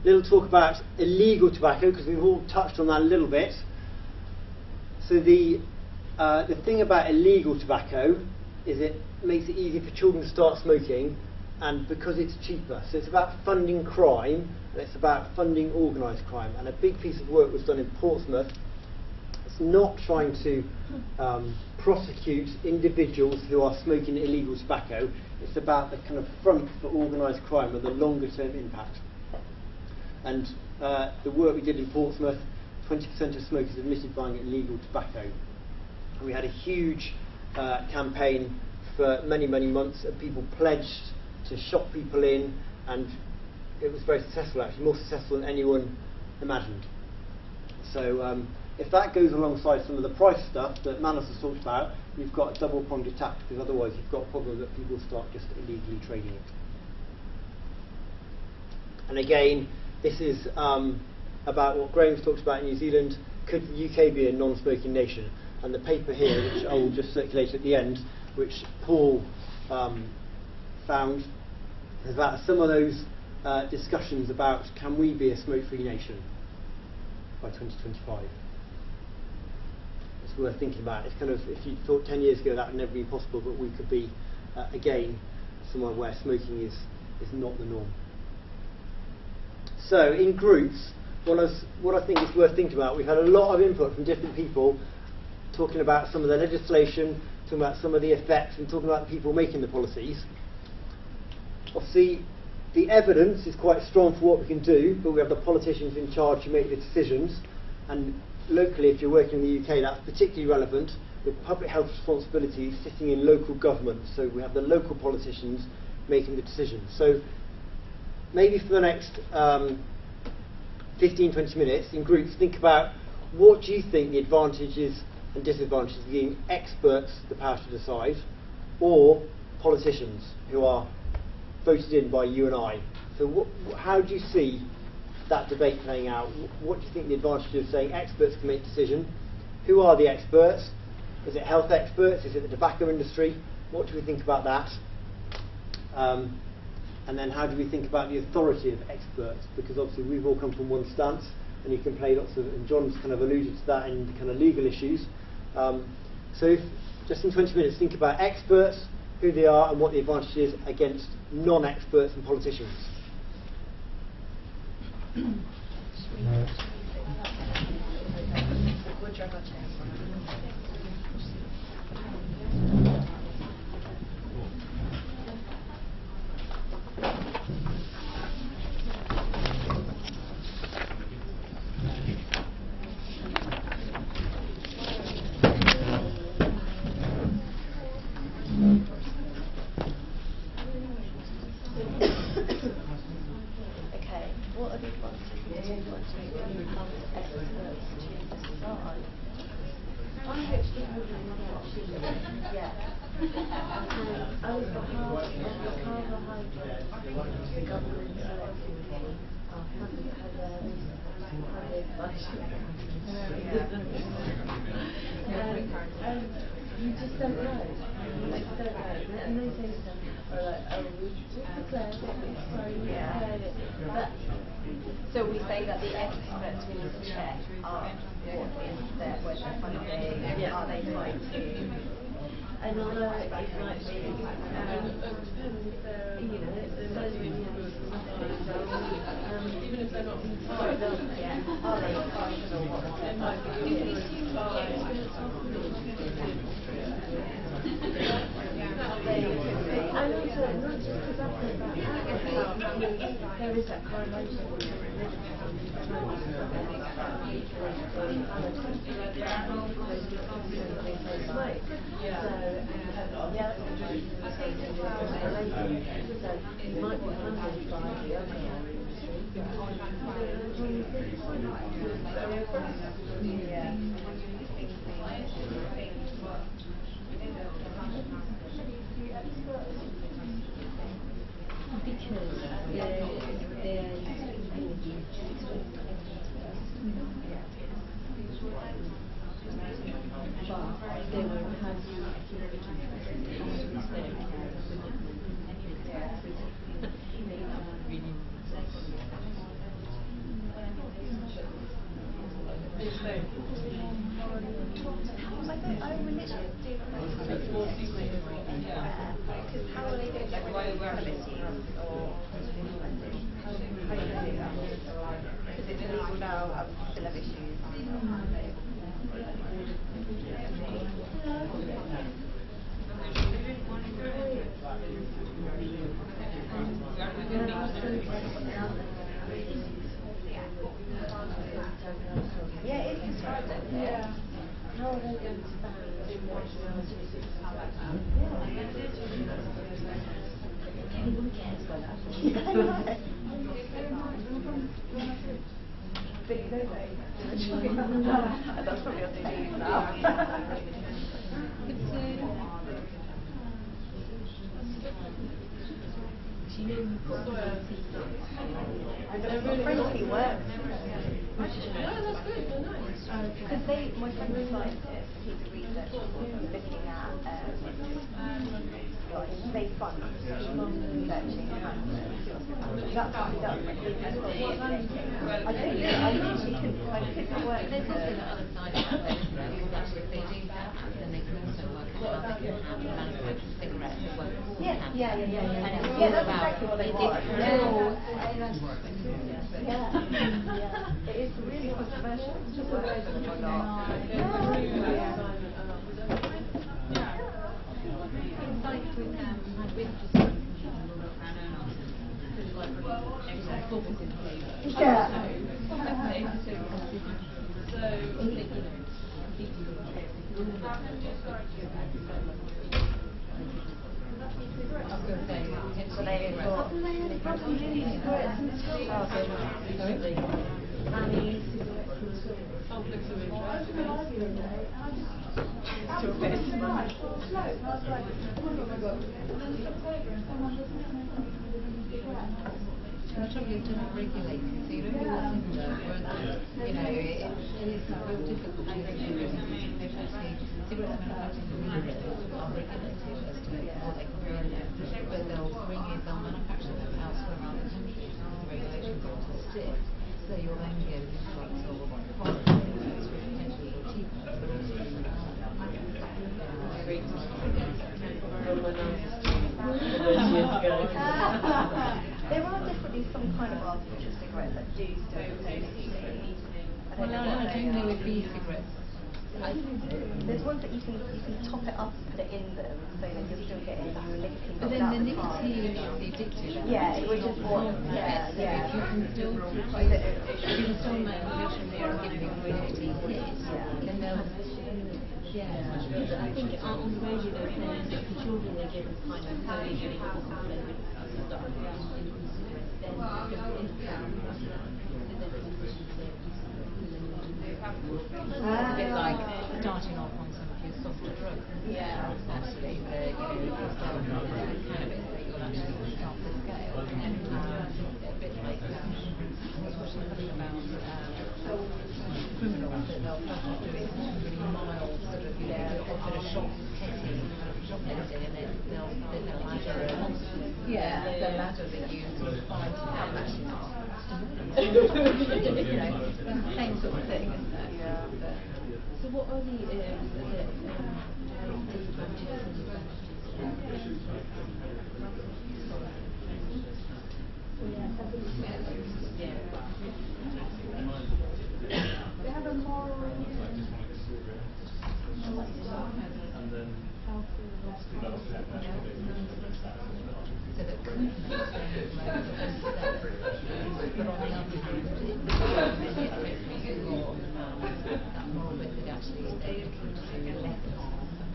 Little talk about illegal tobacco, because we've all touched on that a little bit. So the thing about illegal tobacco is it makes it easier for children to start smoking, and because it's cheaper. So it's about funding crime, and it's about funding organised crime. And a big piece of work was done in Portsmouth. It's not trying to prosecute individuals who are smoking illegal tobacco. It's about the kind of front for organised crime and the longer term impact. And the work we did in Portsmouth, 20% of smokers admitted buying illegal tobacco. And we had a huge campaign for many, many months, and people pledged to shop people in, and it was very successful, actually, more successful than anyone imagined. So if that goes alongside some of the price stuff that Manos has talked about, you've got a double-pronged attack, because otherwise you've got a problem that people start just illegally trading it. And again, this is about what Graham's talked about in New Zealand. Could the UK be a non-smoking nation? And the paper here, which I will just circulate at the end, which Paul found, is about some of those discussions about can we be a smoke-free nation by 2025. It's worth thinking about. It's kind of, if you thought 10 years ago that would never be possible, but we could be, again, somewhere where smoking is not the norm. So, in groups, what I think is worth thinking about, we've had a lot of input from different people talking about some of the legislation, talking about some of the effects, and talking about the people making the policies. Obviously, the evidence is quite strong for what we can do, but we have the politicians in charge who make the decisions. And locally, if you're working in the UK, that's particularly relevant, with public health responsibilities sitting in local government. So we have the local politicians making the decisions. So maybe for the next 15-20 minutes in groups, think about what do you think the advantages and disadvantages of giving experts the power to decide, or politicians who are voted in by you and I. So how do you see that debate playing out? What do you think the advantages of saying experts can make decision? Who are the experts? Is it health experts? Is it the tobacco industry? What do we think about that? And then how do we think about the authority of experts? Because obviously we've all come from one stance, and you can play lots of, and John's kind of alluded to that in the kind of legal issues. So if, just in 20 minutes, think about experts, who they are, and what the advantage is against non-experts and politicians. You just don't know. Like, you don't know. And they say stuff like, oh, we declared it, we declared it. But so we say that the experts we need to check are what is their, where's their funding, are they trying to... And although it might be, you know, even if they're not are they functional? And also, not just tobacco, but there is that correlation Yeah. How are they going to stand That's probably on the news now. Friendly work. Because my friend is a scientist, he's a researcher looking at like they fund researching cancer. That's really I couldn't work. There's also the other side of that, though, is that if they do that, then they can also work out how they can have manufactured cigarettes that work for cancer. Yeah, And it's yeah, all that's about exactly what they want. It is really controversial to work for them or not. It's like with just The trouble is just regulating, so you don't know what's in there, you know, it is real difficult, isn't it? Actually, cigarette manufacturers are regulated as to what they can bring in there, but they'll manufacture them elsewhere around the country, because the regulations are too stiff, so you'll then get an influx of foreign cigarettes, which potentially are cheaper, but also there are definitely some kind of artificial cigarettes that do still contain nicotine. I don't know what they they are. would be cigarettes. There's ones that you can top it up and put it in them, so that you're still getting the nicotine. But then the nicotine is the addictive. Yeah, which is what. Yeah. If you can still make an addiction there and giving a nicotine hit, then they'll. Yeah, I think on the radio they're saying that the children are given kind of getting alcohol flavored stuff It's a bit like starting off on some of your softer drugs. Yeah. Actually, if you start with cannabis, you'll actually start to scale. A bit like I was watching something about criminals that they'll start off doing really mild sort of, you know, offered a shoplifting, and then there's a ladder. Yeah, the ladder that you find out actually not. You know, same sort of thing, isn't it? Yeah. So what are the disadvantages and advantages? They have a more So that could make sense, but on the other hand, that moral bit that actually they're looking to let us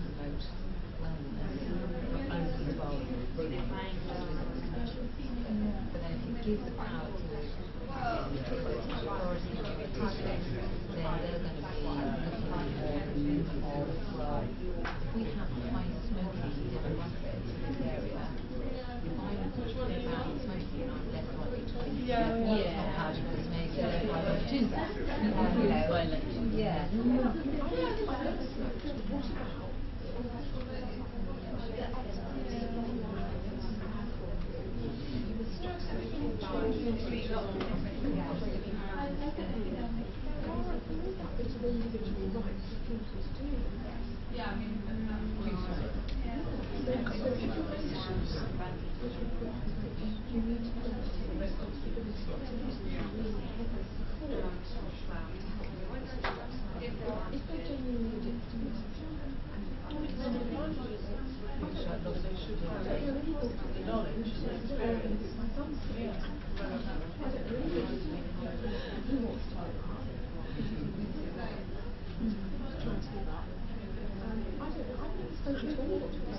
promote wellness, not only involve bringing but then if you give the power to authority to give it to then they're going to be looking more of, well, if we have high smoking demographics in this area, if I'm talking about smoking, I'm less likely to be how do you make it? I want to do that.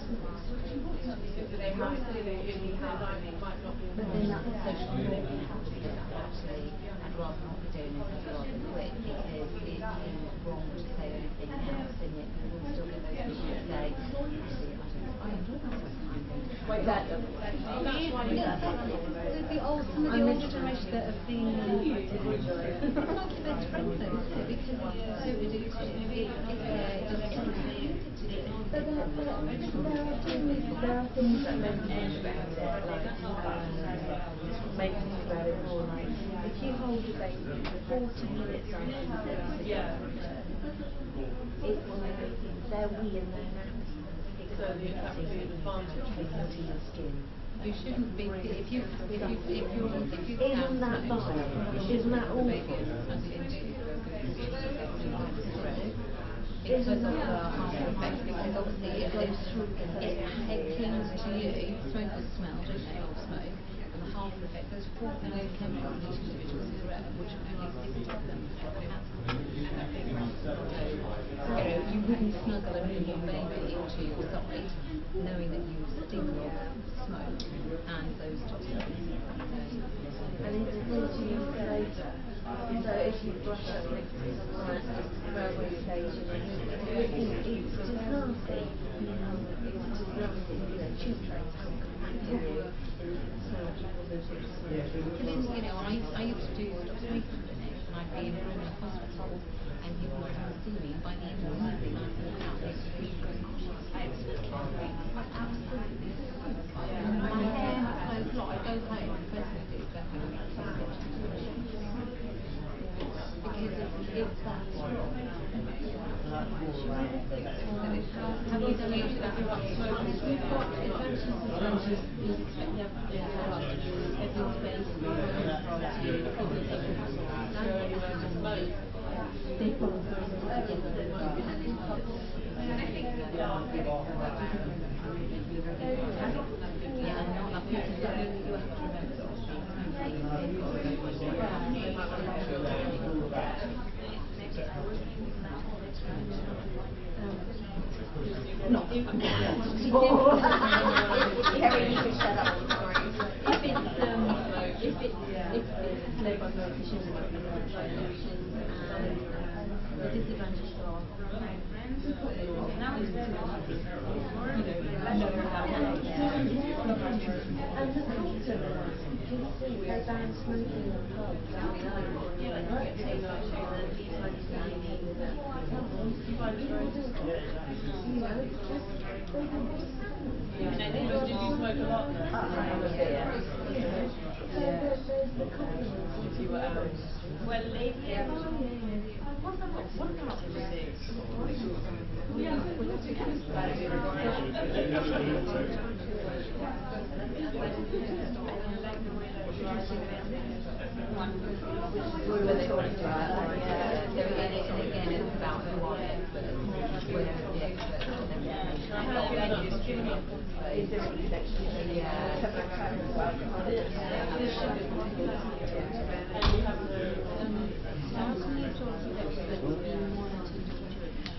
they have to in the pandemic might not be But then that's social media actually, I'd rather not be doing it, I'd rather quit, because it's wrong to say anything else, and yet you will still get those people that say, actually, I enjoy myself, I'm going to try that. That's why you have Some of the older generation that have been not defensive, because but there are things that make me think about it, like make me think about it more like if you hold a baby for 40 minutes after it's like their wee and their naps. So the to your skin. You shouldn't be if you isn't that bad? Isn't that awful? Because of the harmful effects, because obviously it clings to you. Smokers smell, don't they, of smoke, and the harmful effect, there's 4 million chemicals in each individual cigarette, which only 6 of them have cancer. You wouldn't snuggle a newborn baby into your side, knowing that you stink of smoke and those toxins. And it's still later. So if you brush up next to someone at the railway station, it's just nasty. It's just nasty. You know, tube trains haven't come back to you. I used to do stop smoking clinics, and I'd be in a room in a hospital, and people would come and see me. By the end of the evening, I'd walk out and be absolutely my hair, my clothes, I'd go home, the first thing I do is go home and because it's that strong. Have you done any of that about smokers? We've got advantages and disadvantages. You'd expect to have everyone's face, Not even. Kerry, you can shut up. If it's led by politicians and the disadvantages are and the culture they ban smoking in Did you smoke a lot? Well, lately,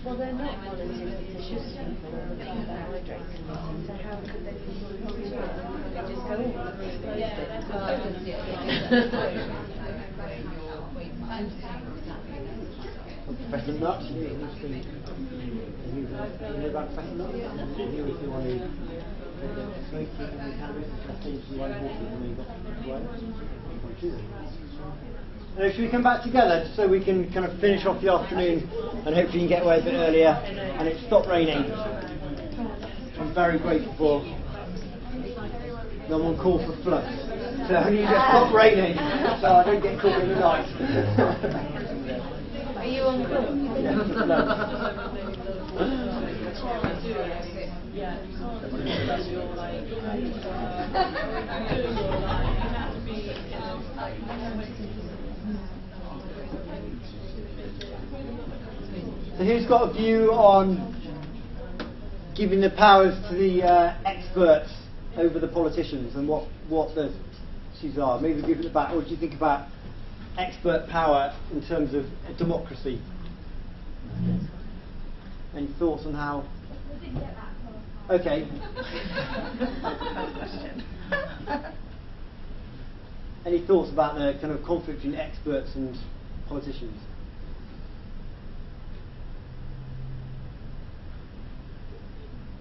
well, they're not volunteers, they're just people on the carbohydrate committee, so how could they be volunteers? They just go Professor Nutt, you know about Professor Nutt? He was the one who smoking and cannabis and things from one horses and then got away. Should we come back together so we can kind of finish off the afternoon and hopefully you can get away a bit earlier and it stopped raining. I'm very grateful for no one called for floods. So only just stopped raining so I don't get caught in the night. Are you on call? Yeah, for floods. So who's got a view on giving the powers to the experts over the politicians and what the issues are? Maybe give it the back. What do you think about expert power in terms of democracy? Any thoughts on how? We didn't get that far. Okay. Any thoughts about the kind of conflict between experts and politicians?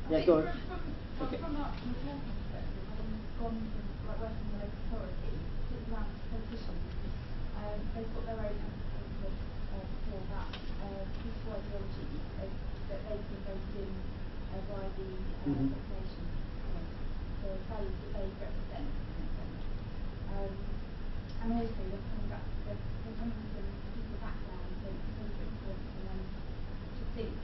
Yeah, go on. Okay. From a health perspective, having gone from like working in the local authority to around politicians, they've got their own emphasis for that peaceful ideology that they've been voted in by the population, the values that they represent. And also they're coming back, they're coming from people backgrounds and influence and then to think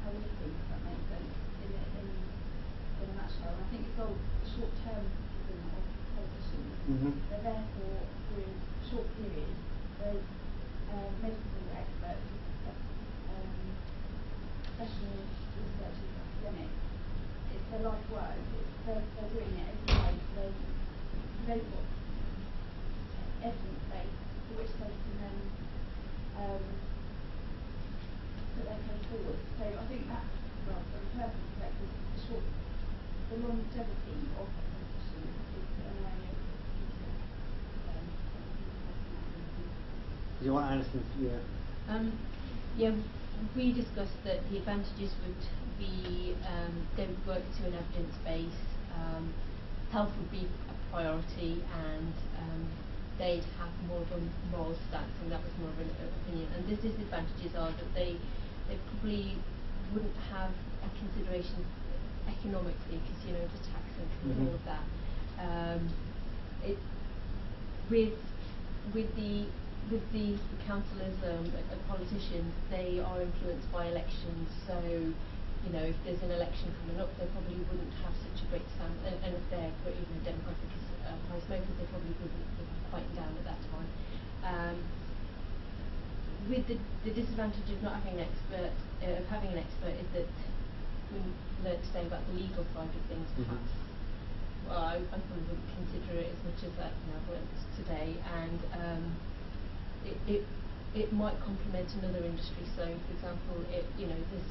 how we think, if that makes sense, in a nutshell. And I think it's all the short-termism of politicians. They're there for short periods, whereas medical experts, professional researchers, academics, it's their life work. They're doing it every day. They've got evidence base for which they can then put their case forward. So I think that's, well, from a personal perspective, the longevity of politicians is an area Do you want Alison? Yeah, we discussed that the advantages would be they would work to an evidence base, health would be a priority, and they'd have more of a moral stance, and that was more of an opinion. And the disadvantages are that they probably wouldn't have a consideration economically, because the tax and all of that. With the councillors and politicians, they are influenced by elections. So, if there's an election coming up, they probably wouldn't have such a great stand. And if they're even a demographic as high smokers, they probably wouldn't be fighting down at that time. With the disadvantage of not having an expert, is that we learned today about the legal side of things, perhaps. Well, I probably wouldn't consider it as much as that I've learned today, and it might complement another industry. So, for example, this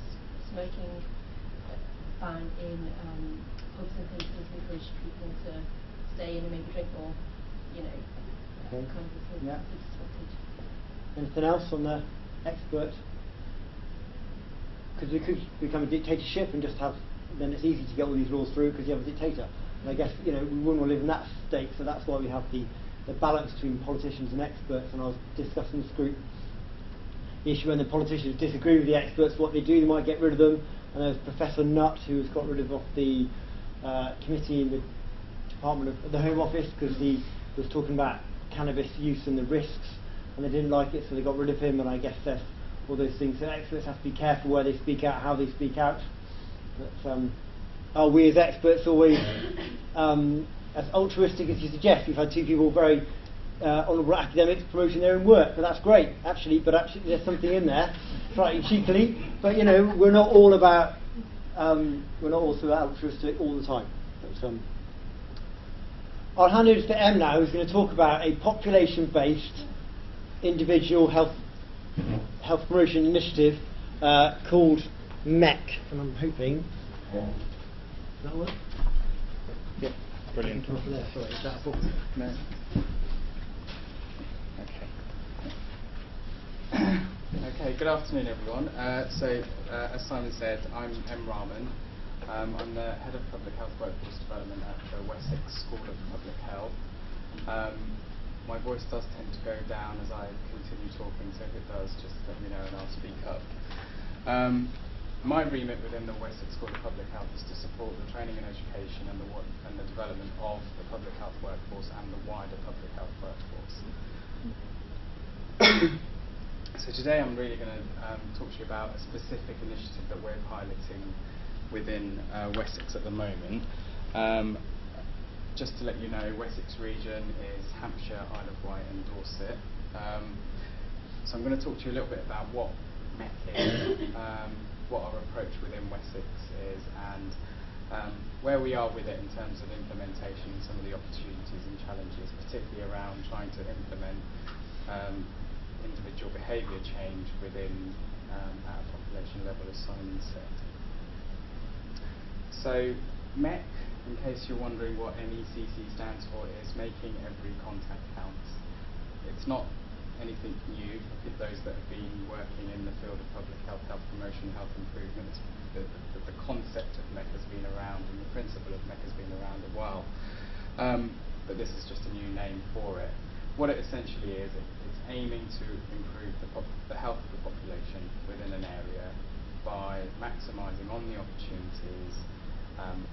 smoking ban in pubs and things has encouraged people to stay in and maybe drink more. Kind of a disadvantage. Anything else on the expert? Because it could become a dictatorship and just then it's easy to get all these rules through because you have a dictator. And I guess we wouldn't want to live in that state, so that's why we have the balance between politicians and experts. And I was discussing this group the issue when the politicians disagree with the experts, what they do, they might get rid of them. And there's Professor Nutt, who was got rid of off the committee in the Department of the Home Office because he was talking about cannabis use and the risks, and they didn't like it, so they got rid of him. And I guess there's all those things. So experts have to be careful where they speak out, how they speak out. But are we as experts always as altruistic as you suggest? We've had two people very honourable academics promoting their own work, but that's great, actually. But actually, there's something in there, slightly cheekily. But we're not all about we're not also altruistic all the time. But, I'll hand over to Em now, who's going to talk about a population-based individual health promotion initiative called MEC, and I'm hoping. Does that work? Yeah. Brilliant. There, sorry, is that a book? No. Okay, good afternoon everyone. As Simon said, I'm Em Rahman. I'm the Head of Public Health Workforce Development at the Wessex School of Public Health. My voice does tend to go down as I continue talking, so if it does, just let me know and I'll speak up. My remit within the Wessex School of Public Health is to support the training and education and the development of the public health workforce and the wider public health workforce. So today I'm really going to talk to you about a specific initiative that we're piloting within Wessex at the moment. Just to let you know, Wessex region is Hampshire, Isle of Wight and Dorset. So I'm going to talk to you a little bit about what MEC is, what our approach within Wessex is, and where we are with it in terms of implementation and some of the opportunities and challenges, particularly around trying to implement individual behaviour change within at a population level, as Simon said. So MEC, in case you're wondering what MECC stands for, is Making Every Contact Count. It's not anything new for those that have been working in the field of public health, health promotion, health improvement. The concept of MEC has been around, and the principle of MEC has been around a while. But this is just a new name for it. What it essentially is, it's aiming to improve the health of the population within an area by maximising on the opportunities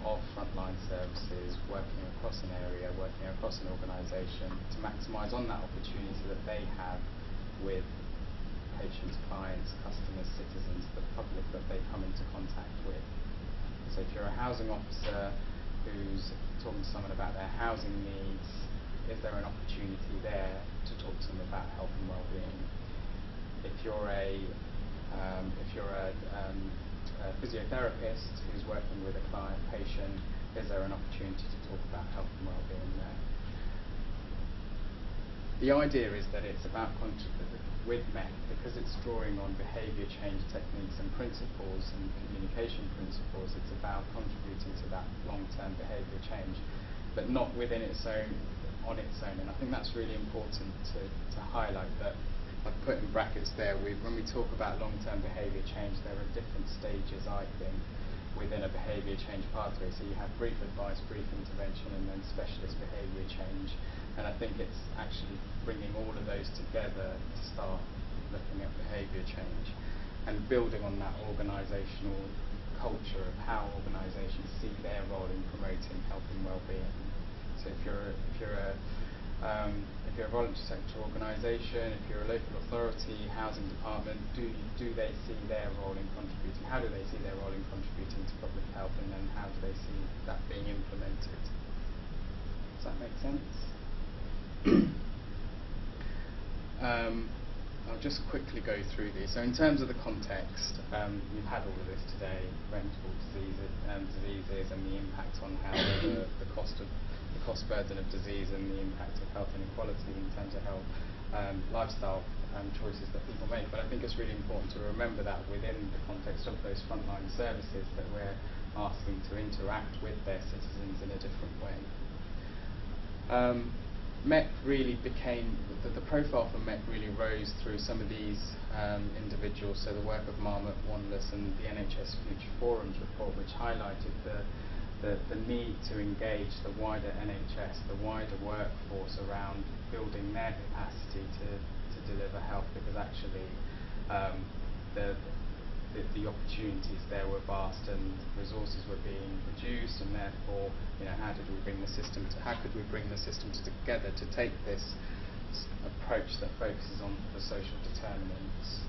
of frontline services, working across an area, working across an organisation, to maximise on that opportunity that they have with patients, clients, customers, citizens, the public that they come into contact with. So if you're a housing officer who's talking to someone about their housing needs, is there an opportunity there to talk to them about health and well-being? If you're a physiotherapist who's working with a client patient, is there an opportunity to talk about health and well-being there? The idea is that it's about with MEC, because it's drawing on behaviour change techniques and principles and communication principles, it's about contributing to that long-term behaviour change, but not within its own, on its own. And I think that's really important to highlight, that I've put in brackets there, when we talk about long-term behaviour change, there are different stages, I think, within a behaviour change pathway. So you have brief advice, brief intervention, and then specialist behaviour change. And I think it's actually bringing all of those together to start looking at behaviour change and building on that organisational culture of how organisations see their role in promoting health and well-being. So if you're a voluntary sector organisation, if you're a local authority, housing department, do they see their role in contributing? How do they see their role in contributing to public health, and then how do they see that being implemented? Does that make sense? I'll just quickly go through these. So in terms of the context, we've had all of this today: preventable diseases and the impact on health, the cost burden of disease and the impact of health inequality in terms of health, lifestyle choices that people make. But I think it's really important to remember that within the context of those frontline services, that we're asking to interact with their citizens in a different way. MEC really became, the profile for MEC really rose through some of these individuals, so the work of Marmot, Wanless and the NHS Future Forums report, which highlighted the need to engage the wider NHS, the wider workforce, around building their capacity to deliver health, because actually the opportunities there were vast and resources were being reduced, and therefore, how could we bring the system together to take this approach that focuses on the social determinants.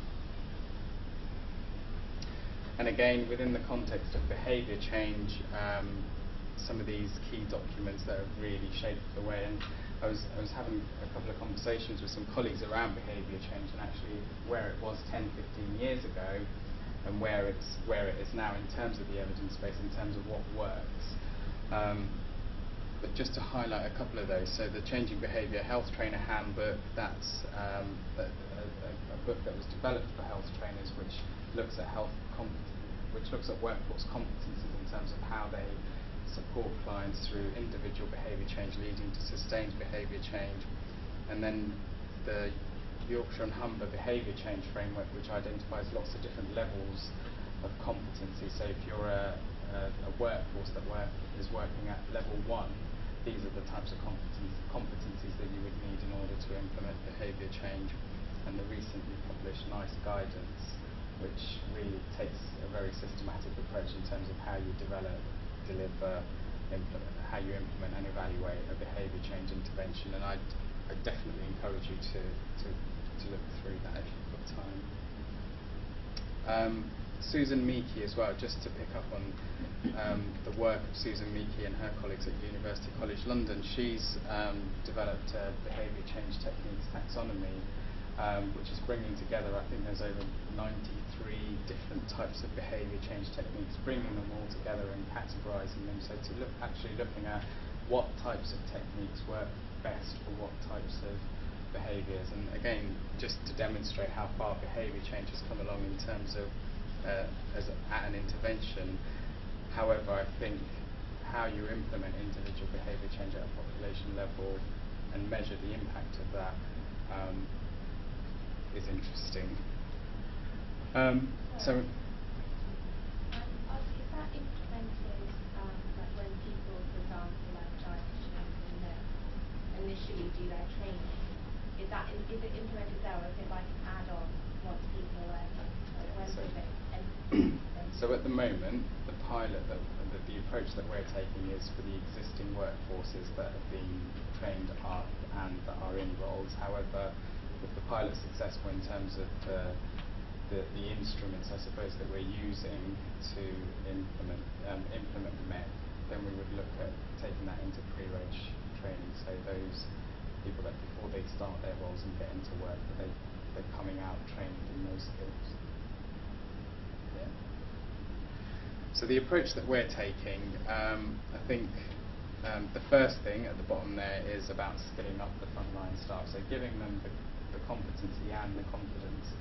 And again, within the context of behaviour change, some of these key documents that have really shaped the way, and I was having a couple of conversations with some colleagues around behaviour change, and actually where it was 10, 15 years ago and where it is now in terms of the evidence base, in terms of what works. But just to highlight a couple of those, so the Changing Behaviour Health Trainer Handbook, that's a book that was developed for health trainers, which looks at workforce competencies in terms of how they support clients through individual behaviour change leading to sustained behaviour change. And then the Yorkshire and Humber Behaviour Change Framework, which identifies lots of different levels of competency. So if you're a workforce that is working at level 1, these are the types of competencies that you would need in order to implement behaviour change. And the recently published NICE guidance, which really takes a very systematic approach in terms of how you develop, deliver, how you implement and evaluate a behaviour change intervention. And I definitely encourage you to look through that if you've got time. Susan Meeke as well, just to pick up on the work of Susan Meeke and her colleagues at University College London. She's developed a behaviour change techniques taxonomy, which is bringing together, I think there's over 93 different types of behaviour change techniques, bringing them all together and categorising them, so to looking at what types of techniques work best for what types of behaviours. And again, just to demonstrate how far behaviour change has come along in terms of as an intervention, However, I think how you implement individual behaviour change at a population level and measure the impact of that is interesting. So. Is that implemented, like when people, for example, like dietitians and initially do their training? Is it implemented there, or is it like an add-on once people are learning? Like when do they? So at the moment, the pilot, the approach that we're taking is for the existing workforces that have been trained up and that are in roles. However, if the pilot's successful in terms of the instruments, I suppose, that we're using to implement the MEC, then we would look at taking that into pre-reg training. So those people that before they start their roles and get into work, that they're coming out trained in those skills. Yeah. So the approach that we're taking, I think the first thing at the bottom there is about skilling up the frontline staff, so giving them the competency and the confidence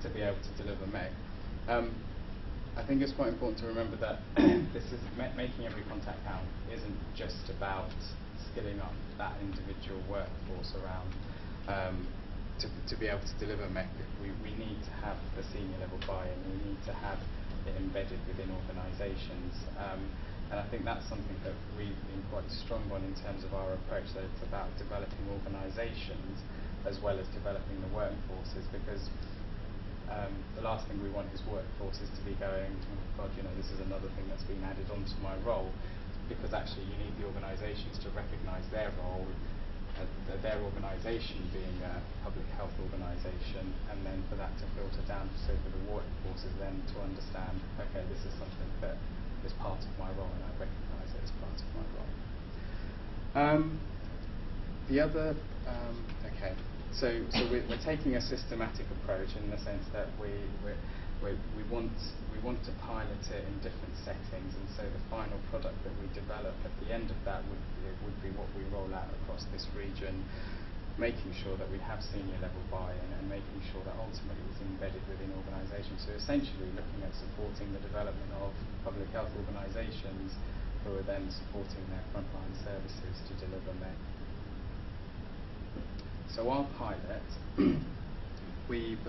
to be able to deliver MEC. I think it's quite important to remember that this is making every contact count isn't just about skilling up that individual workforce around to be able to deliver MEC. We need to have the senior level buy-in. We need to have it embedded within organisations. And I think that's something that we've been quite strong on in terms of our approach, that it's about developing organisations as well as developing the workforces, because the last thing we want is workforces to be going, oh God, you know, this is another thing that's been added onto my role, because actually you need the organisations to recognise their role, their organisation being a public health organisation, and then for that to filter down, so for the workforces then to understand, okay, this is something that is part of my role and I recognise it as part of my role. The other, okay. So we're taking a systematic approach in the sense that we want to pilot it in different settings, and so the final product that we develop at the end of that would be what we roll out across this region, making sure that we have senior level buy-in and making sure that ultimately it's embedded within organisations. So essentially looking at supporting the development of public health organisations who are then supporting their frontline services to deliver MEC. So our pilot, we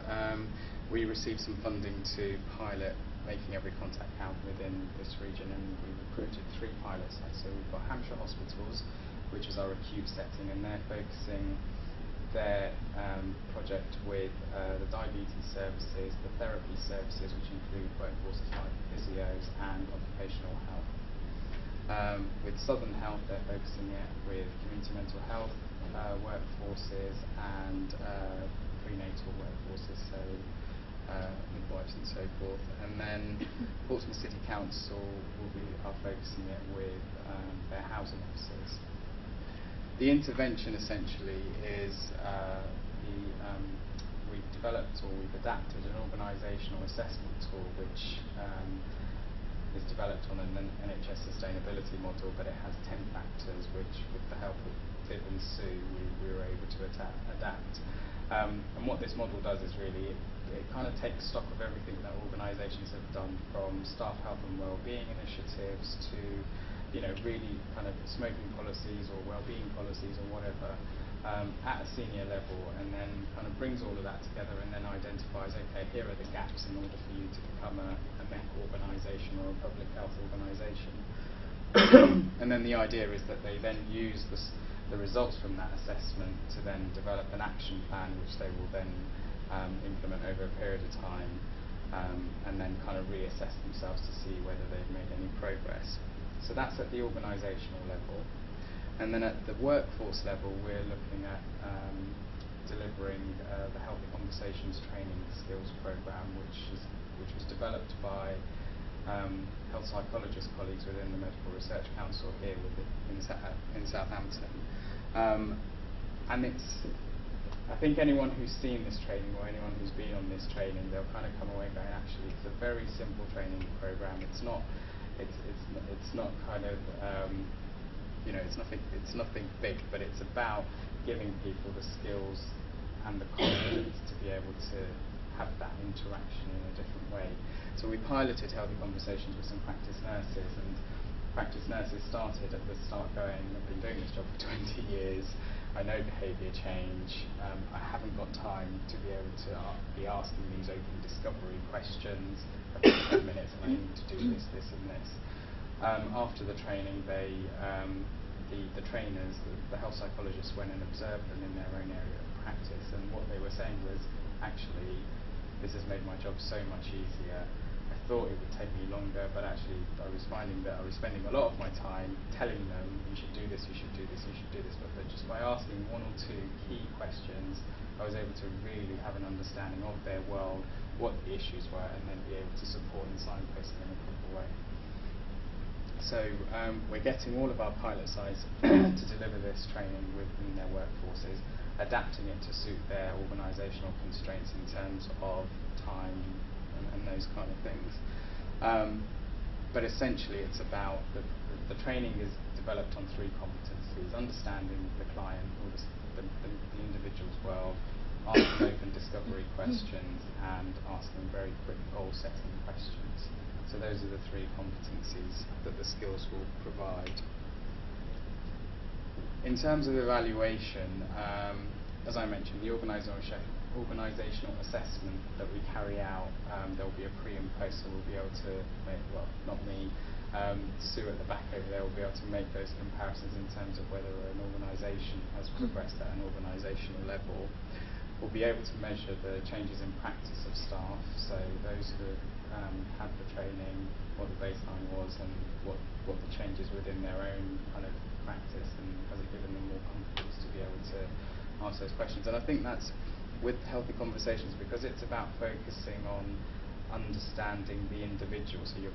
received some funding to pilot making every contact count within this region, and we recruited 3 pilot sites. So we've got Hampshire Hospitals, which is our acute setting, and they're focusing their project with the diabetes services, the therapy services, which include workforces like physios and occupational health. With Southern Health, they're focusing it with community mental health workforces and prenatal workforces, so midwives and so forth. And then Portsmouth City Council are focusing it with their housing officers. The intervention essentially is we've developed, or we've adapted, an organisational assessment tool which is developed on an NHS sustainability model, but it has 10 factors which, with the help of Viv and Sue, we were able to adapt. And what this model does is really, it kind of takes stock of everything that organisations have done, from staff health and wellbeing initiatives to, you know, really kind of smoking policies or wellbeing policies or whatever, at a senior level, and then kind of brings all of that together and then identifies, okay, here are the gaps in order for you to become a MEC organisation or a public health organisation. And then the idea is that they then use the results from that assessment to then develop an action plan, which they will then implement over a period of time, and then kind of reassess themselves to see whether they've made any progress. So that's at the organisational level. And then at the workforce level, we're looking at delivering the Healthy Conversations Training Skills Programme, which was developed by health psychologist colleagues within the Medical Research Council here in Southampton. And I think anyone who's seen this training or anyone who's been on this training, they'll kind of come away going, actually, it's a very simple training programme. It's not kind of you know, it's nothing big, but it's about giving people the skills and the confidence to be able to have that interaction in a different way. So we piloted healthy conversations with some practice nurses, and practice nurses started at the start going, I've been doing this job for 20 years, I know behaviour change, I haven't got time to be able to be asking these open discovery questions every 10 minutes, and I need to do this, this and this. After the training, the trainers, the health psychologists went and observed them in their own area of practice, and what they were saying was, actually, this has made my job so much easier. I thought it would take me longer, but actually I was finding that I was spending a lot of my time telling them, you should do this, you should do this, you should do this, but just by asking one or two key questions, I was able to really have an understanding of their world, what the issues were, and then be able to support and signpost them in a proper way. So we're getting all of our pilot sites to deliver this training within their workforces, adapting it to suit their organisational constraints in terms of time and those kind of things. But essentially it's about, the training is developed on three competencies: understanding the client or the individual's world, asking open discovery questions, and asking very quick goal-setting questions. So those are the three competencies that the skills will provide. In terms of evaluation, as I mentioned, the organisational assessment that we carry out, there will be a pre and post, so we'll be able to make, well, not me, Sue at the back over there will be able to make those comparisons in terms of whether an organisation has progressed at an organisational level. We'll be able to measure the changes in practice of staff, so those who had the training, what the baseline was, and what the changes within their own kind of practice, and has it given them more confidence to be able to ask those questions. And I think that's with healthy conversations, because it's about focusing on understanding the individual, so you're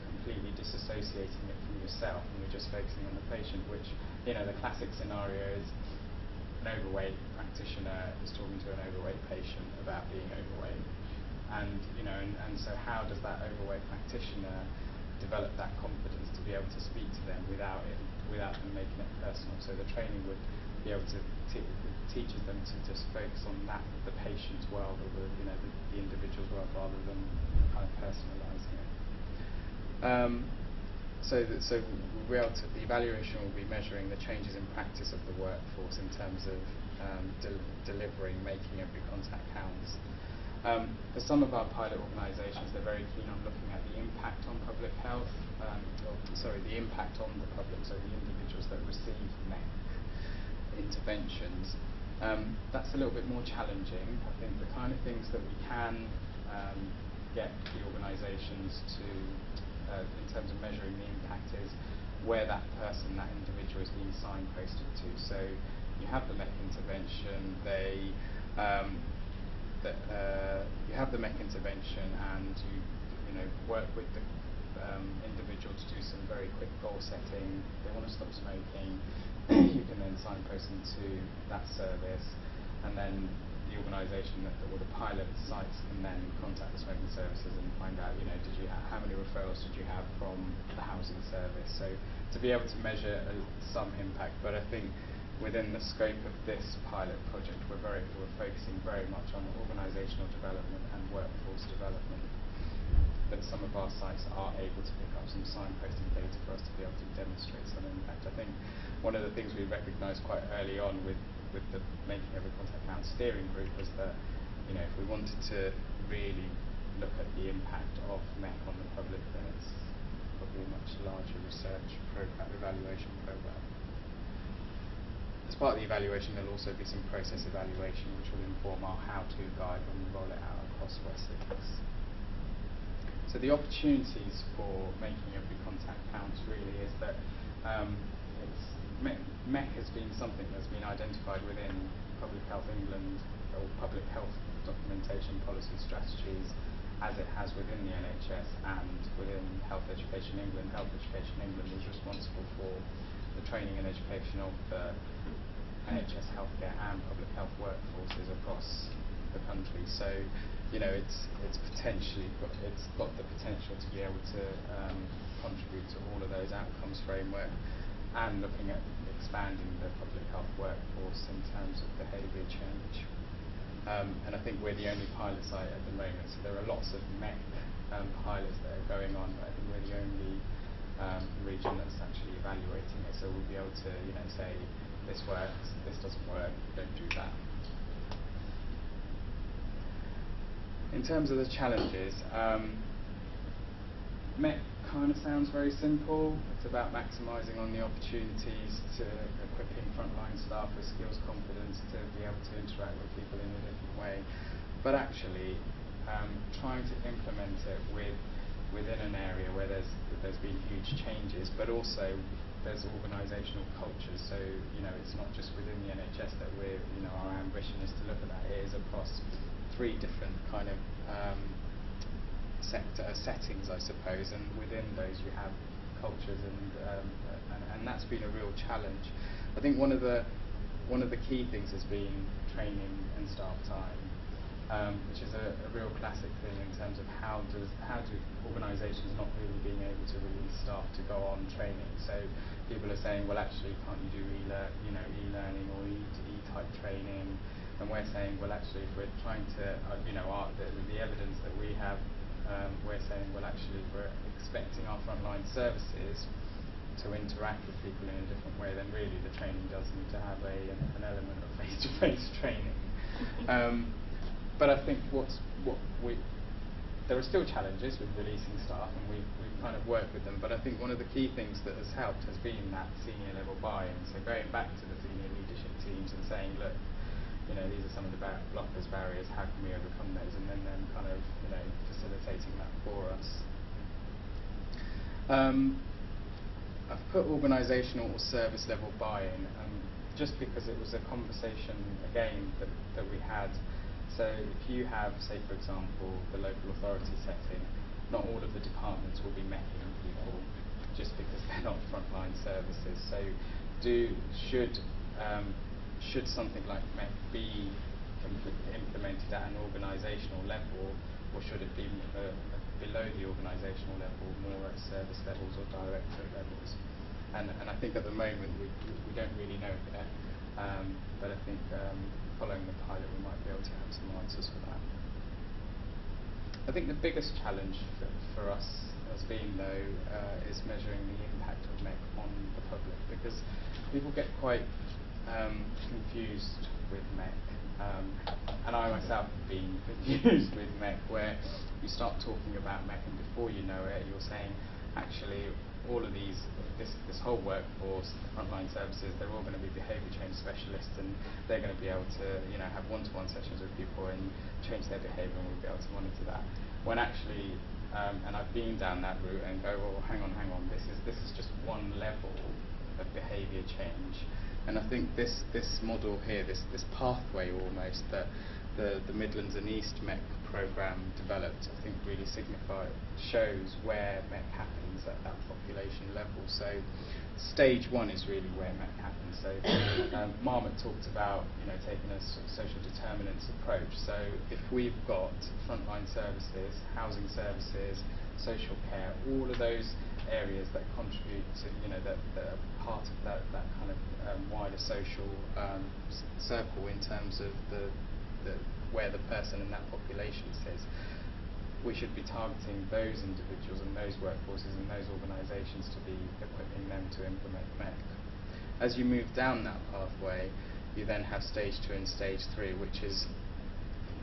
completely disassociating it from yourself and you're just focusing on the patient, which, you know, the classic scenario is an overweight practitioner is talking to an overweight patient about being overweight, and you know, and so how does that overweight practitioner develop that confidence to be able to speak to them without them making it personal? So the training would be able to teaches them to just focus on that, the patient's world, or the individual's world, rather than kind of personalising it. So we'll be able to, the evaluation will be measuring the changes in practice of the workforce in terms of delivering, making every contact counts. For some of our pilot organisations, they're very keen on looking at the impact on public health, the impact on the public, so the individuals that receive MEC interventions. That's a little bit more challenging. I think the kind of things that we can get the organisations to, in terms of measuring the impact, is where that person, that individual, is being signposted to. So you have the MEC intervention, you have the MEC intervention, and you know, work with the individual to do some very quick goal setting. They want to stop smoking. You can then signpost them to that service, and then the organisation or the pilot sites can then contact the smoking services and find out, you know, how many referrals did you have from the housing service? So to be able to measure some impact, but I think within the scope of this pilot project, we're focusing very much on organisational development and workforce development. But some of our sites are able to pick up some signposting data for us to be able to demonstrate some impact. I think one of the things we recognised quite early on with the Making Every Contact Count steering group was that, you know, if we wanted to really look at the impact of MEC on the public, then it's probably a much larger research program, evaluation program. As part of the evaluation, there'll also be some process evaluation, which will inform our how-to guide when we roll it out across Wessex. So the opportunities for Making Every Contact Count really is that MEC has been something that's been identified within Public Health England, or public health documentation policy strategies, as it has within the NHS and within Health Education England. Health Education England is responsible for the training and education of the NHS healthcare and public health workforces across the country. So, you know, it's got the potential to be able to contribute to all of those outcomes framework, and looking at expanding the public health workforce in terms of behaviour change. and I think we're the only pilot site at the moment. So there are lots of MEC pilots that are going on, but I think we're the only region that's actually evaluating it. So we'll be able to, say this works, this doesn't work, don't do that. In terms of the challenges, MEC kind of sounds very simple. It's about maximising on the opportunities to equipping frontline staff with skills, confidence to be able to interact with people in a different way. But actually, trying to implement it within an area where there's been huge changes, but also there's organisational cultures. So it's not just within the NHS that we're our ambition is to look at that. It is across 3 different kind of settings, I suppose, and within those you have cultures, and that's been a real challenge. I think one of the key things has been training and staff time, which is a real classic thing in terms of how do organisations not really being able to release staff to go on training. So people are saying, well, actually, can't you do e-learning or e-type training? And we're saying, well, actually, if we're trying to, the evidence that we have, we're saying, well, actually, if we're expecting our frontline services to interact with people in a different way, then really the training does need to have an element of face-to-face training. But I think there are still challenges with releasing staff, and we've kind of worked with them. But I think one of the key things that has helped has been that senior level buy-in. So going back to the senior leadership teams and saying, look, these are some of the blockers, barriers, how can we overcome those, and then them kind of, facilitating that for us. I've put organisational or service level buy-in, just because it was a conversation, again, that we had. So if you have, say for example, the local authority setting, not all of the departments will be MECing people, just because they're not frontline services. So should something like MEC be implemented at an organisational level, or should it be below the organisational level, more at service levels or directorate levels? And I think at the moment we don't really know yet, but I think following the pilot we might be able to have some answers for that. I think the biggest challenge for us has been, though, is measuring the impact of MEC on the public, because people get quite confused with MEC, and I myself have been confused with MEC, where you start talking about MEC and before you know it you're saying, actually, all of this whole workforce, the frontline services, they're all going to be behaviour change specialists, and they're going to be able to have one-to-one sessions with people and change their behaviour, and we'll be able to monitor that. When actually, and I've been down that route and go, well, hang on, this is just one level of behaviour change. And I think this model here, this pathway almost that the Midlands and East MEC programme developed, I think really shows where MEC happens at that population level. So stage 1 is really where MEC happens. So Marmot talked about taking a social determinants approach. So if we've got frontline services, housing services, social care, all of those areas that contribute to that are part of that kind of wider social circle in terms of where the person in that population sits, we should be targeting those individuals and those workforces and those organisations to be equipping them to implement MEC. As you move down that pathway, you then have stage 2 and stage 3, which is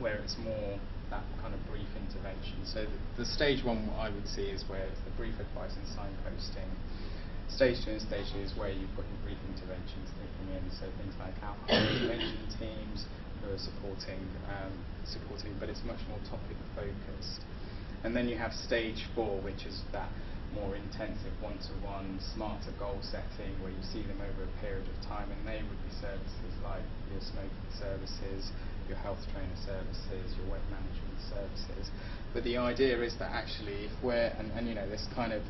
where it's more that kind of brief intervention. So the stage 1 I would see is where it's the brief advice and signposting. Stage 2 and stage 3 is where you've got your brief interventions kicking in, so things like alcohol intervention teams who are supporting, but it's much more topic focused. And then you have stage 4, which is that more intensive one-to-one, smarter goal setting, where you see them over a period of time, and they would be services like your smoking services, your health trainer services, your weight management services. But the idea is that actually, if we're, and this kind of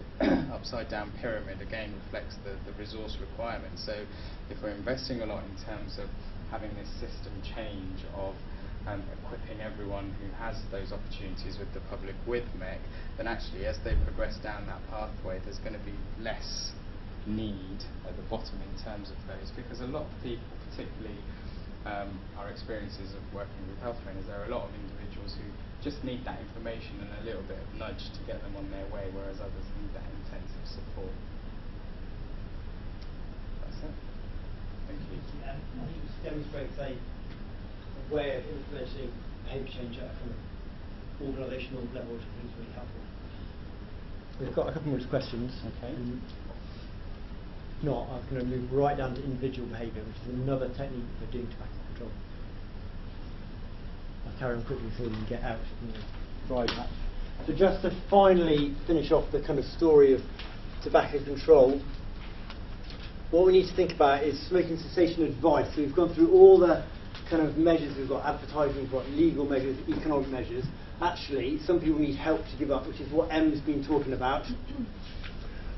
upside down pyramid again reflects the resource requirements. So if we're investing a lot in terms of having this system change of equipping everyone who has those opportunities with the public with MEC, then actually as they progress down that pathway there's going to be less need at the bottom in terms of those, because a lot of people, particularly our experiences of working with health trainers, there are a lot of individuals who just need that information and a little bit of nudge to get them on their way, whereas others need that intensive support. That's it. Thank you. I think it demonstrates a way of influencing behaviour change at a kind of organisational level, which I think is really helpful. We've got a couple more questions. Okay. If not, I'm going to move right down to individual behaviour, which is another technique for doing tobacco control. I'll carry on quickly so we can get out and drive that. So just to finally finish off the kind of story of tobacco control, what we need to think about is smoking cessation advice. So we've gone through all the kind of measures. We've got advertising, we've got legal measures, economic measures. Actually, some people need help to give up, which is what Em's been talking about.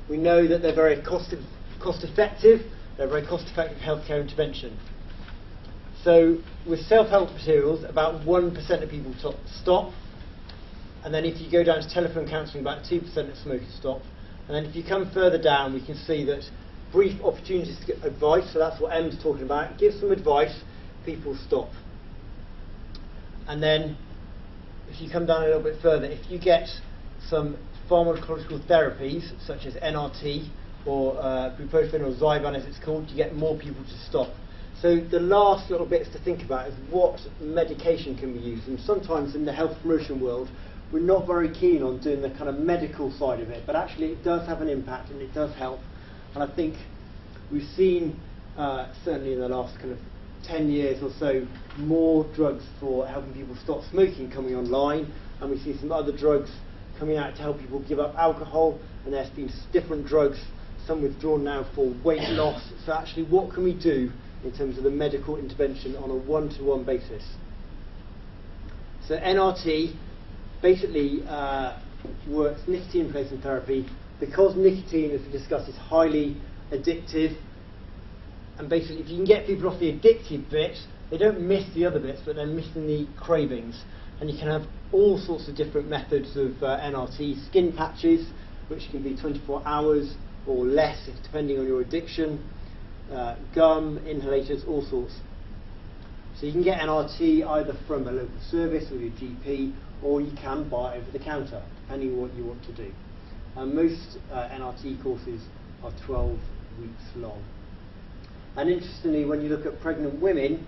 We know that they're very cost effective. They're a very cost effective healthcare intervention. So with self-help materials, about 1% of people stop. And then if you go down to telephone counselling, about 2% of smokers stop. And then if you come further down, we can see that brief opportunities to get advice, so that's what Em's talking about, give some advice, people stop. And then if you come down a little bit further, if you get some pharmacological therapies such as NRT or bupropion or Zyban as it's called, you get more people to stop. So the last little bits to think about is what medication can be used. And sometimes in the health promotion world, we're not very keen on doing the kind of medical side of it, but actually it does have an impact and it does help. And I think we've seen, certainly in the last kind of 10 years or so, more drugs for helping people stop smoking coming online, and we see some other drugs coming out to help people give up alcohol, and there's been different drugs, some withdrawn now for weight loss. So actually, what can we do in terms of the medical intervention on a one-to-one basis? So NRT basically works nicotine replacement therapy, because nicotine, as we discussed, is highly addictive. And basically, if you can get people off the addictive bit, they don't miss the other bits, but they're missing the cravings. And you can have all sorts of different methods of NRT. Skin patches, which can be 24 hours or less, depending on your addiction. Gum, inhalators, all sorts. So you can get NRT either from a local service or your GP, or you can buy it over the counter, depending on what you want to do. Most NRT courses are 12 weeks long. And interestingly, when you look at pregnant women,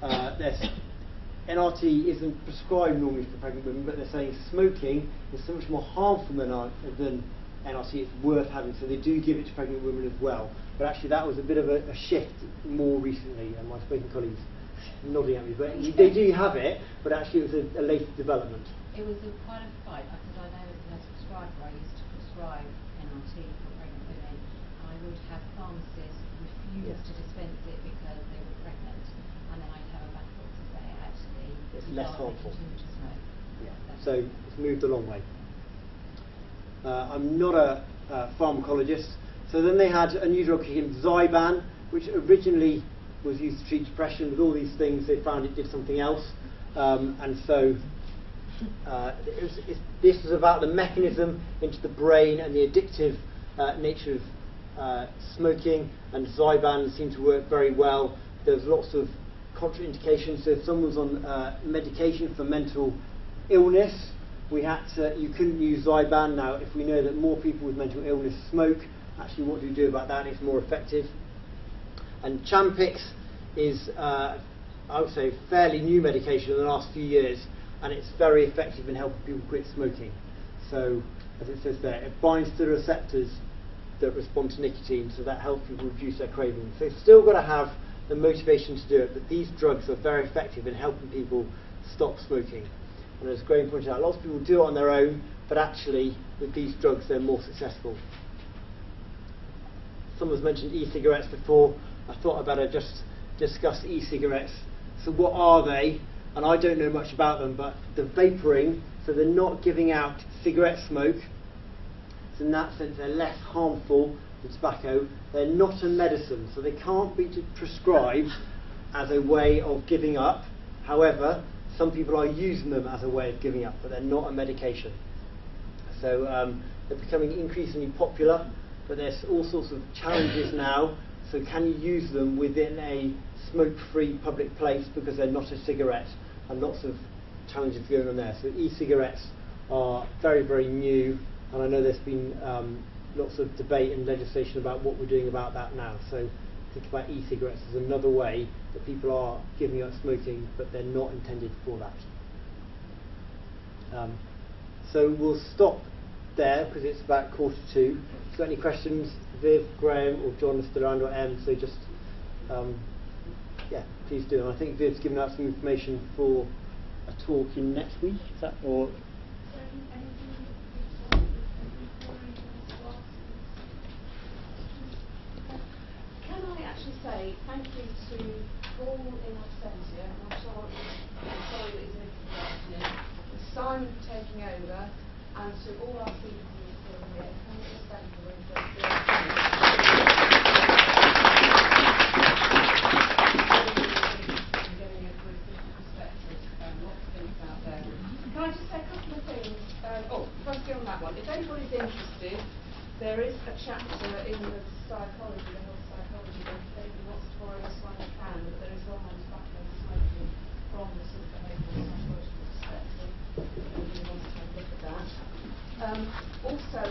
NRT isn't prescribed normally for pregnant women, but they're saying smoking is so much more harmful than NRT, it's worth having, so they do give it to pregnant women as well. But actually that was a bit of a shift more recently, and my smoking colleagues nodding at me, but they do have it, but actually it was a later development. It was quite a fight, because I know as a prescriber I used to prescribe NRT for pregnant women. I would have pharmacists refuse to dispense it because they were pregnant, and then I'd have a battle to say actually it's less harmful. Continue to smoke. Yeah. So it's moved a long way. I'm not a pharmacologist. So then they had a new drug called Zyban, which originally was used to treat depression. With all these things, they found it did something else, and so this was about the mechanism into the brain and the addictive nature of smoking, and Zyban seemed to work very well. There's lots of contraindications. So if someone's on medication for mental illness, you couldn't use Zyban. Now, if we know that more people with mental illness smoke, actually what do we do about that? It's more effective. And Champix is, I would say, fairly new medication in the last few years, and it's very effective in helping people quit smoking. So, as it says there, it binds to the receptors that respond to nicotine, so that helps people reduce their cravings. So you've still got to have the motivation to do it, but these drugs are very effective in helping people stop smoking. And as Graham pointed out, lots of people do it on their own, but actually with these drugs they're more successful. Someone's mentioned e-cigarettes before. I thought I'd better just discuss e-cigarettes. So what are they? And I don't know much about them, but the vapouring, so they're not giving out cigarette smoke. So in that sense they're less harmful than tobacco. They're not a medicine, so they can't be prescribed as a way of giving up. However, some people are using them as a way of giving up, but they're not a medication. So they're becoming increasingly popular, but there's all sorts of challenges now. So can you use them within a smoke-free public place because they're not a cigarette, and lots of challenges going on there. So e-cigarettes are very, very new, and I know there's been lots of debate and legislation about what we're doing about that now. So think about e-cigarettes as another way that people are giving up smoking, but they're not intended for that. So we'll stop there because it's about 1:45. If you've got any questions, Viv, Graham or John are still around, or Em, so just yeah, please do. And I think Viv's given out some information for a talk in next week, is that, or can I actually say thank you to Paul in absentia, and I'm sorry that he's missed the afternoon, to Simon for taking over, and to all our speakers who are still here. Can I just thank them for getting a good perspective and lots of things out there. Can I just say a couple of things? Firstly on that one, if anybody's interested, there is a chapter in the psychology, the health psychology, that if anybody wants to borrow this one, they can, but there is one on tobacco and smoking from the sort of behavioural psychological perspective, if anybody wants to have a look at that. Also,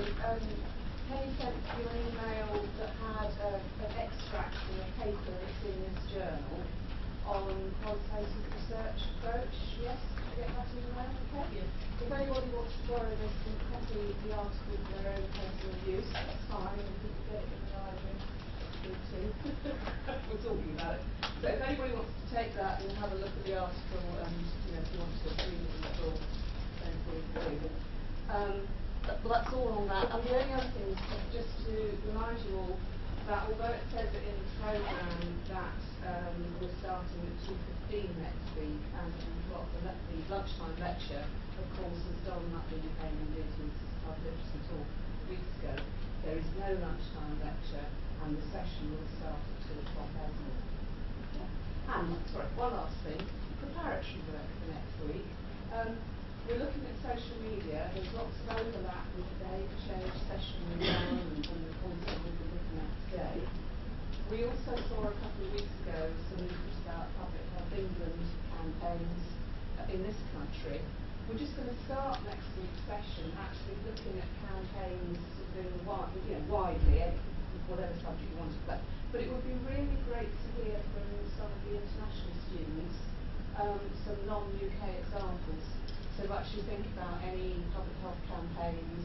Penny sent you an email that had an extract from a paper that's in this journal on qualitative research approach. Yes? Did you get that email? Okay. Yes. If anybody wants to borrow this and copy the article for their own personal use, that's fine. If you can get it in the library, good too. We're talking about it. So if anybody wants to take that and have a look at the article, and if you want to agree with it at all, then please do. Well, that's all on that. And the only other thing is just to remind you all that although it says it in the programme that we're starting at 2:15 next week, and we've got the lunchtime lecture, of course, as Don Nutley came and did his public literacy talk weeks ago, there is no lunchtime lecture, and the session will start at 2:00 as normal. And, sorry, one last thing, preparatory work for next week. We're looking at social media. There's lots of overlap with the behaviour change session we've done and the content we've been looking at today. We also saw a couple of weeks ago some news about Public Health England campaigns in this country. We're just going to start next week's session actually looking at campaigns sort of widely, whatever subject you want to play. But it would be really great to hear from some of the international students some non-UK examples. So actually think about any public health campaigns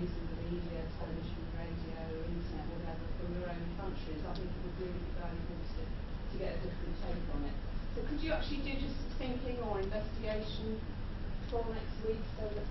using the media, television, radio, internet, whatever, from your own countries. I think it would really be valuable to get a different take on it. So could you actually do just some thinking or investigation for next week so that